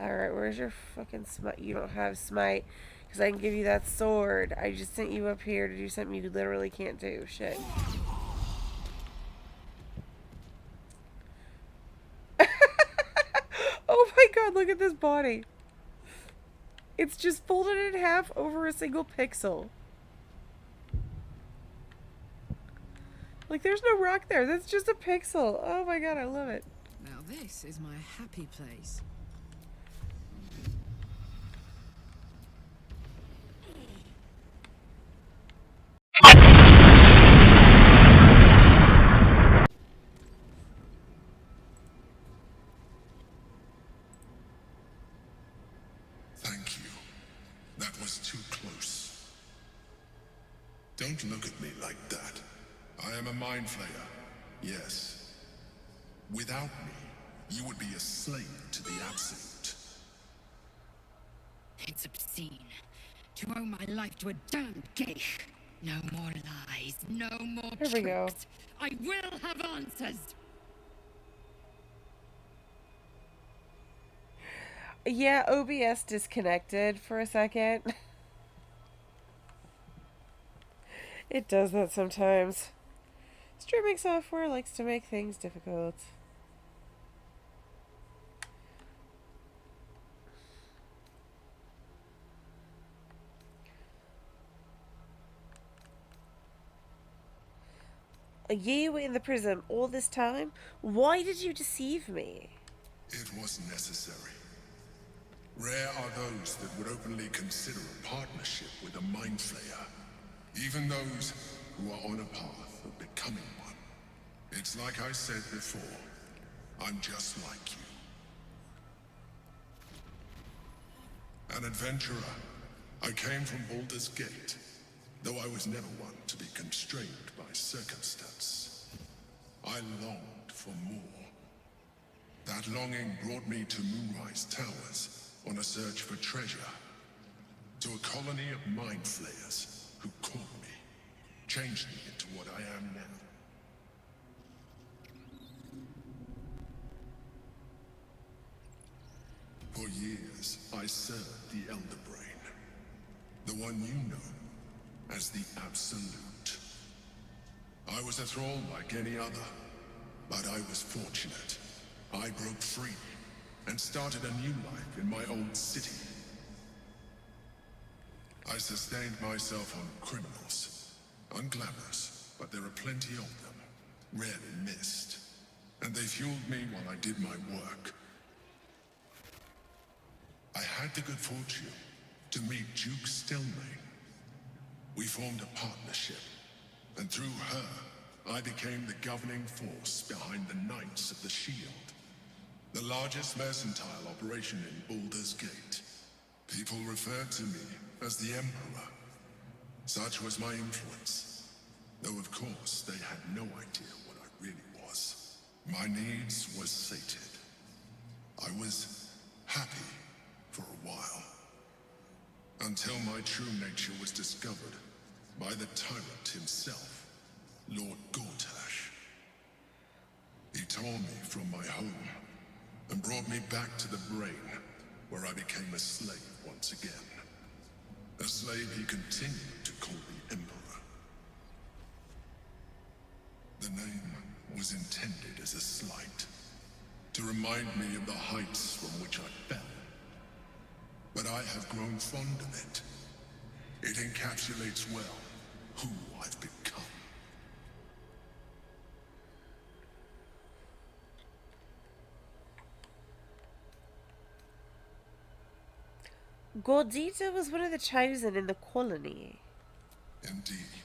Alright, where's your fucking smite? You don't have smite, because I can give you that sword. I just sent you up here to do something you literally can't do. Shit. Oh my god, look at this body. It's just folded in half over a single pixel. Like, there's no rock there. That's just a pixel. Oh my god, I love it. Now this is my happy place. Thank you. That was too close. Don't look at me like that. I am a mind flayer. Yes. Without me, you would be a slave to the Absolute. It's obscene to owe my life to a damned gate. No more lies, no more Here we go. tricks. I will have answers. Yeah, OBS disconnected for a second. It does that sometimes. Streaming software likes to make things difficult. You in the prism all this time? Why did you deceive me? It was necessary. Rare are those that would openly consider a partnership with a mind flayer. Even those who are on a path of becoming one. It's like I said before. I'm just like you. An adventurer. I came from Baldur's Gate, though I was never one to be constrained by circumstance. I longed for more. That longing brought me to Moonrise Towers on a search for treasure. To a colony of mind flayers who caught me, changed me into what I am now. For years, I served the Elder Brain. The one you know as the Absolute. I was a thrall like any other, but I was fortunate. I broke free and started a new life in my old city. I sustained myself on criminals. Unglamorous, but there are plenty of them. Rarely missed. And they fueled me while I did my work. I had the good fortune to meet Duke Stelmane. We formed a partnership, and through her, I became the governing force behind the Knights of the Shield, the largest mercantile operation in Baldur's Gate. People referred to me as the Emperor. Such was my influence, though of course they had no idea what I really was. My needs were sated. I was happy for a while, until my true nature was discovered by the tyrant himself, Lord Gortash. He tore me from my home and brought me back to the Brain, where I became a slave once again. A slave he continued to call the Emperor. The name was intended as a slight, to remind me of the heights from which I fell. But I have grown fond of it. It encapsulates well who I've become. Gordita was one of the chosen in the colony. Indeed.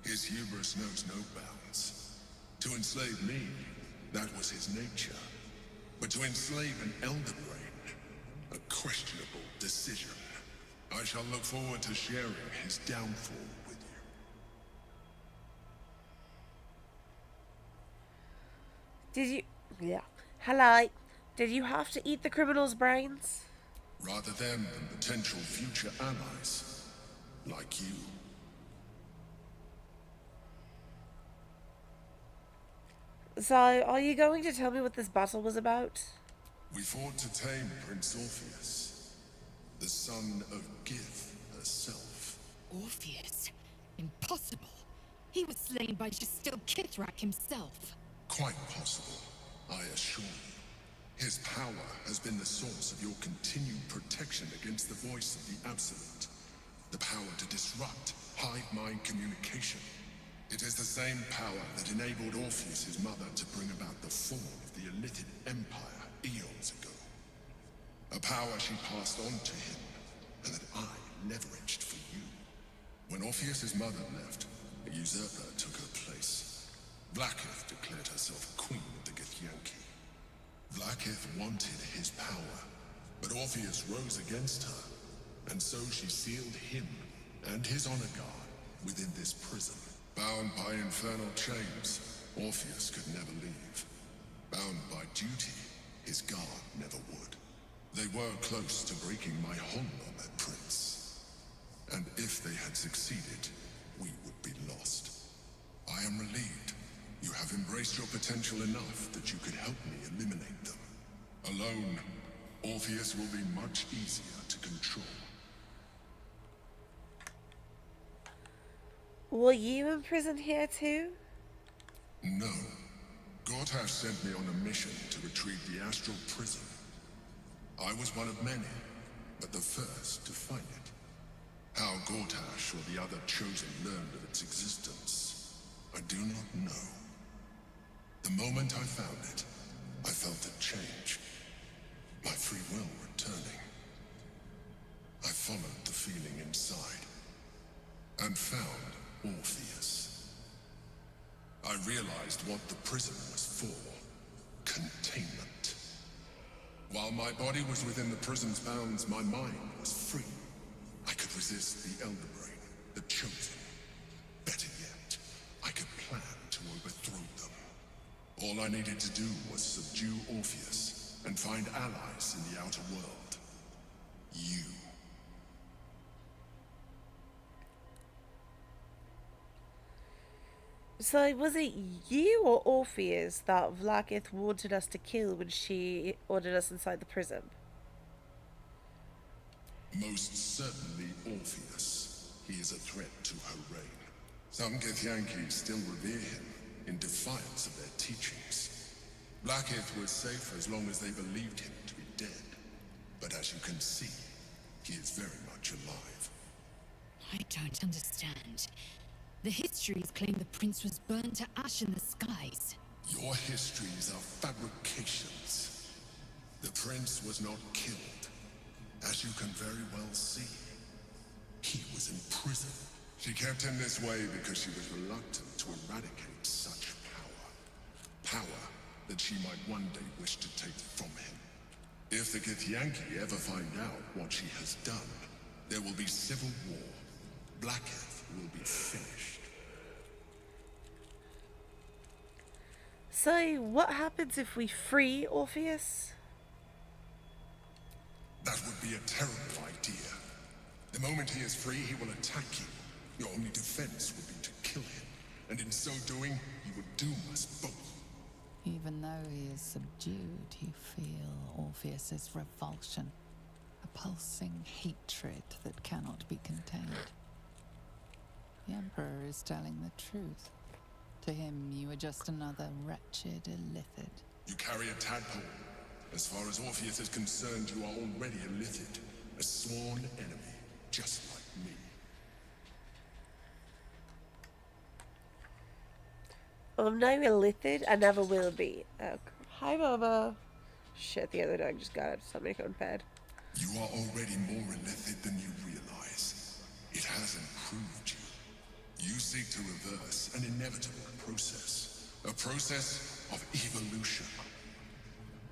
His hubris knows no bounds. To enslave me, that was his nature. But to enslave an Elder Brain, a questionable decision. I shall look forward to sharing his downfall with you. Did you... Yeah. Hello. Did you have to eat the criminals' brains? Rather them than potential future allies, like you. So, are you going to tell me what this battle was about? We fought to tame Prince Orpheus, the son of Gith herself. Orpheus? Impossible. He was slain by just still Ketheric himself. Quite possible, I assure you. His power has been the source of your continued protection against the voice of the Absolute. The power to disrupt hive mind communication. It is the same power that enabled Orpheus's mother to bring about the fall of the illithid empire eons ago. A power she passed on to him, and that I leveraged for you. When Orpheus's mother left, a usurper took her place. Blackith declared herself queen of the Githyanki. Blackith wanted his power, but Orpheus rose against her, and so she sealed him and his honor guard within this prison. Bound by infernal chains, Orpheus could never leave. Bound by duty, his guard never would. They were close to breaking my hold on that prince. And if they had succeeded, we would be lost. I am relieved. You have embraced your potential enough that you could help me eliminate them. Alone, Orpheus will be much easier to control. Were you imprisoned here too? No. Gortash sent me on a mission to retrieve the astral prism. I was one of many, but the first to find it. How Gortash or the other chosen learned of its existence, I do not know. The moment I found it, I felt a change. My free will returning. I followed the feeling inside, and found Orpheus. I realized what the prism was for. Containment. While my body was within the prison's bounds, my mind was free. I could resist the Elder Brain, the Chosen. Better yet, I could plan to overthrow them. All I needed to do was subdue Orpheus and find allies in the outer world. You. So, was it you or Orpheus that Vlaakith wanted us to kill when she ordered us inside the prism? Most certainly Orpheus. He is a threat to her reign. Some Githyanki still revere him, in defiance of their teachings. Vlaakith was safe as long as they believed him to be dead. But as you can see, he is very much alive. I don't understand. The histories claim the prince was burned to ash in the skies. Your histories are fabrications. The prince was not killed. As you can very well see, he was in prison. She kept him this way because she was reluctant to eradicate such power. Power that she might one day wish to take from him. If the Githyanki ever find out what she has done, there will be civil war. Blackheath will be finished. So, what happens if we free Orpheus? That would be a terrible idea. The moment he is free, he will attack you. Your only defense would be to kill him. And in so doing, he would doom us both. Even though he is subdued, you feel Orpheus's revulsion. A pulsing hatred that cannot be contained. The Emperor is telling the truth. To him, you are just another wretched illithid. You carry a tadpole. As far as Orpheus is concerned, you are already illithid. A sworn enemy, just like me. I'm no illithid, I never will be. Oh, hi, Mama. Shit, the other dog just got up, so I'm gonna go in bed. You are already more illithid than you realize. It has improved you. You seek to reverse an inevitable process. A process of evolution.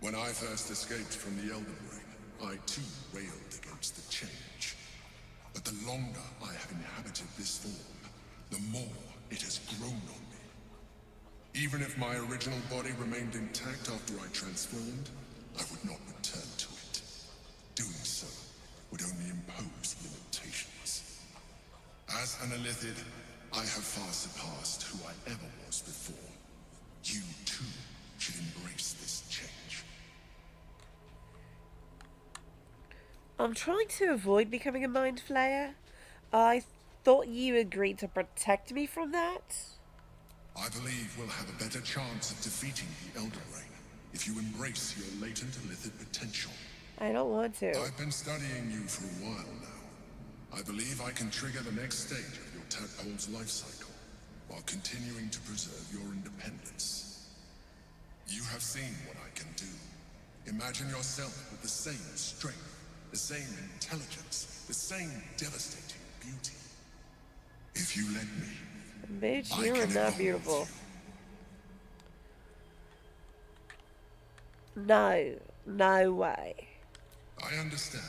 When I first escaped from the Elder Brain, I too railed against the change. But the longer I have inhabited this form, the more it has grown on me. Even if my original body remained intact after I transformed, I would not return to it. Doing so would only impose limitations. As an illithid, I have far surpassed who I ever was before. You too should embrace this change. I'm trying to avoid becoming a mind flayer. I thought you agreed to protect me from that. I believe we'll have a better chance of defeating the Elder Brain if you embrace your latent illithid potential. I don't want to. I've been studying you for a while now. I believe I can trigger the next stage of your tadpole's life cycle, while continuing to preserve your independence. You have seen what I can do. Imagine yourself with the same strength, the same intelligence, the same devastating beauty. If you let me, Bitch, you are not beautiful. No. No way. I understand.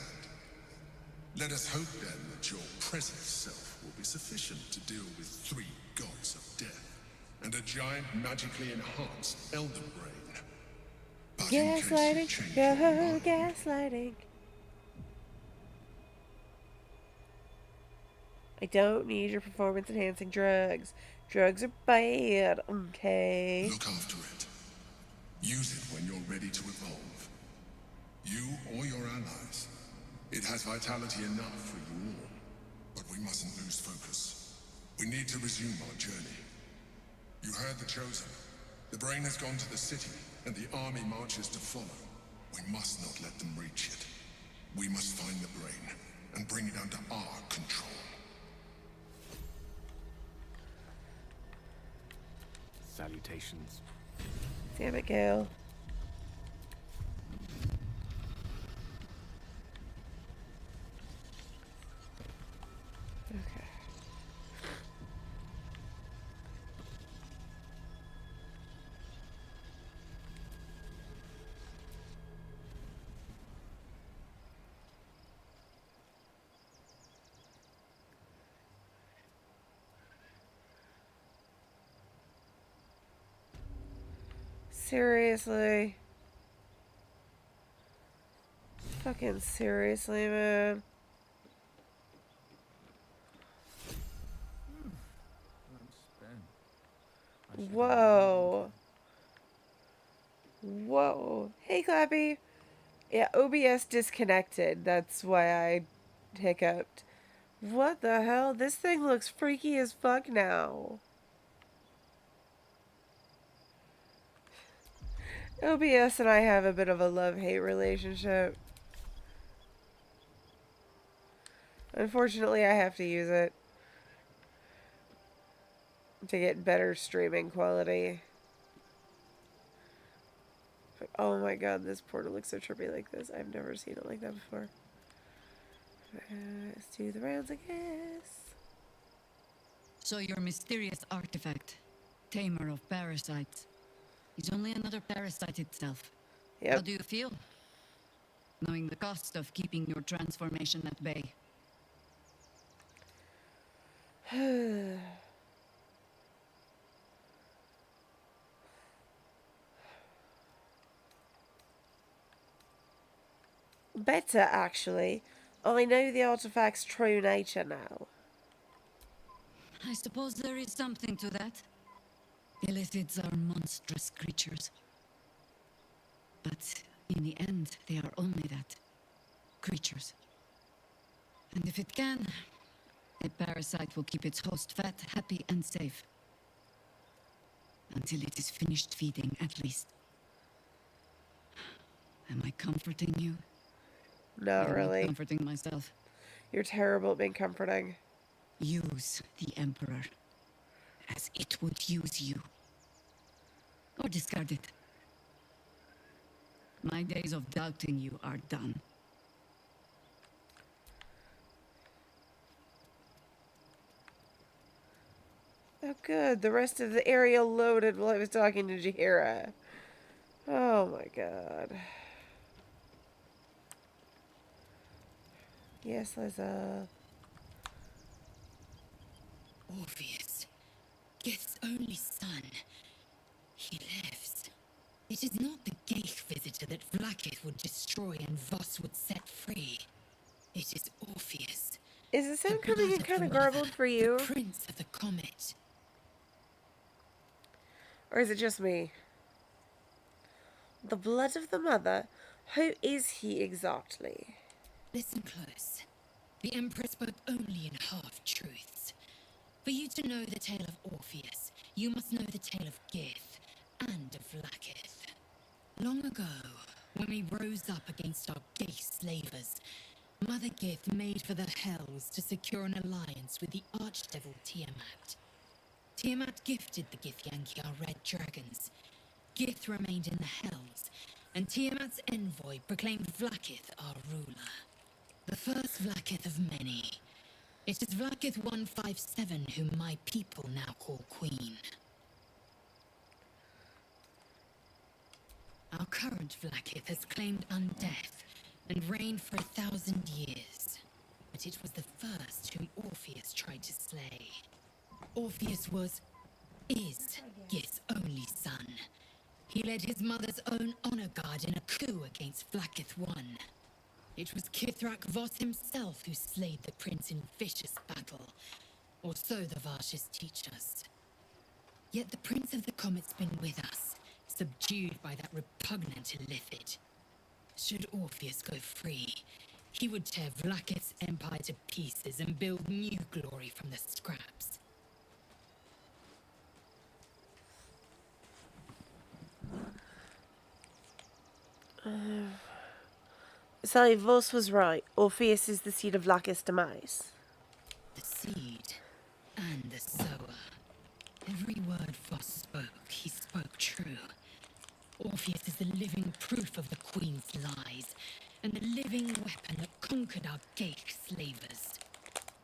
Let us hope then that your present self will be sufficient to deal with 3 gods of death and a giant magically enhanced Elder Brain. But Gaslighting, go gaslighting. I don't need your performance enhancing drugs. Drugs are bad, okay? Look after it. Use it when you're ready to evolve. You or your allies. It has vitality enough for you all. But we mustn't lose focus. We need to resume our journey. You heard the Chosen. The brain has gone to the city, and the army marches to follow. We must not let them reach it. We must find the brain, and bring it under our control. Salutations. Damn it, Gale. Okay. Seriously. Fucking seriously, man. Whoa. Whoa. Hey, Clappy. Yeah, OBS disconnected. That's why I hiccuped. What the hell? This thing looks freaky as fuck now. OBS and I have a bit of a love-hate relationship. Unfortunately, I have to use it to get better streaming quality. But, oh my god, this portal looks so trippy like this. I've never seen it like that before. Let's do the rounds, I guess. So your mysterious artifact, Tamer of Parasites, is only another parasite itself. Yep. How do you feel? Knowing the cost of keeping your transformation at bay. Better, actually. I know the artifact's true nature now. I suppose there is something to that. Illithids are monstrous creatures. But in the end, they are only that. Creatures. And if it can, a parasite will keep its host fat, happy, and safe. Until it is finished feeding, at least. Am I comforting you? Not really. I'm comforting myself. You're terrible at being comforting. Use the Emperor as it would use you. Or discard it. My days of doubting you are done. Oh good, the rest of the area loaded while I was talking to Jaheira. Oh my god. Yes, Lae'zel. Orpheus, Gith's only son. He lives. It is not the Gale visitor that Vlaakith would destroy and Voss would set free. It is Orpheus. Is the sound coming in kind of garbled for you? The Prince of the Comet. Or is it just me? The blood of the mother? Who is he exactly? Listen close. The Emperor spoke only in half-truths. For you to know the tale of Orpheus, you must know the tale of Gith and of Vlaakith. Long ago, when we rose up against our Gale slavers, Mother Gith made for the Hells to secure an alliance with the Archdevil Tiamat. Tiamat gifted the Githyanki our red dragons. Gith remained in the Hells, and Tiamat's envoy proclaimed Vlaakith our ruler. The first Vlaakith of many. It is Vlaakith 157 whom my people now call Queen. Our current Vlaakith has claimed undeath and reigned for 1,000 years. But it was the first whom Orpheus tried to slay. Orpheus is Gith's only son. He led his mother's own honor guard in a coup against Vlaakith I. It was Ketheric Voss himself who slayed the prince in vicious battle, or so the Varshes teach us. Yet the Prince of the Comet's been with us, subdued by that repugnant illithid. Should Orpheus go free, he would tear Vlaakith's empire to pieces and build new glory from the scraps. Sally Voss was right. Orpheus is the seed of Vlaakith's demise. The seed and the sower. Every word Voss spoke, he spoke true. Orpheus is the living proof of the Queen's lies, and the living weapon that conquered our Gale slavers.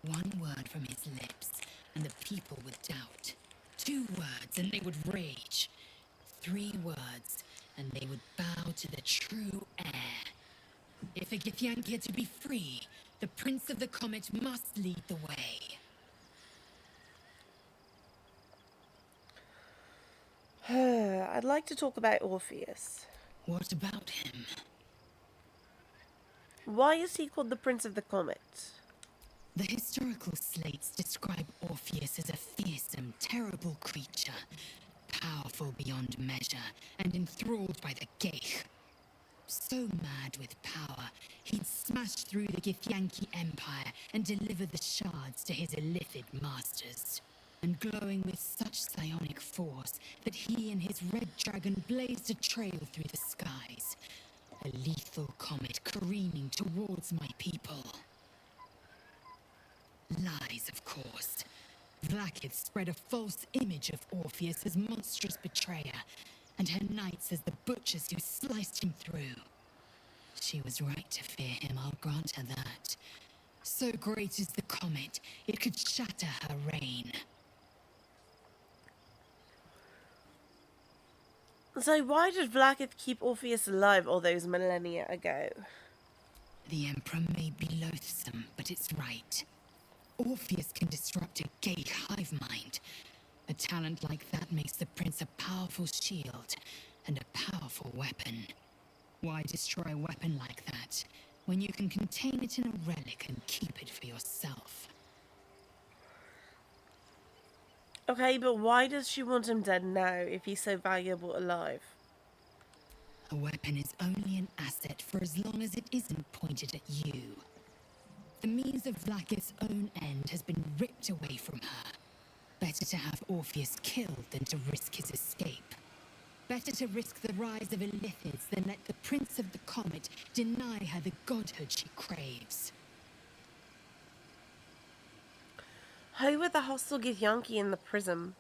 One word from his lips, and the people would doubt. 2 words, and they would rage. 3 words, and they would bow to the true heir. If a Githyanki are to be free, the Prince of the Comet must lead the way. I I'd like to talk about Orpheus. What about him? Why is he called the Prince of the Comet? The historical slates describe Orpheus as a fearsome, terrible creature, powerful beyond measure, and enthralled by the Gale. So mad with power, he'd smash through the Githyanki Empire and deliver the shards to his illithid masters. And glowing with such psionic force that he and his red dragon blazed a trail through the skies. A lethal comet careening towards my people. Lies, of course. Vlaakith spread a false image of Orpheus as monstrous betrayer, and her knights as the butchers who sliced him through. She was right to fear him, I'll grant her that. So great is the comet, it could shatter her reign. So why did Vlaakith keep Orpheus alive all those millennia ago? The Emperor may be loathsome, but it's right. Orpheus can disrupt a Gale hive mind. A talent like that makes the Prince a powerful shield and a powerful weapon. Why destroy a weapon like that, when you can contain it in a relic and keep it for yourself? Okay, but why does she want him dead now if he's so valuable alive? A weapon is only an asset for as long as it isn't pointed at you. The means of Vlaakith's own end has been ripped away from her. Better to have Orpheus killed than to risk his escape. Better to risk the rise of illithids than let the Prince of the Comet deny her the godhood she craves. How were the hostile Githyanki in the Prism?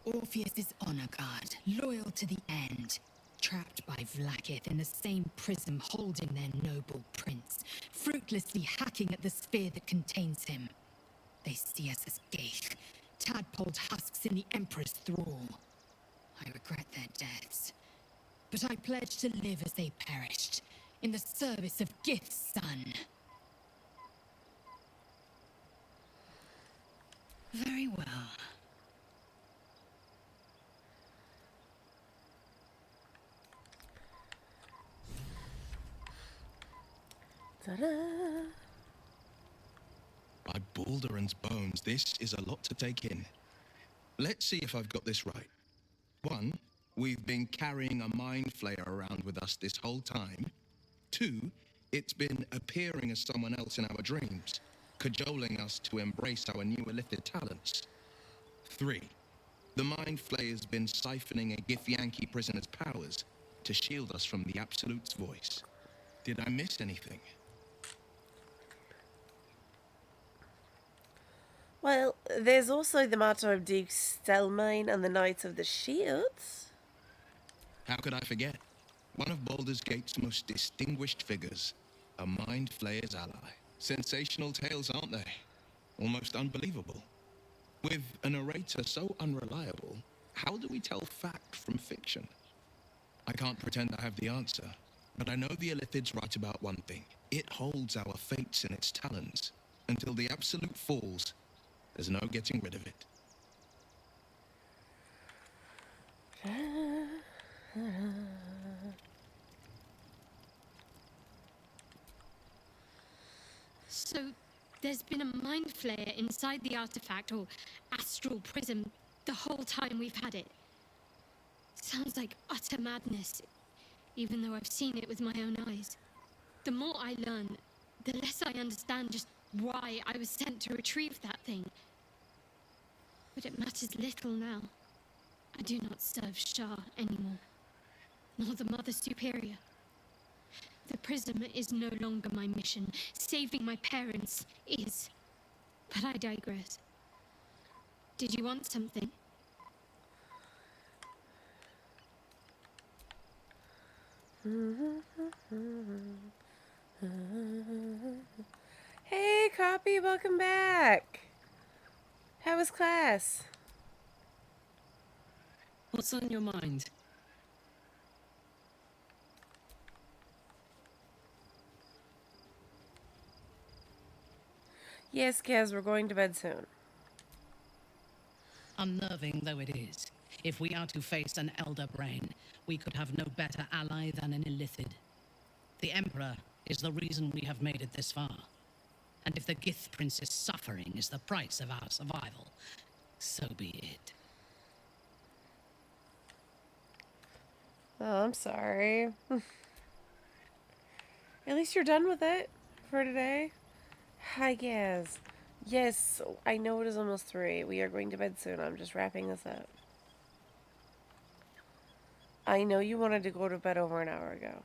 Orpheus is honor guard, loyal to the end. Trapped by Vlaakith in the same prism holding their noble prince, fruitlessly hacking at the sphere that contains him. They see us as Gale, tadpoled husks in the Emperor's thrall. I regret their deaths, but I pledge to live as they perished, in the service of Gith's son. Very well. Ta-da! By Baldur's bones, this is a lot to take in. Let's see if I've got this right. 1, we've been carrying a mind flayer around with us this whole time. 2, it's been appearing as someone else in our dreams, cajoling us to embrace our new illithid talents. 3, the mind flayer's been siphoning a Githyanki prisoner's powers to shield us from the Absolute's voice. Did I miss anything? Well, there's also the matter of Duke Stelmane and the Knights of the Shields. How could I forget? One of Baldur's Gate's most distinguished figures, a mind flayer's ally. Sensational tales, aren't they? Almost unbelievable. With a narrator so unreliable, how do we tell fact from fiction? I can't pretend I have the answer, but I know the illithid's right about one thing. It holds our fates in its talons. Until the Absolute falls, there's no getting rid of it. So, there's been a mind flayer inside the artifact, or astral prism, the whole time we've had it. Sounds like utter madness, even though I've seen it with my own eyes. The more I learn, the less I understand just why I was sent to retrieve that thing. But it matters little now. I do not serve Shah anymore, nor the Mother Superior. The Prism is no longer my mission. Saving my parents is. But I digress. Did you want something? Hey, Copy, welcome back. How was class? What's on your mind? Yes, Kaz, we're going to bed soon. Unnerving though it is, If we are to face an Elder Brain, we could have no better ally than an illithid. The Emperor is the reason we have made it this far. And if the Gith Prince's suffering is the price of our survival, so be it. Oh, I'm sorry. At least you're done with it for today. Hi, Gaz. Yes, I know it is almost 3. We are going to bed soon. I'm just wrapping this up. I know you wanted to go to bed over an hour ago.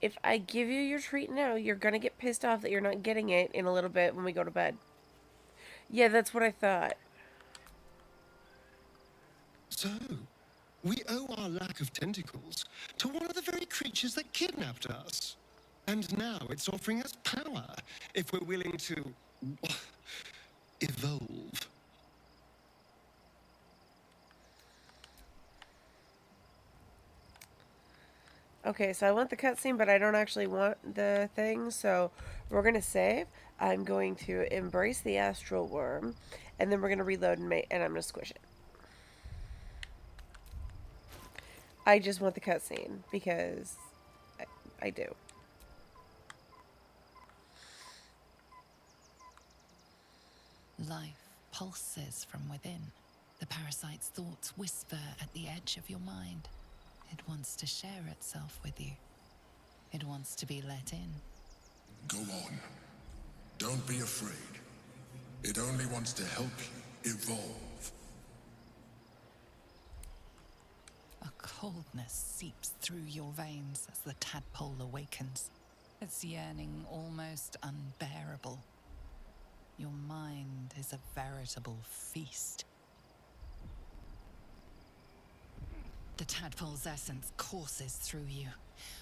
If I give you your treat now, you're going to get pissed off that you're not getting it in a little bit when we go to bed. Yeah, that's what I thought. So, we owe our lack of tentacles to one of the very creatures that kidnapped us. And now it's offering us power if we're willing to evolve. Okay, so I want the cutscene, but I don't actually want the thing, so we're going to save. I'm going to embrace the astral worm, and then we're going to reload and I'm going to squish it. I just want the cutscene, because I do. Life pulses from within. The parasite's thoughts whisper at the edge of your mind. It wants to share itself with you. It wants to be let in. Go on. Don't be afraid. It only wants to help you evolve. A coldness seeps through your veins as the tadpole awakens. Its yearning almost unbearable. Your mind is a veritable feast. The tadpole's essence courses through you.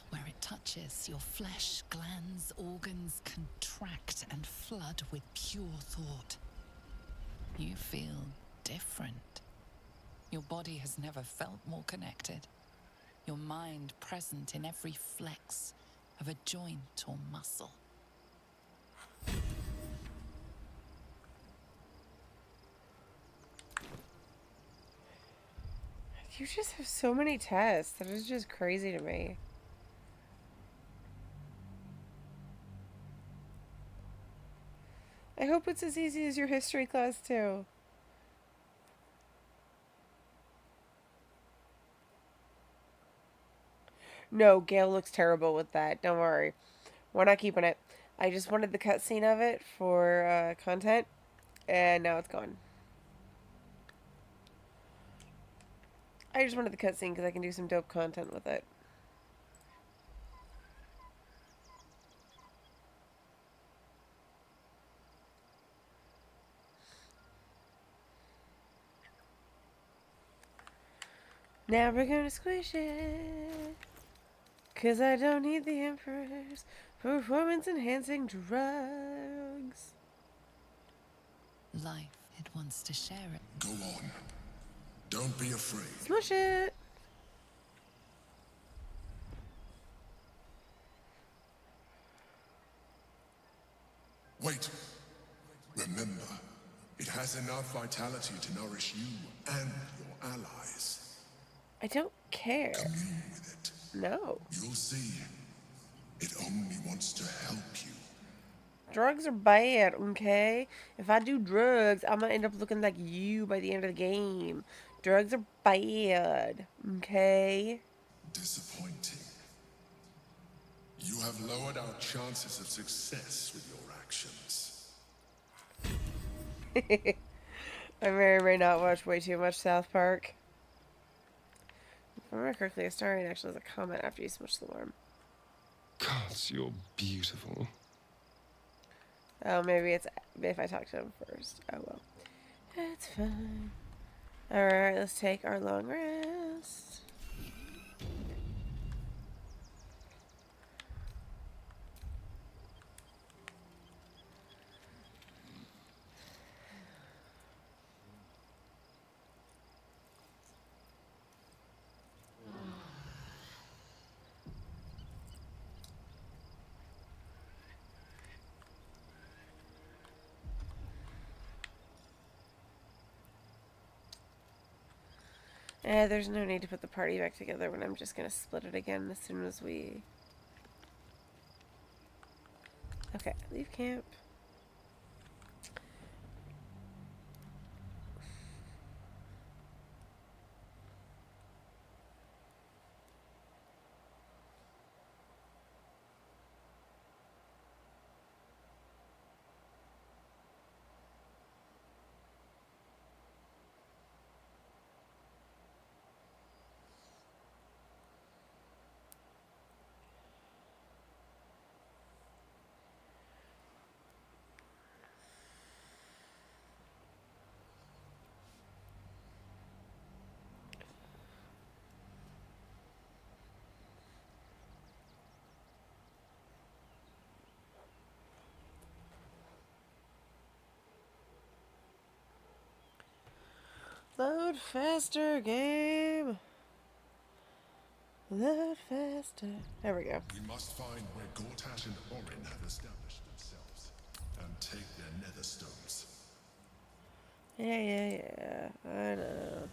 Where it touches, your flesh, glands, organs contract and flood with pure thought. You feel different. Your body has never felt more connected. Your mind present in every flex of a joint or muscle. You just have so many tests. That is just crazy to me. I hope it's as easy as your history class, too. No, Gale looks terrible with that. Don't worry. We're not keeping it. I just wanted the cutscene of it for content, and now it's gone. I just wanted the cutscene because I can do some dope content with it. Now we're gonna squish it. Cause I don't need the Emperor's performance enhancing drugs. Life, it wants to share it. Go on. Don't be afraid. Smush it. Wait. Remember, it has enough vitality to nourish you and your allies. I don't care. Commune with it. No. You'll see. It only wants to help you. Drugs are bad, okay? If I do drugs, I'm gonna end up looking like you by the end of the game. Drugs are bad, okay? Disappointing. You have lowered our chances of success with your actions. I may or may not watch way too much South Park. If I remember correctly, Astarion actually has a comment after you smush the worm. Gods, you're beautiful. Oh, maybe it's if I talk to him first. Oh well. That's fine. Alright, let's take our long rest. There's no need to put the party back together when I'm just going to split it again as soon as we... Okay, leave camp. Load faster, game. Load faster. There we go. We must find where Gortash and Orin have established themselves and take their Netherstones. Yeah. I know.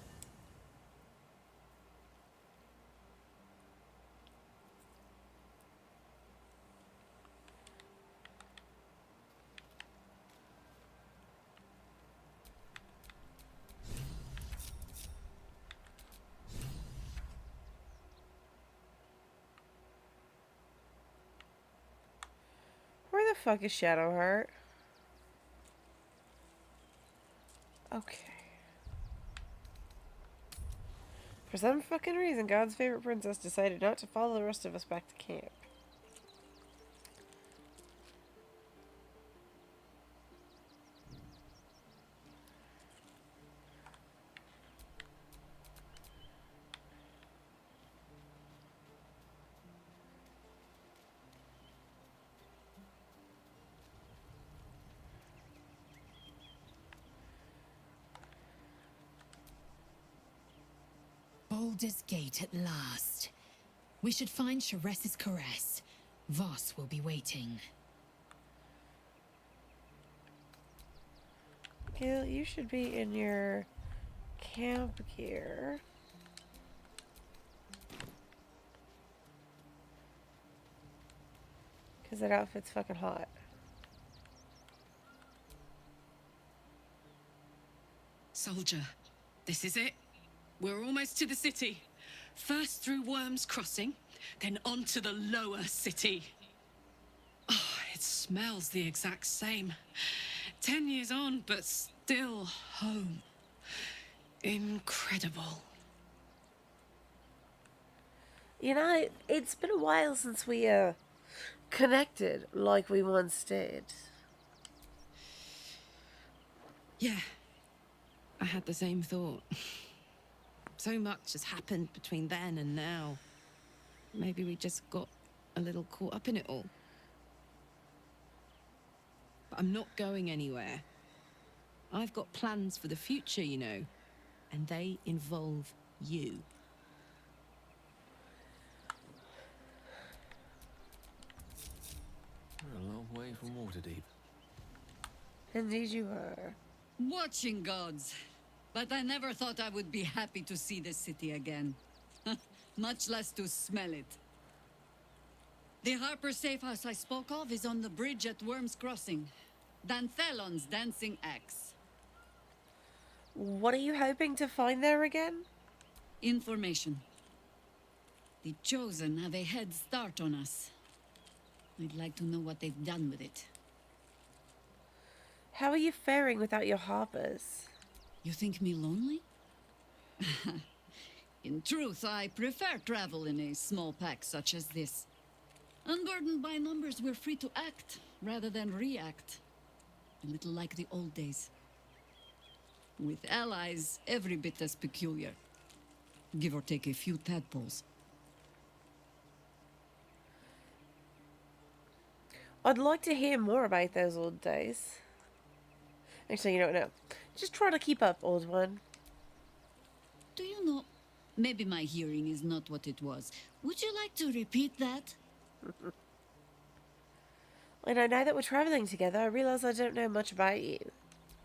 Where the fuck is Shadowheart? Okay. For some fucking reason, God's favorite princess decided not to follow the rest of us back to camp. Baldur's Gate at last. We should find Sharess's caress. Voss will be waiting. Gale, you should be in your camp gear. Because that outfit's fucking hot. Soldier, this is it. We're almost to the city. First through Worm's Crossing, then on to the lower city. Oh, it smells the exact same. 10 years on, but still home. Incredible. You know, it's been a while since we, connected like we once did. Yeah. I had the same thought. So much has happened between then and now. Maybe we just got a little caught up in it all. But I'm not going anywhere. I've got plans for the future, you know. And they involve you. We're a long way from Waterdeep. Indeed you are. Watching gods. But I never thought I would be happy to see the city again. Much less to smell it. The Harper safe house I spoke of is on the bridge at Worm's Crossing. Danthelon's dancing axe. What are you hoping to find there again? Information. The Chosen have a head start on us. I'd like to know what they've done with it. How are you faring without your harpers? You think me lonely? In truth, I prefer travel in a small pack such as this. Unburdened by numbers, we're free to act rather than react. A little like the old days. With allies, every bit as peculiar. Give or take a few tadpoles. I'd like to hear more about those old days. Actually, you don't know. Just try to keep up, old one. Do you know, maybe my hearing is not what it was. Would you like to repeat that? And I know that we're traveling together. I realize I don't know much about you.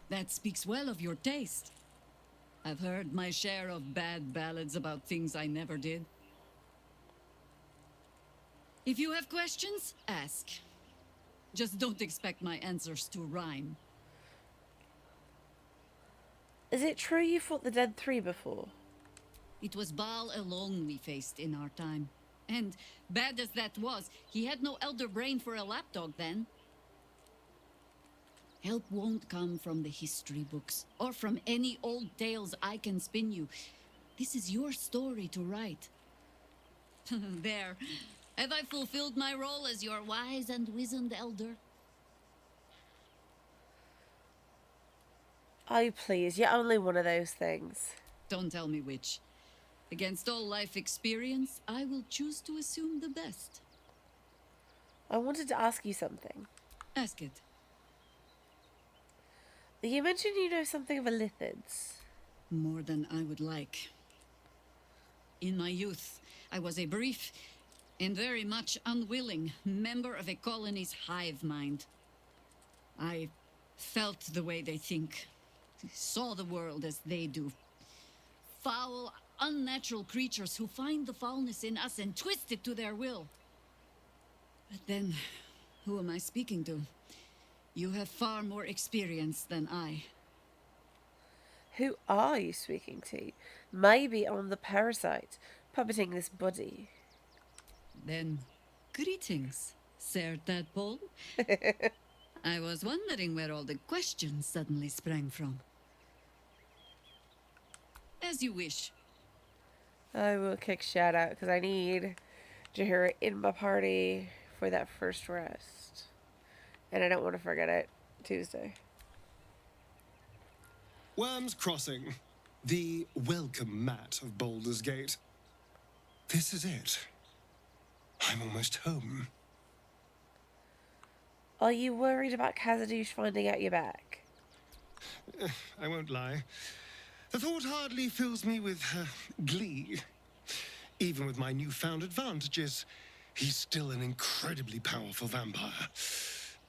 That speaks well of your taste. I've heard my share of bad ballads about things I never did. If you have questions, ask. Just don't expect my answers to rhyme. Is it true you fought the Dead Three before? It was Baal alone we faced in our time. And bad as that was, he had no elder brain for a lapdog then. Help won't come from the history books, or from any old tales I can spin you. This is your story to write. There. Have I fulfilled my role as your wise and wizened elder? Oh, please, you're only one of those things. Don't tell me which. Against all life experience, I will choose to assume the best. I wanted to ask you something. Ask it. You mentioned you know something of illithids. More than I would like. In my youth, I was a brief and very much unwilling member of a colony's hive mind. I felt the way they think, saw the world as they do. Foul, unnatural creatures who find the foulness in us and twist it to their will. But then, who am I speaking to? You have far more experience than I. Who are you speaking to? Maybe I'm the parasite, puppeting this body. Then, greetings, Sir Tadpole. I was wondering where all the questions suddenly sprang from. As you wish. I will kick Shad out because I need Jaheira in my party for that first rest. And I don't want to forget it. Tuesday. Worms Crossing. The welcome mat of Baldur's Gate. This is it. I'm almost home. Are you worried about Cazador finding out you're back? I won't lie. The thought hardly fills me with glee. Even with my newfound advantages, he's still an incredibly powerful vampire.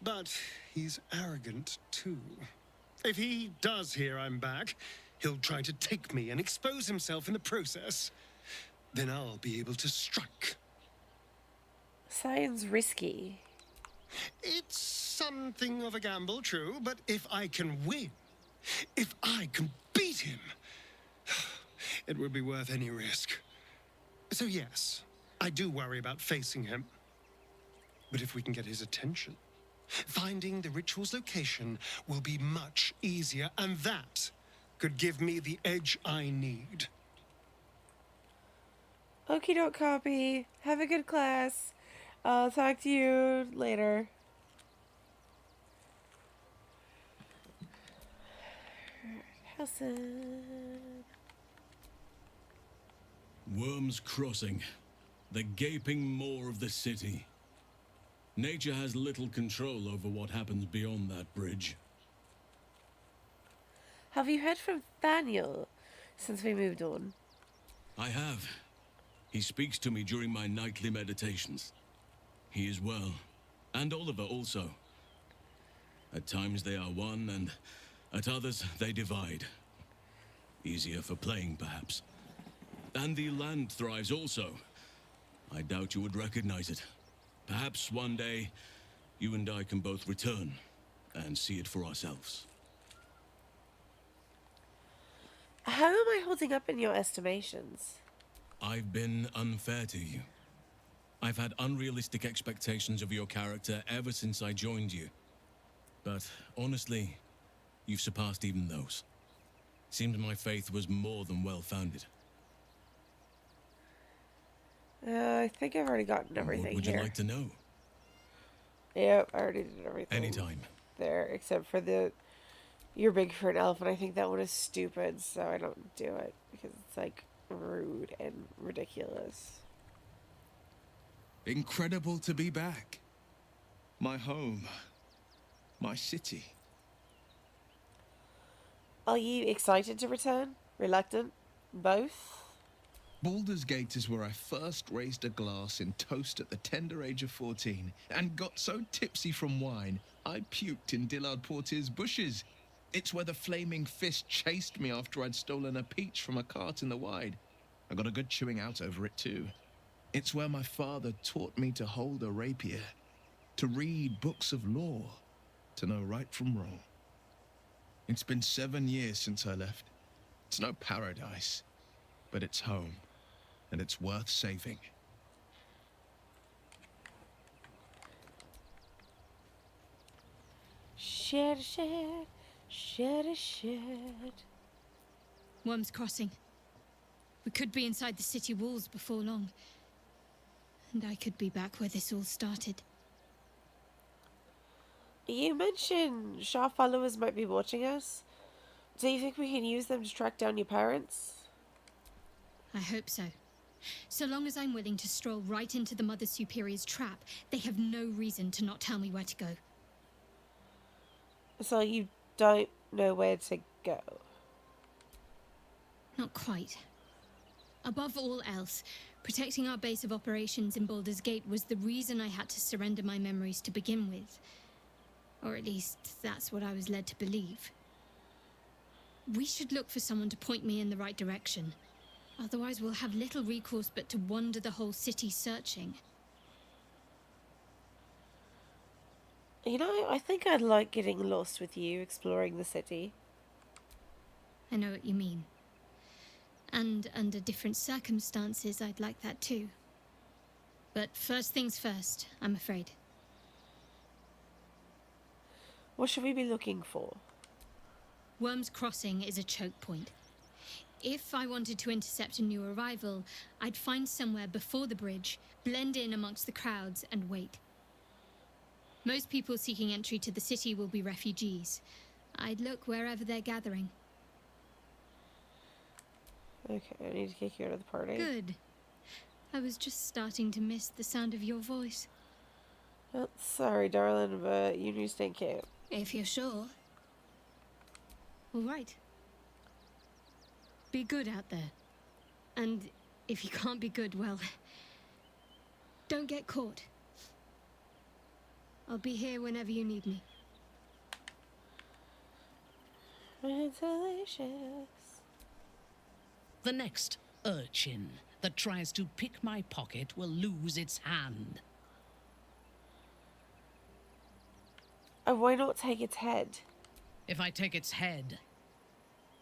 But he's arrogant, too. If he does hear I'm back, he'll try to take me and expose himself in the process. Then I'll be able to strike. Sounds risky. It's something of a gamble, true, but if I can win, if I can beat him, it would be worth any risk. So yes, I do worry about facing him. But if we can get his attention, finding the ritual's location will be much easier, and that could give me the edge I need. Okie doke, copy. Have a good class. I'll talk to you later. Howson. Worms Crossing, the gaping maw of the city. Nature has little control over what happens beyond that bridge. Have you heard from Thaniel since we moved on? I have. He speaks to me during my nightly meditations. He is well, and Oliver also. At times they are one, and at others they divide. Easier for playing, perhaps. And the land thrives also. I doubt you would recognize it. Perhaps one day, you and I can both return and see it for ourselves. How am I holding up in your estimations? I've been unfair to you. I've had unrealistic expectations of your character ever since I joined you. But honestly, you've surpassed even those. Seems my faith was more than well-founded. I think I've already gotten everything What would you like to know? Yep, I already did everything. Anytime. There, except for you're big for an elf, and I think that one is stupid, so I don't do it, because it's, like, rude and ridiculous. Incredible to be back. My home. My city. Are you excited to return? Reluctant? Both? Baldur's Gate is where I first raised a glass in toast at the tender age of 14, and got so tipsy from wine, I puked in Dillard Portier's bushes. It's where the flaming fist chased me after I'd stolen a peach from a cart in the Wide. I got a good chewing out over it too. It's where my father taught me to hold a rapier, to read books of law, to know right from wrong. It's been 7 years since I left. It's no paradise, but it's home, and it's worth saving. Shed. Worm's Crossing. We could be inside the city walls before long. And I could be back where this all started. You mentioned Shaw followers might be watching us. Do you think we can use them to track down your parents? I hope so. So long as I'm willing to stroll right into the Mother Superior's trap, they have no reason to not tell me where to go. So you don't know where to go? Not quite. Above all else, protecting our base of operations in Baldur's Gate was the reason I had to surrender my memories to begin with. Or at least, that's what I was led to believe. We should look for someone to point me in the right direction. Otherwise, we'll have little recourse but to wander the whole city searching. You know, I think I'd like getting lost with you, exploring the city. I know what you mean. And under different circumstances, I'd like that too. But first things first, I'm afraid. What should we be looking for? Worm's Crossing is a choke point. If I wanted to intercept a new arrival, I'd find somewhere before the bridge, blend in amongst the crowds, and wait. Most people seeking entry to the city will be refugees. I'd look wherever they're gathering. Okay, I need to kick you out of the party. Good. I was just starting to miss the sound of your voice. Well, sorry, darling, but you need to stay cute. If you're sure. All right. Be good out there. And if you can't be good, well, don't get caught. I'll be here whenever you need me. It's delicious. The next urchin that tries to pick my pocket will lose its hand. Why not take its head? If I take its head,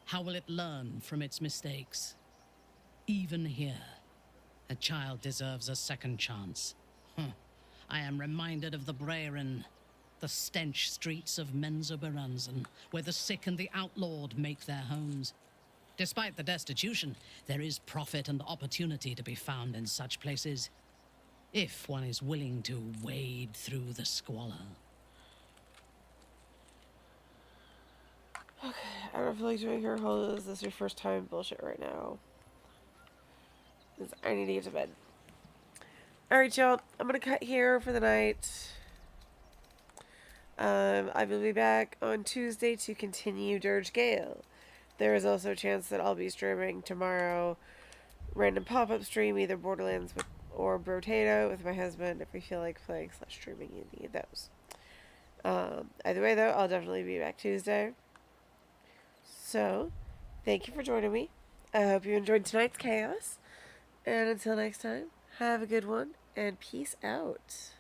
how will it learn from its mistakes? Even here, a child deserves a second chance. I am reminded of the Brerin, the stench streets of Menzoberranzan, where the sick and the outlawed make their homes. Despite the destitution, there is profit and opportunity to be found in such places, if one is willing to wade through the squalor. Okay, I don't feel like doing her whole "is this your first time" bullshit right now. Because I need to get to bed. Alright, y'all. I'm going to cut here for the night. I will be back on Tuesday to continue Dirge Gale. There is also a chance that I'll be streaming tomorrow. Random pop-up stream, either Borderlands or Brotato with my husband if we feel like playing / streaming any of those. Either way, though, I'll definitely be back Tuesday. So, thank you for joining me. I hope you enjoyed tonight's chaos. And until next time, have a good one, and peace out.